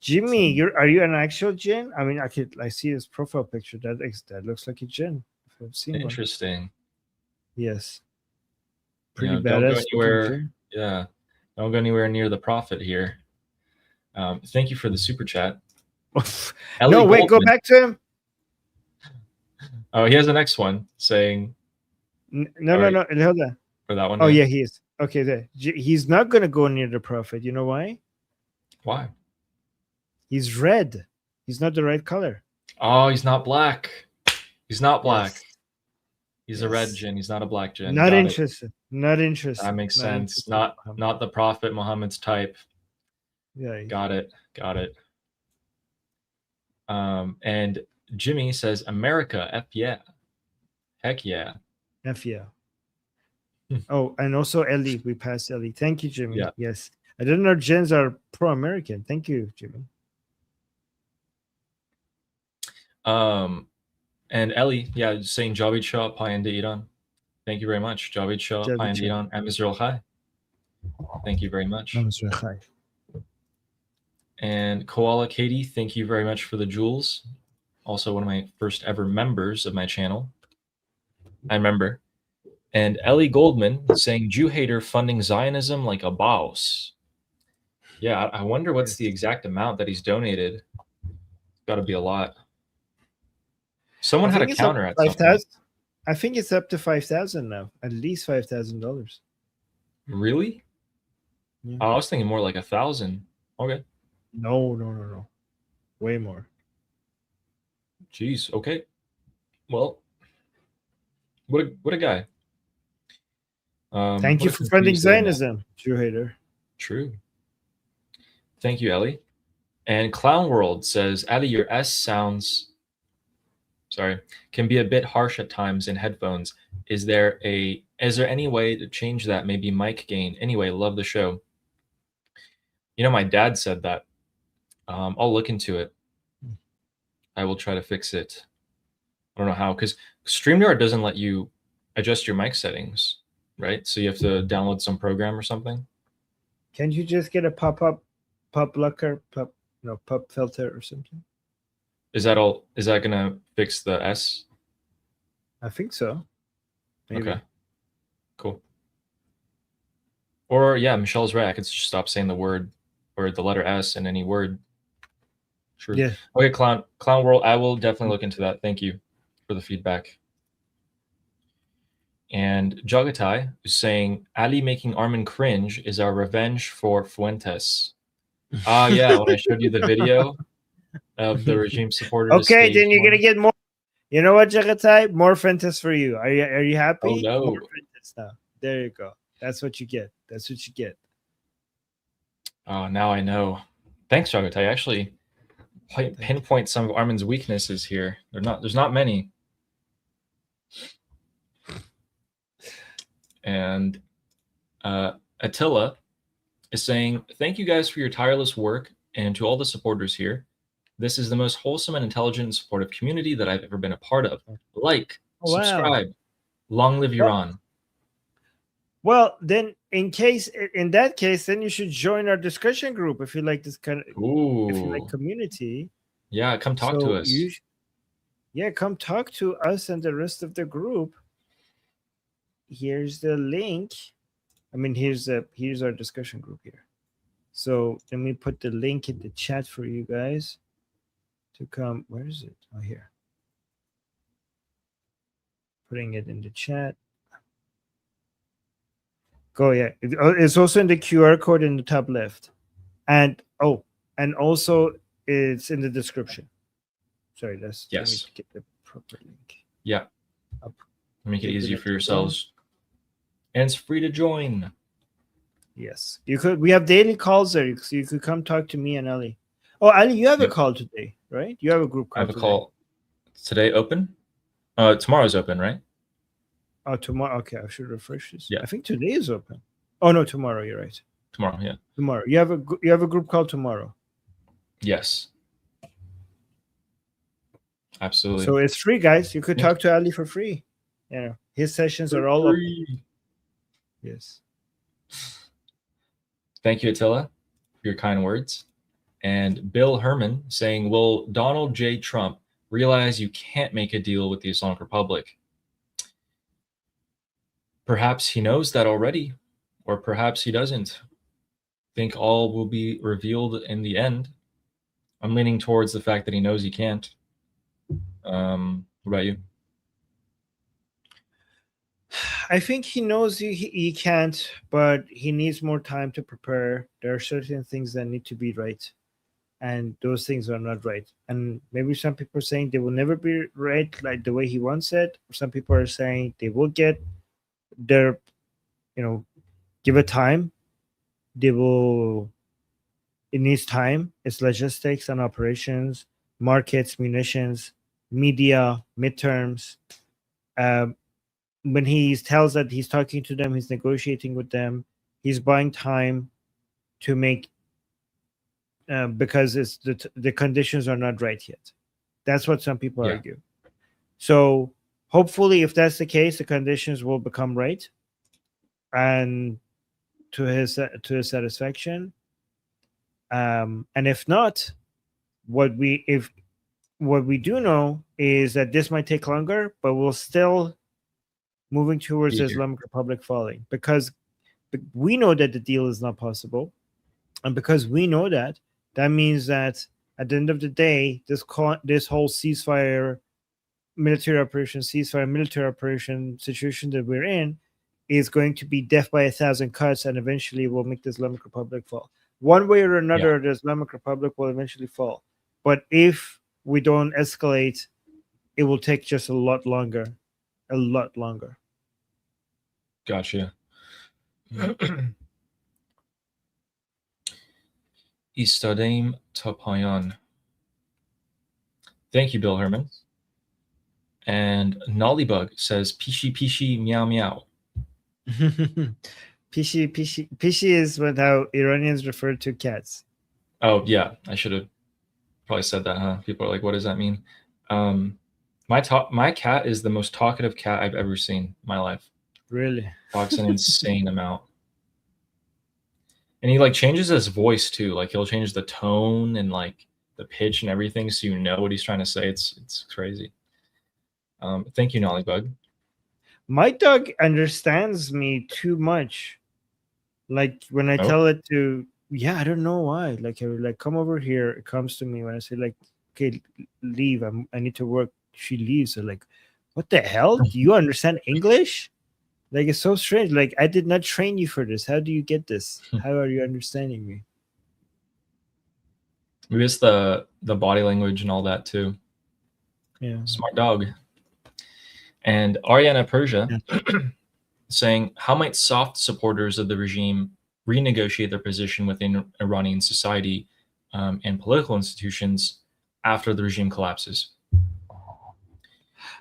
Jimmy, are you an actual Jinn? I mean, I see his profile picture. That looks like a Jinn. I've seen Interesting. One. Yes. Pretty badass. Don't go anywhere. Yeah. Don't go anywhere near the prophet here. Thank you for the super chat. No, wait, go back to him. Oh, he has the next one saying. No, hold on. For that one. Oh, yeah, he is. Okay, there. He's not going to go near the prophet. You know why? Why? He's red. He's not the right color. Oh, he's not black. He's not black. Yes. He's a red Jinn. He's not a black Jinn. Not interested. Not interested. That makes sense. Not the Prophet Muhammad's type. Yeah. Got it. And Jimmy says, America, F yeah. Heck yeah. F yeah. Oh, and also Ellie. We passed Ellie. Thank you, Jimmy. Yeah. Yes. I didn't know gens are pro-American. Thank you, Jimmy. And Ellie, yeah, just saying Javid Shah payende Iran. Thank you very much. Javid Shah payende Iran and Mr. Khai. Thank you very much. And Koala Katie, thank you very much for the jewels. Also one of my first ever members of my channel. I remember. And Ellie Goldman saying Jew hater funding Zionism like a boss. Yeah, I wonder what's the exact amount that he's donated. It's got to be a lot. Someone had a counter at something. I think it's up to 5,000 now. At least $5,000. Really? Yeah. I was thinking more like 1,000. Okay. No. Way more. Jeez. Okay. Well, what a guy. Thank you for funding Zionism, Jew hater. True. Thank you, Ellie. And Clown World says, Ali, your S sounds, can be a bit harsh at times in headphones. Is there any way to change that? Maybe mic gain. Anyway, love the show. You know, my dad said that. I'll look into it. I will try to fix it. I don't know how, because StreamYard doesn't let you adjust your mic settings, right? So you have to download some program or something. Can't you just get a pop filter or something? Is that gonna fix the S? I think so. Maybe. Okay. Cool. Or yeah, Michelle's right. I could just stop saying the word or the letter S in any word. Sure. Yeah. Okay, Clown World. I will definitely look into that. Thank you for the feedback. And Jagatai is saying Ali making Armin cringe is our revenge for Fuentes. Yeah, when I showed you the video of the regime supporters. Okay, then you're gonna get more. You know what, Jagatai? More Fuentes for you. Are you happy? Oh no. More Fuentes now. There you go. That's what you get. That's what you get. Oh, now I know. Thanks, Jagatai. Actually, pinpoint some of Armin's weaknesses here. There's not many. And Attila is saying, thank you guys for your tireless work, and to all the supporters here. This is the most wholesome and intelligent and supportive community that I've ever been a part of. Like, subscribe. Long live Iran. Well, then in that case, then you should join our discussion group if you like this kind of if you like community. Yeah, come talk to us. Come talk to us and the rest of the group. Here's the link. I mean, here's our discussion group here. So let me put the link in the chat for you guys to come. Where is it? Oh, here. Putting it in the chat. Go, yeah. It's also in the QR code in the top left. And also it's in the description. Sorry, let me get the proper link. Yeah. Make it easy for yourselves. And it's free to join. Yes. We have daily calls there, so you could come talk to me and Ali. Oh, Ali, you have a call today, right? You have a group call. I have a call today open. Tomorrow's open, right? Oh, tomorrow. Okay, I should refresh this. Yeah. I think today is open. Oh no, tomorrow. You're right. Tomorrow, yeah. Tomorrow. You have a group call tomorrow. Yes. Absolutely. So it's free, guys. You could talk to Ali for free. Yeah, his sessions are all open. Yes. Thank you, Attila, for your kind words. And Bill Herman saying, will Donald J. Trump realize you can't make a deal with the Islamic Republic? Perhaps he knows that already, or perhaps he doesn't. Think all will be revealed in the end. I'm leaning towards the fact that he knows he can't. What about you? I think he knows he can't, but he needs more time to prepare. There are certain things that need to be right, and those things are not right. And maybe some people are saying they will never be right like the way he wants it. Some people are saying they will get their, give it time. It needs time. It's logistics and operations, markets, munitions, media, midterms. when he tells that he's talking to them, he's negotiating with them, he's buying time to make because it's the conditions are not right yet. That's what some people argue. So hopefully, if that's the case, the conditions will become right, and to his satisfaction. And if not, what we do know is that this might take longer, but we're still moving towards the Islamic Republic falling, because we know that the deal is not possible, and because we know that means that at the end of the day, this whole ceasefire military operation situation that we're in is going to be death by 1,000 cuts, and eventually will make the Islamic Republic fall. One way or another, the Islamic Republic will eventually fall. But if we don't escalate, it will take just a lot longer. A lot longer. Gotcha. Istadem Tapayan. Thank you, Bill Herman. And Nollybug says, Pishi Pishi Meow Meow. Pishi is what how Iranians refer to cats. Oh, yeah. I should have probably said that, huh? People are like, what does that mean? My cat is the most talkative cat I've ever seen in my life. Really? Talks an insane amount. And he like changes his voice too. Like he'll change the tone and like the pitch and everything, so you know what he's trying to say. It's crazy. Thank you, Nollybug. My dog understands me too much. Like when I tell it to, I don't know why. Like I would like come over here. It comes to me when I say like, okay, leave. I need to work. She leaves. So like, what the hell? Do you understand English? Like it's so strange. Like I did not train you for this. How do you get this? How are you understanding me? Maybe it's the body language and all that too. Yeah. Smart dog. And Ariana Persia saying, how might soft supporters of the regime renegotiate their position within Iranian society and political institutions after the regime collapses?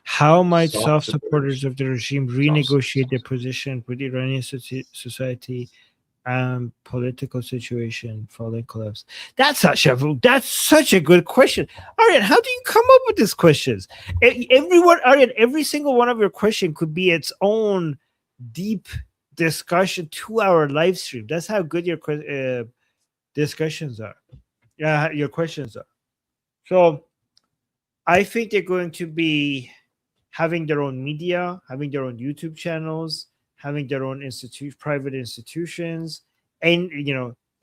How might soft supporters of the regime renegotiate their position with Iranian society and political situation following collapse? That's such a good question. Aryan, how do you come up with these questions? Every single one of your questions could be its own deep discussion, 2-hour live stream. That's how good your discussions are. Yeah, your questions are. So I think they're going to be having their own media, having their own YouTube channels, having their own private institutions, and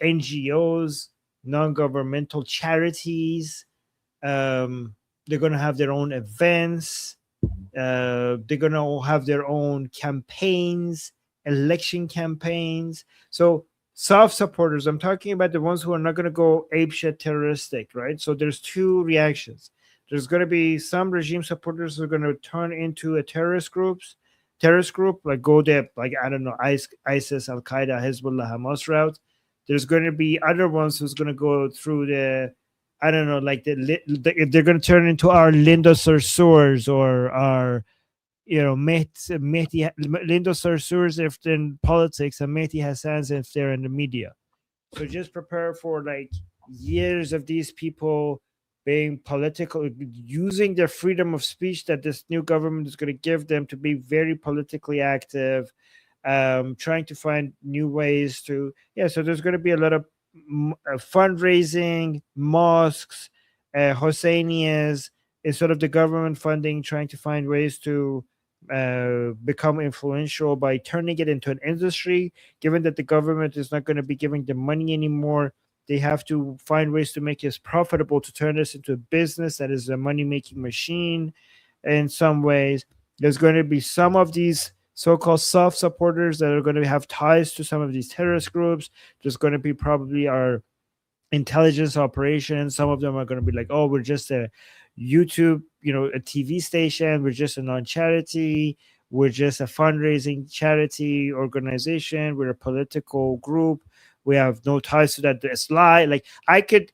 NGOs, non-governmental charities. They're going to have their own events. They're going to have their own campaigns, election campaigns. So soft supporters, I'm talking about the ones who are not going to go apeshit terroristic, right? So there's two reactions. There's going to be some regime supporters who are going to turn into a terrorist group, like go there, like, I don't know, ISIS, Al-Qaeda, Hezbollah, Hamas route. There's going to be other ones who's going to go through the, I don't know, like they're going to turn into our Linda Sarsours or our, Linda Sarsours if they're in politics and Mehdi Hassans if they're in the media. So just prepare for like years of these people being political, using their freedom of speech that this new government is going to give them to be very politically active, trying to find new ways to, so there's going to be a lot of fundraising, mosques, Hosseinias, instead of the government funding, trying to find ways to become influential by turning it into an industry. Given that the government is not going to be giving them money anymore, they have to find ways to make it profitable, to turn this into a business that is a money-making machine. In some ways, there's going to be some of these so-called soft supporters that are going to have ties to some of these terrorist groups. There's going to be probably our intelligence operations. Some of them are going to be like, oh, we're just a YouTube, a TV station. We're just a non-charity. We're just a fundraising charity organization. We're a political group. We have no ties to that. It's lie. Like I could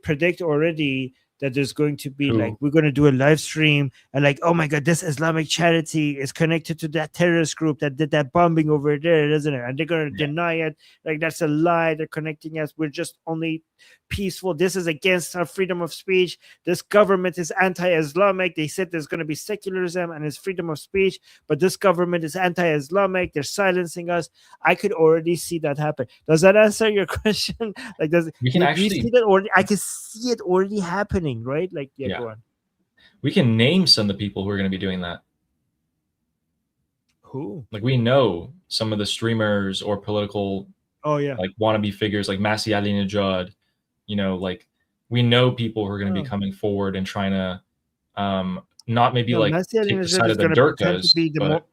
predict already that there's going to be Who? like, we're going to do a live stream and like, oh my God, this Islamic charity is connected to that terrorist group that did that bombing over there, isn't it? And they're going to deny it. Like, that's a lie. They're connecting us. We're just only peaceful. This is against our freedom of speech. This government is anti-Islamic. They said there's going to be secularism and it's freedom of speech, but this government is anti-Islamic. They're silencing us. I could already see that happen. Does that answer your question? Like, does We can you actually see that already? I can see it already happening, right? Like, Yeah. go on. we can name some of the people who are going to be doing that. Who? Like, we know some of the streamers or political Oh yeah. like wannabe figures like Masih Ali-Najad. You know, like, we know people who are going to be coming forward and trying to not maybe No, like Masih take the Ali-Najad side is of the going to pretend to Durkas, be the but more.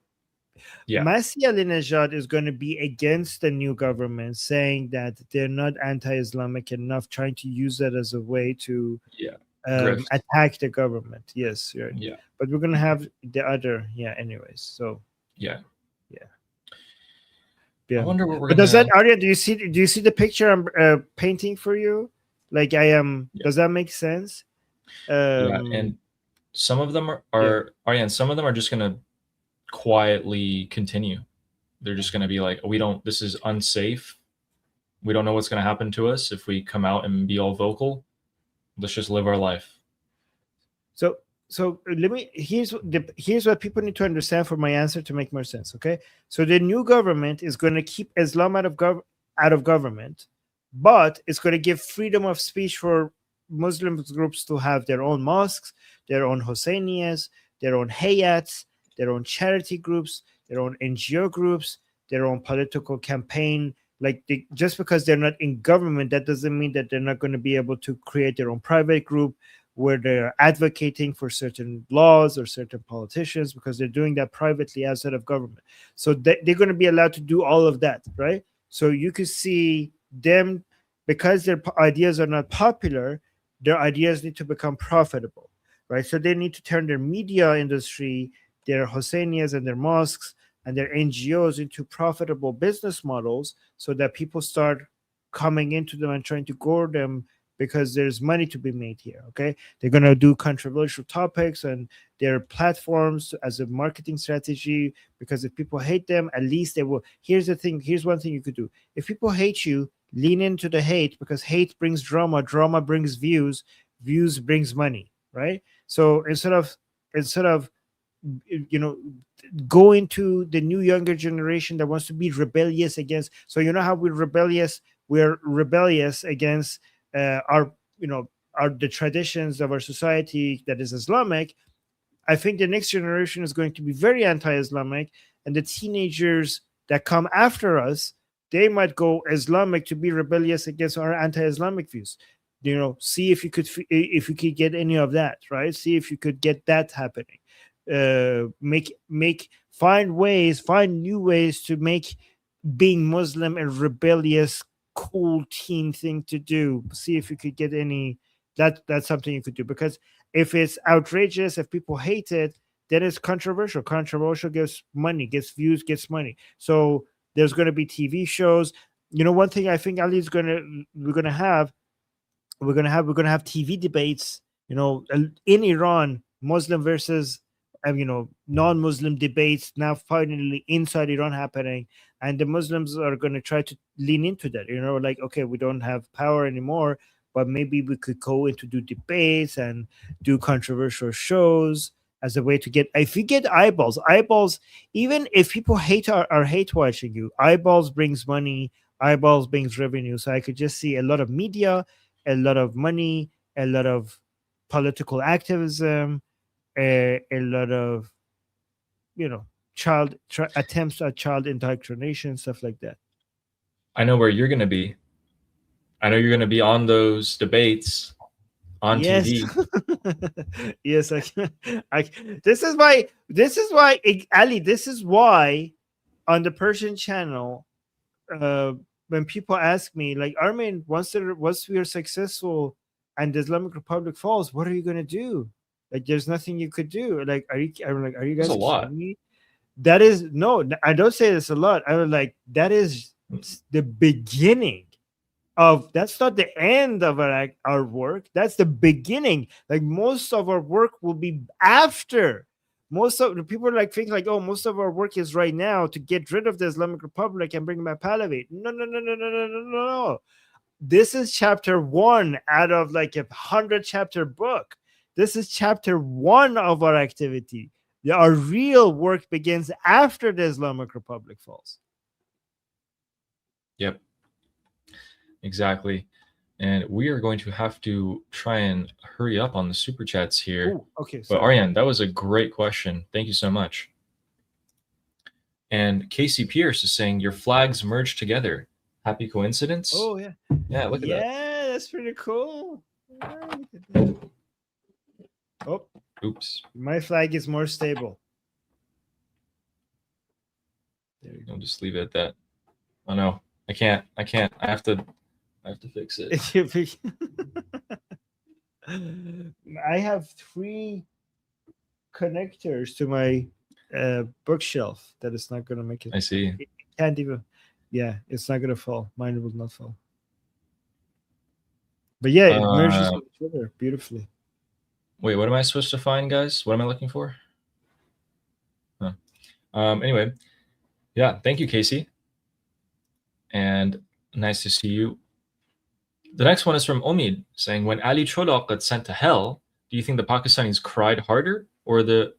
yeah. Masih Ali-Najad is going to be against the new government, saying that they're not anti-Islamic enough, trying to use that as a way to Grift. attack the government. Yes, right. Yeah. But we're going to have the other. Yeah. Anyways, so Yeah. yeah. I wonder what we're But gonna. does that, Arya? Do you see the picture I'm painting for you? Like, I am. Yeah. Does that make sense? Yeah, and some of them are and some of them are just gonna quietly continue. They're just gonna be like, we don't. This is unsafe. We don't know what's gonna happen to us if we come out and be all vocal. Let's just live our life. So let me. Here's what people need to understand for my answer to make more sense. Okay. So the new government is going to keep Islam out of government, but it's going to give freedom of speech for Muslim groups to have their own mosques, their own Husseinias, their own hayats, their own charity groups, their own NGO groups, their own political campaign. Like, just because they're not in government, that doesn't mean that they're not going to be able to create their own private group where they're advocating for certain laws or certain politicians, because they're doing that privately outside of government. So they're going to be allowed to do all of that, right? So you could see them, because their ideas are not popular, their ideas need to become profitable, right? So they need to turn their media industry, their Husseinias and their mosques and their NGOs into profitable business models, so that people start coming into them and trying to gore them, because there's money to be made here. Okay, they're going to do controversial topics and their platforms as a marketing strategy, because if people hate them, at least they will. Here's the thing. Here's one thing you could do. If people hate you, lean into the hate, because hate brings drama. Drama brings views. Views brings money, right? So instead of go into the new younger generation that wants to be rebellious against. So you know how we're rebellious against the traditions of our society that is Islamic. I think the next generation is going to be very anti-Islamic, and the teenagers that come after us, they might go Islamic to be rebellious against our anti-Islamic views. See if you could get any of that, right? See if you could get that happening. Find new ways to make being Muslim a rebellious, cool teen thing to do. See if you could get any. That's something you could do, because if it's outrageous, if people hate it, then it's controversial. Controversial gets money, gets views, gets money. So there's going to be TV shows. One thing I think we're going to have TV debates. In Iran, Muslim versus non-Muslim debates now finally inside Iran happening, and the Muslims are going to try to lean into that. Like, okay, we don't have power anymore, but maybe we could go into do debates and do controversial shows as a way to get. If you get eyeballs, even if people are hate watching you, eyeballs brings money, eyeballs brings revenue. So I could just see a lot of media, a lot of money, a lot of political activism, a lot of attempts at child indoctrination, stuff like that. I know where you're going to be. I know you're going to be on those debates on TV. Yes, this is why Ali, this is why on the Persian channel, when people ask me, like, Armin, once we are successful and the Islamic Republic falls, what are you going to do? Like, there's nothing you could do. Like, are you guys a lot? Me? That is, no, I don't say this a lot. I was like, that is the beginning that's not the end of our work. That's the beginning. Like most of our work will be after. Most of the people think like, oh, most of our work is right now to get rid of the Islamic Republic and bring back Pahlavi. No. This is chapter 1 out of like a 100-chapter book. This is chapter 1 of our activity. Our real work begins after the Islamic Republic falls. Yep. Exactly. And we are going to have to try and hurry up on the super chats here. Ooh, okay. But Aryan, that was a great question. Thank you so much. And Casey Pierce is saying your flags merged together. Happy coincidence? Oh yeah. Yeah, look at that. Yeah, that's pretty cool. Oh, oops. My flag is more stable. There you go. Just leave it at that. Oh no, I can't. I have to fix it. I have 3 connectors to my bookshelf that is not going to make it. I see. It can't even. Yeah, it's not going to fall. Mine will not fall. But yeah, it merges with each other beautifully. Wait, what am I supposed to find, guys? What am I looking for? Huh. Anyway, yeah, thank you, Casey. And nice to see you. The next one is from Omid saying, when Ali Cholak got sent to hell, do you think the Pakistanis cried harder or the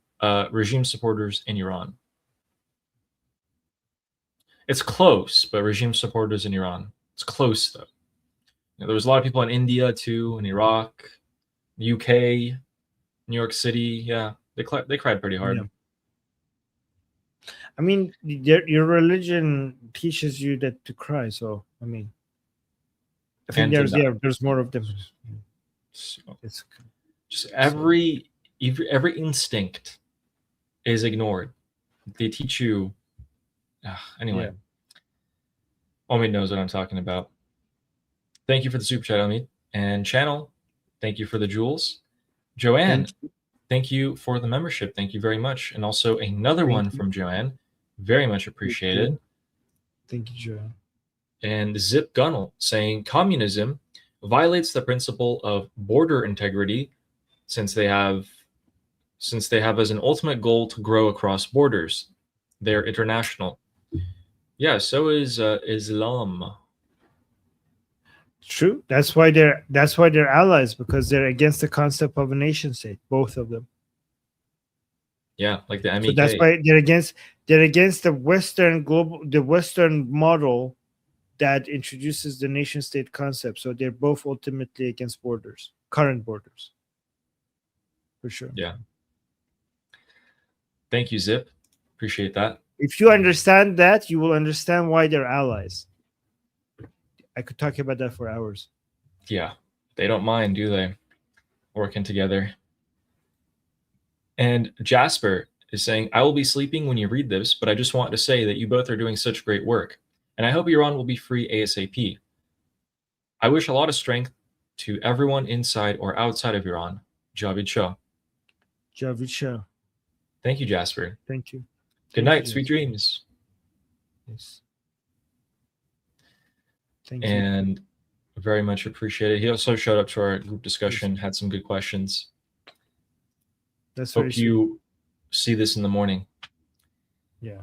regime supporters in Iran? It's close, but regime supporters in Iran. It's close, though. There was a lot of people in India, too, in Iraq, UK, New York City. Yeah, they cried pretty hard. Yeah. I mean, your religion teaches you that to cry. So, I mean, I think there's more of them. So, it's just every instinct is ignored. They teach you. Anyway, yeah. Omid knows what I'm talking about. Thank you for the super chat, Omid. And Channel, thank you for the jewels. Joanne, thank you for the membership. Thank you very much. And also another one from Joanne. Very much appreciated. Thank you, Joanne. And Zip Gunnel saying communism violates the principle of border integrity since they have as an ultimate goal to grow across borders. They're international. Yeah, so is Islam. True. That's why they're allies, because they're against the concept of a nation state, both of them. Yeah, like the MEK. So that's why they're against the Western model that introduces the nation state concept. So they're both ultimately against borders, current borders. For sure. Yeah. Thank you, Zip. Appreciate that. If you understand that, you will understand why they're allies. I could talk about that for hours. Yeah. They don't mind, do they? Working together. And Jasper is saying, I will be sleeping when you read this, but I just want to say that you both are doing such great work. And I hope Iran will be free ASAP. I wish a lot of strength to everyone inside or outside of Iran. Javid Shah. Javid Shah. Thank you, Jasper. Thank you. Good night. Sweet dreams. Yes. Thank you. And very much appreciated. He also showed up to our group discussion, had some good questions. That's Hope you see this in the morning. Yeah.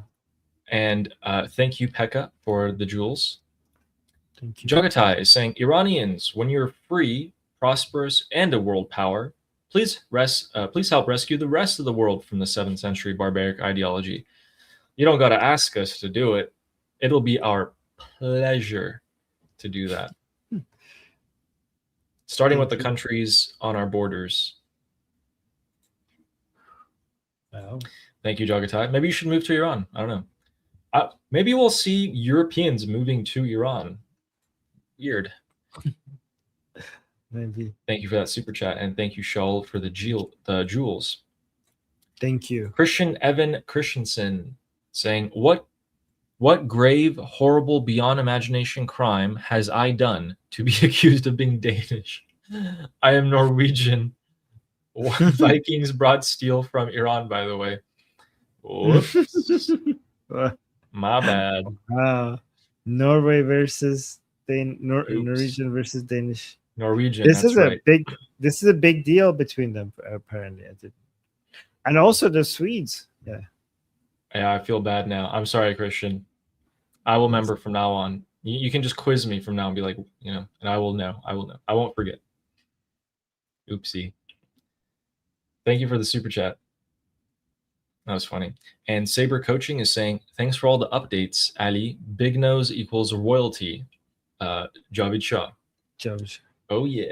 And thank you, Pekka, for the jewels. Thank you. Jagatai is saying, Iranians, when you're free, prosperous, and a world power, please help rescue the rest of the world from the 7th century barbaric ideology. You don't got to ask us to do it. It'll be our pleasure to do that. Starting with the countries on our borders. Wow. Thank you, Jagatai. Maybe you should move to Iran. I don't know. Maybe we'll see Europeans moving to Iran. Weird. Maybe. Thank you for that super chat, and thank you, Shaul, for the jewels. Thank you. Christian Evan Christensen saying, What grave, horrible, beyond imagination crime has I done to be accused of being Danish? I am Norwegian. Vikings brought steel from Iran, by the way. Whoops. My bad. Wow. Norway versus Norwegian versus Danish. Norwegian. This that's is right. This is a big deal between them, apparently. And also the Swedes. Yeah. Yeah, I feel bad now. I'm sorry, Christian. I will remember from now on. You can just quiz me from now and be like, and I will know. I will know. I won't forget. Oopsie. Thank you for the super chat. That was funny. And Saber Coaching is saying, thanks for all the updates, Ali. Big nose equals royalty. Javid Shah. Javid. Oh, yeah.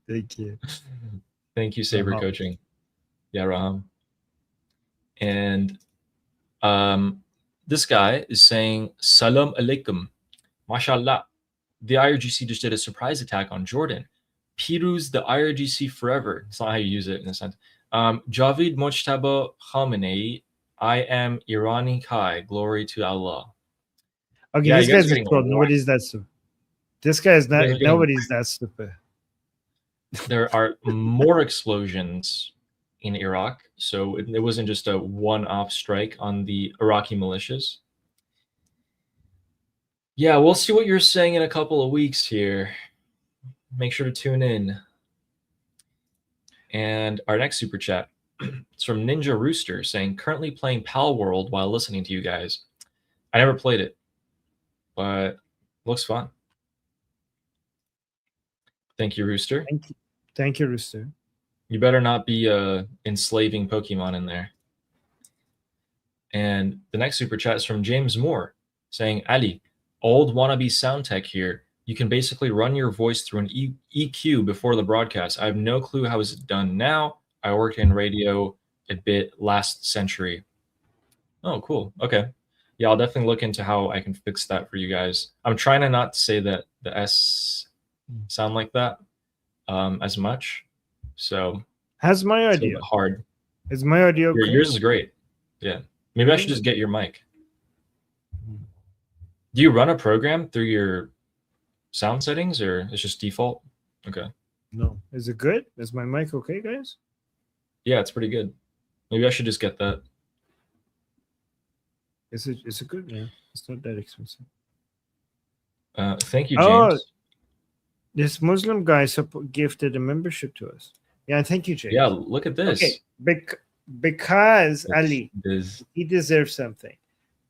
Thank you. Thank you, Saber Raham. Coaching. Yeah, Raham. And this guy is saying, Salam alaikum. Mashallah. The IRGC just did a surprise attack on Jordan. Piruz the IRGC forever. It's not how you use it in a sense. Javid Mojtaba Khamenei. I am Irani Kai. Glory to Allah. Okay, Yeah, this you guys guy's are a getting troll. whacked. Nobody's that stupid. This guy is not. You guys are getting- Nobody's that stupid. There are more explosions in Iraq, so it wasn't just a one-off strike on the Iraqi militias. Yeah, we'll see what you're saying in a couple of weeks here. Make sure to tune in. And our next super chat, it's from Ninja Rooster saying, currently playing Pal World while listening to you guys. I never played it, but looks fun. Thank you, Rooster. Thank you, Rooster. You better not be enslaving Pokemon in there. And the next super chat is from James Moore saying, Ali, old wannabe sound tech here. You can basically run your voice through an EQ before the broadcast. I have no clue how it's done now. I worked in radio a bit last century. Oh, cool. Okay. Yeah, I'll definitely look into how I can fix that for you guys. I'm trying to not say that the S sound like that as much. So how's my it's a audio? bit hard. Is my audio okay? Yours is great. Yeah. Maybe I should just get your mic. Do you run a program through your sound settings or it's just default? Okay. No. Is it good? Is my mic okay, guys? Yeah, it's pretty good. Maybe I should just get that. Is it good? Yeah. It's not that expensive. Thank you, James. Oh, this Muslim guy gifted a membership to us. Yeah, thank you, James. Yeah, look at this. Okay, because Ali, He deserves something.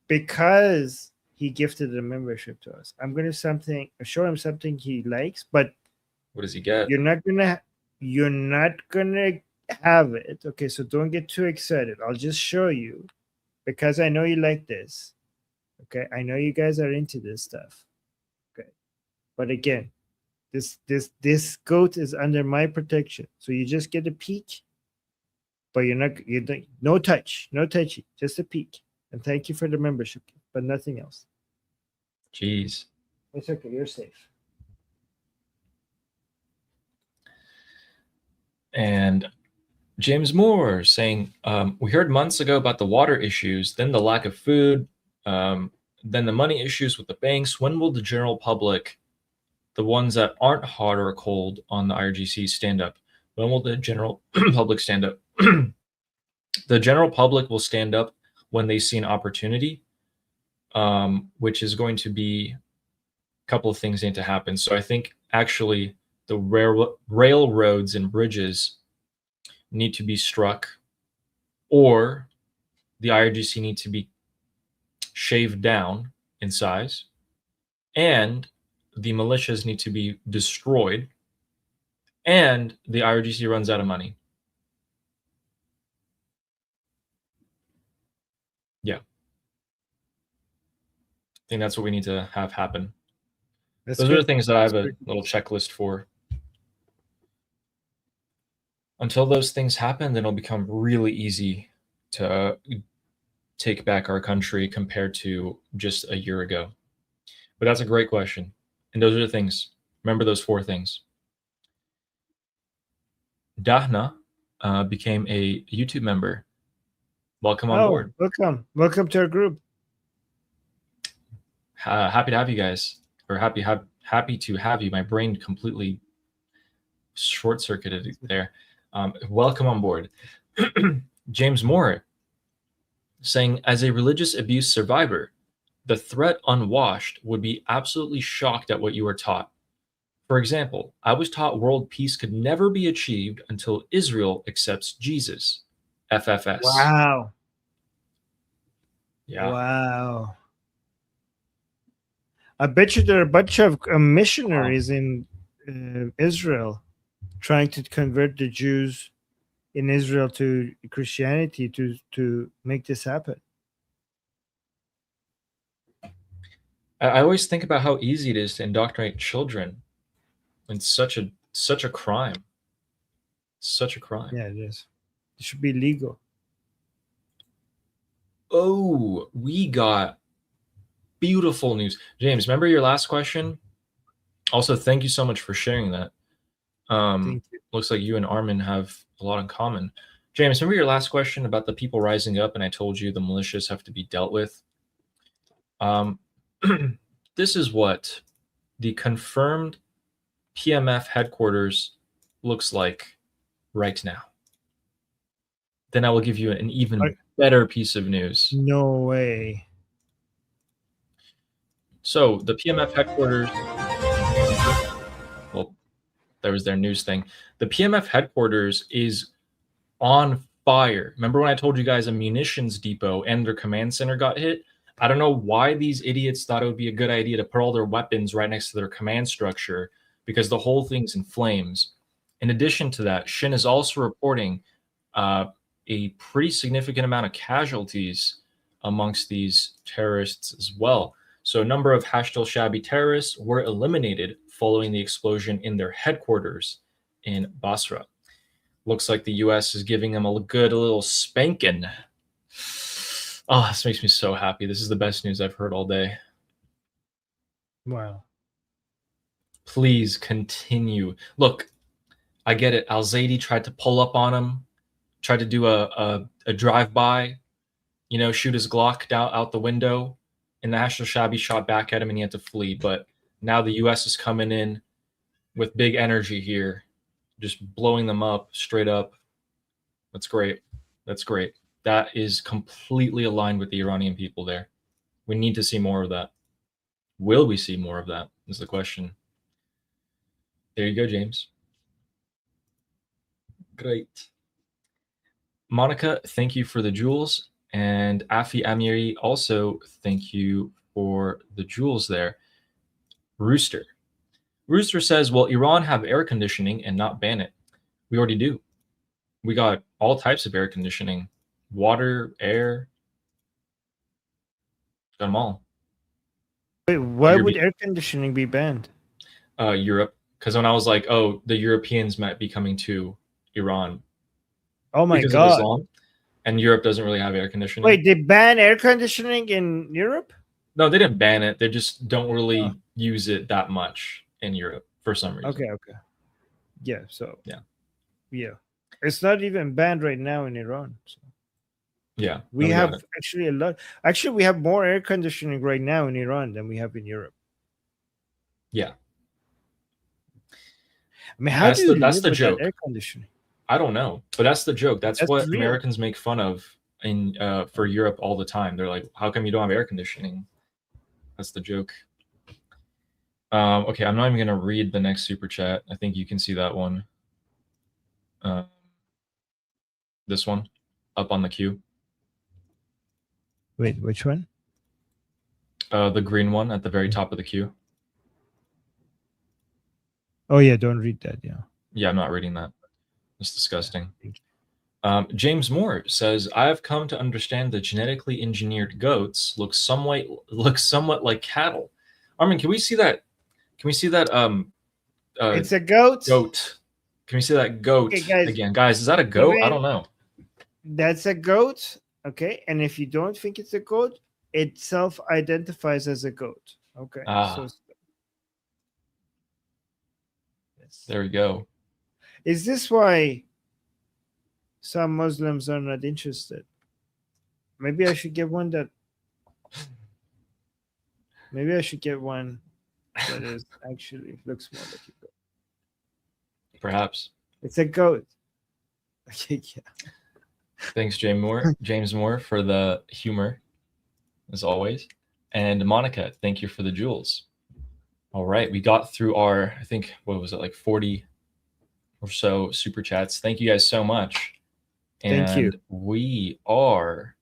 Because he gifted a membership to us, I'm gonna show him something he likes. But what does he get? You're not gonna have it. Okay, so don't get too excited. I'll just show you because I know you like this. Okay, I know you guys are into this stuff. Okay, but again, this goat is under my protection, so you just get a peek, but no touchy, just a peek. And thank you for the membership, but nothing else. Jeez. It's okay, you're safe. And James Moore saying, we heard months ago about the water issues, then the lack of food, then the money issues with the banks. When will the general public, the ones that aren't hot or cold on the IRGC, stand up? When will the general public stand up? The general public will stand up when they see an opportunity, which is going to be a couple of things need to happen. So I think actually the railroads and bridges need to be struck, or the IRGC need to be shaved down in size, and the militias need to be destroyed, and the IRGC runs out of money. Yeah. I think that's what we need to have happen. Those are the things that I have a little checklist for. Until those things happen, then it'll become really easy to take back our country compared to just a year ago. But that's a great question. And those are the things. Remember those 4 things. Dahna became a YouTube member. Welcome on board. Welcome to our group. Happy to have you guys, or happy to have you. My brain completely short-circuited there. Welcome on board. James Moore saying, as a religious abuse survivor, the threat unwashed would be absolutely shocked at what you were taught. For example, I was taught world peace could never be achieved until Israel accepts Jesus. FFS. Wow. Yeah. Wow. I bet you there are a bunch of missionaries in Israel trying to convert the Jews in Israel to Christianity to make this happen. I always think about how easy it is to indoctrinate children. It's such a crime. Such a crime. Yeah, it is. It should be legal. Oh, we got beautiful news. James, remember your last question? Also, thank you so much for sharing that. Thank you. Looks like you and Armin have a lot in common. James, remember your last question about the people rising up, and I told you the militias have to be dealt with? This is what the confirmed PMF headquarters looks like right now. Then I will give you an even better piece of news. No way. So the PMF headquarters, well, there was their news thing. The PMF headquarters is on fire. Remember when I told you guys a munitions depot and their command center got hit? I don't know why these idiots thought it would be a good idea to put all their weapons right next to their command structure, because the whole thing's in flames. In addition to that, Shin is also reporting a pretty significant amount of casualties amongst these terrorists as well. So a number of Hashtil Shabi terrorists were eliminated following the explosion in their headquarters in Basra. Looks like the US is giving them a good little spanking. Oh, this makes me so happy. This is the best news I've heard all day. Wow. Please continue. Look, I get it. Al-Zaidi tried to pull up on him, tried to do a drive-by, shoot his Glock out the window, and the Hashtil Shabi shot back at him and he had to flee. But now the U.S. is coming in with big energy here, just blowing them up straight up. That's great. That's great. That is completely aligned with the Iranian people there. We need to see more of that. Will we see more of that is the question. There you go, James. Great. Monica, thank you for the jewels. And Afi Amiri, also thank you for the jewels there. Rooster says, well, Iran have air conditioning and not ban it. We already do. We got all types of air conditioning. Water, air. Got them all. Wait, why would air conditioning be banned? Europe. Because when I was like, oh, the Europeans might be coming to Iran. Oh my because God. Of Islam, and Europe doesn't really have air conditioning. Wait, they ban air conditioning in Europe? No, they didn't ban it. They just don't really use it that much in Europe for some reason. Okay. Yeah, so. Yeah. It's not even banned right now in Iran. So. Yeah. We have actually a lot. Actually, we have more air conditioning right now in Iran than we have in Europe. Yeah. I mean, how do you that's live the with joke. That air conditioning? I don't know, but that's the joke. That's what real. Americans make fun of in for Europe all the time. They're like, how come you don't have air conditioning? That's the joke. Okay, I'm not even going to read the next super chat. I think you can see that one. This one up on the queue. Wait, which one? The green one at the very top of the queue. Oh, yeah, don't read that. Yeah, I'm not reading that. It's disgusting. James Moore says, I have come to understand that genetically engineered goats look somewhat like cattle. Armin, can we see that? Can we see that? It's a goat. Goat. Can we see that goat again? Guys, is that a goat? I don't know. That's a goat. Okay. And if you don't think it's a goat, it self-identifies as a goat. Okay. There we go. Is this why some Muslims are not interested? Maybe I should get one that. Maybe I should get one that is actually looks more like a goat. Perhaps. It's a goat. Okay, yeah. Thanks, James Moore, for the humor, as always. And Monica, thank you for the jewels. All right, we got through our, I think, what was it, like 40 or so super chats. Thank you guys so much. Thank you. And we are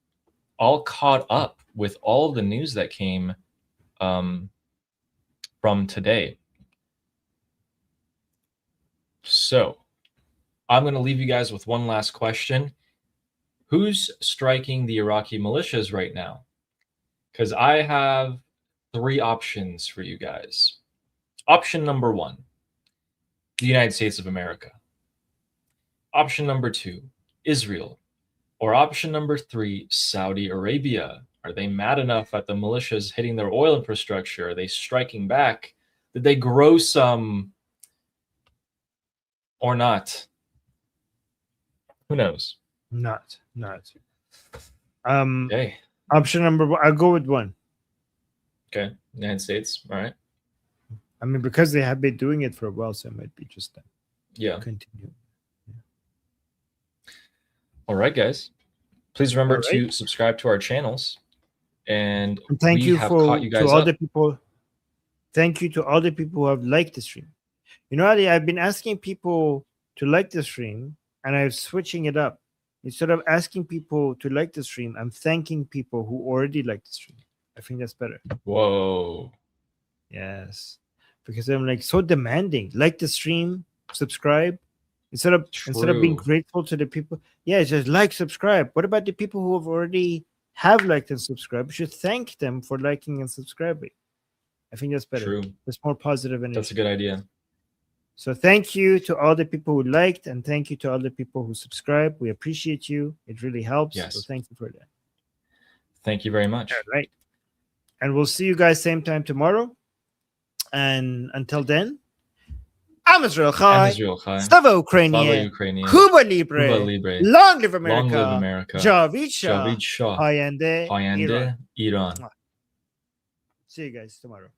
all caught up with all the news that came from today. So I'm going to leave you guys with one last question. Who's striking the Iraqi militias right now? Because I have 3 options for you guys. Option number 1, the United States of America. Option number 2, Israel. Or option number 3, Saudi Arabia. Are they mad enough at the militias hitting their oil infrastructure? Are they striking back? Did they grow some or not? Who knows? Not. Okay. Option number 1. I'll go with 1. Okay. United States. All right. I mean, because they have been doing it for a while, so it might be just that. Yeah. Continue. All right, guys. Please remember to subscribe to our channels. And thank you caught you guys to all up. the people. Thank you to all the people who have liked the stream. You know, Ali, I've been asking people to like the stream, and I'm switching it up. Instead of asking people to like the stream, I'm thanking people who already like the stream. I think that's better. Whoa. Yes. Because I'm like so demanding. Like the stream, subscribe. Instead of being grateful to the people. Yeah, just like, subscribe. What about the people who have liked and subscribed? We should thank them for liking and subscribing. I think that's better. True. That's more positive energy. That's a good idea. So thank you to all the people who liked, and thank you to all the people who subscribe. We appreciate you. It really helps. Yes. So thank you for that. Thank you very much. All right. And we'll see you guys same time tomorrow. And until then, I'm Israel Chai. Slava Ukrainian. Cuba Libre. Long live America. Long live America. Javid Shah. Javid Shah. Payende Iran. See you guys tomorrow.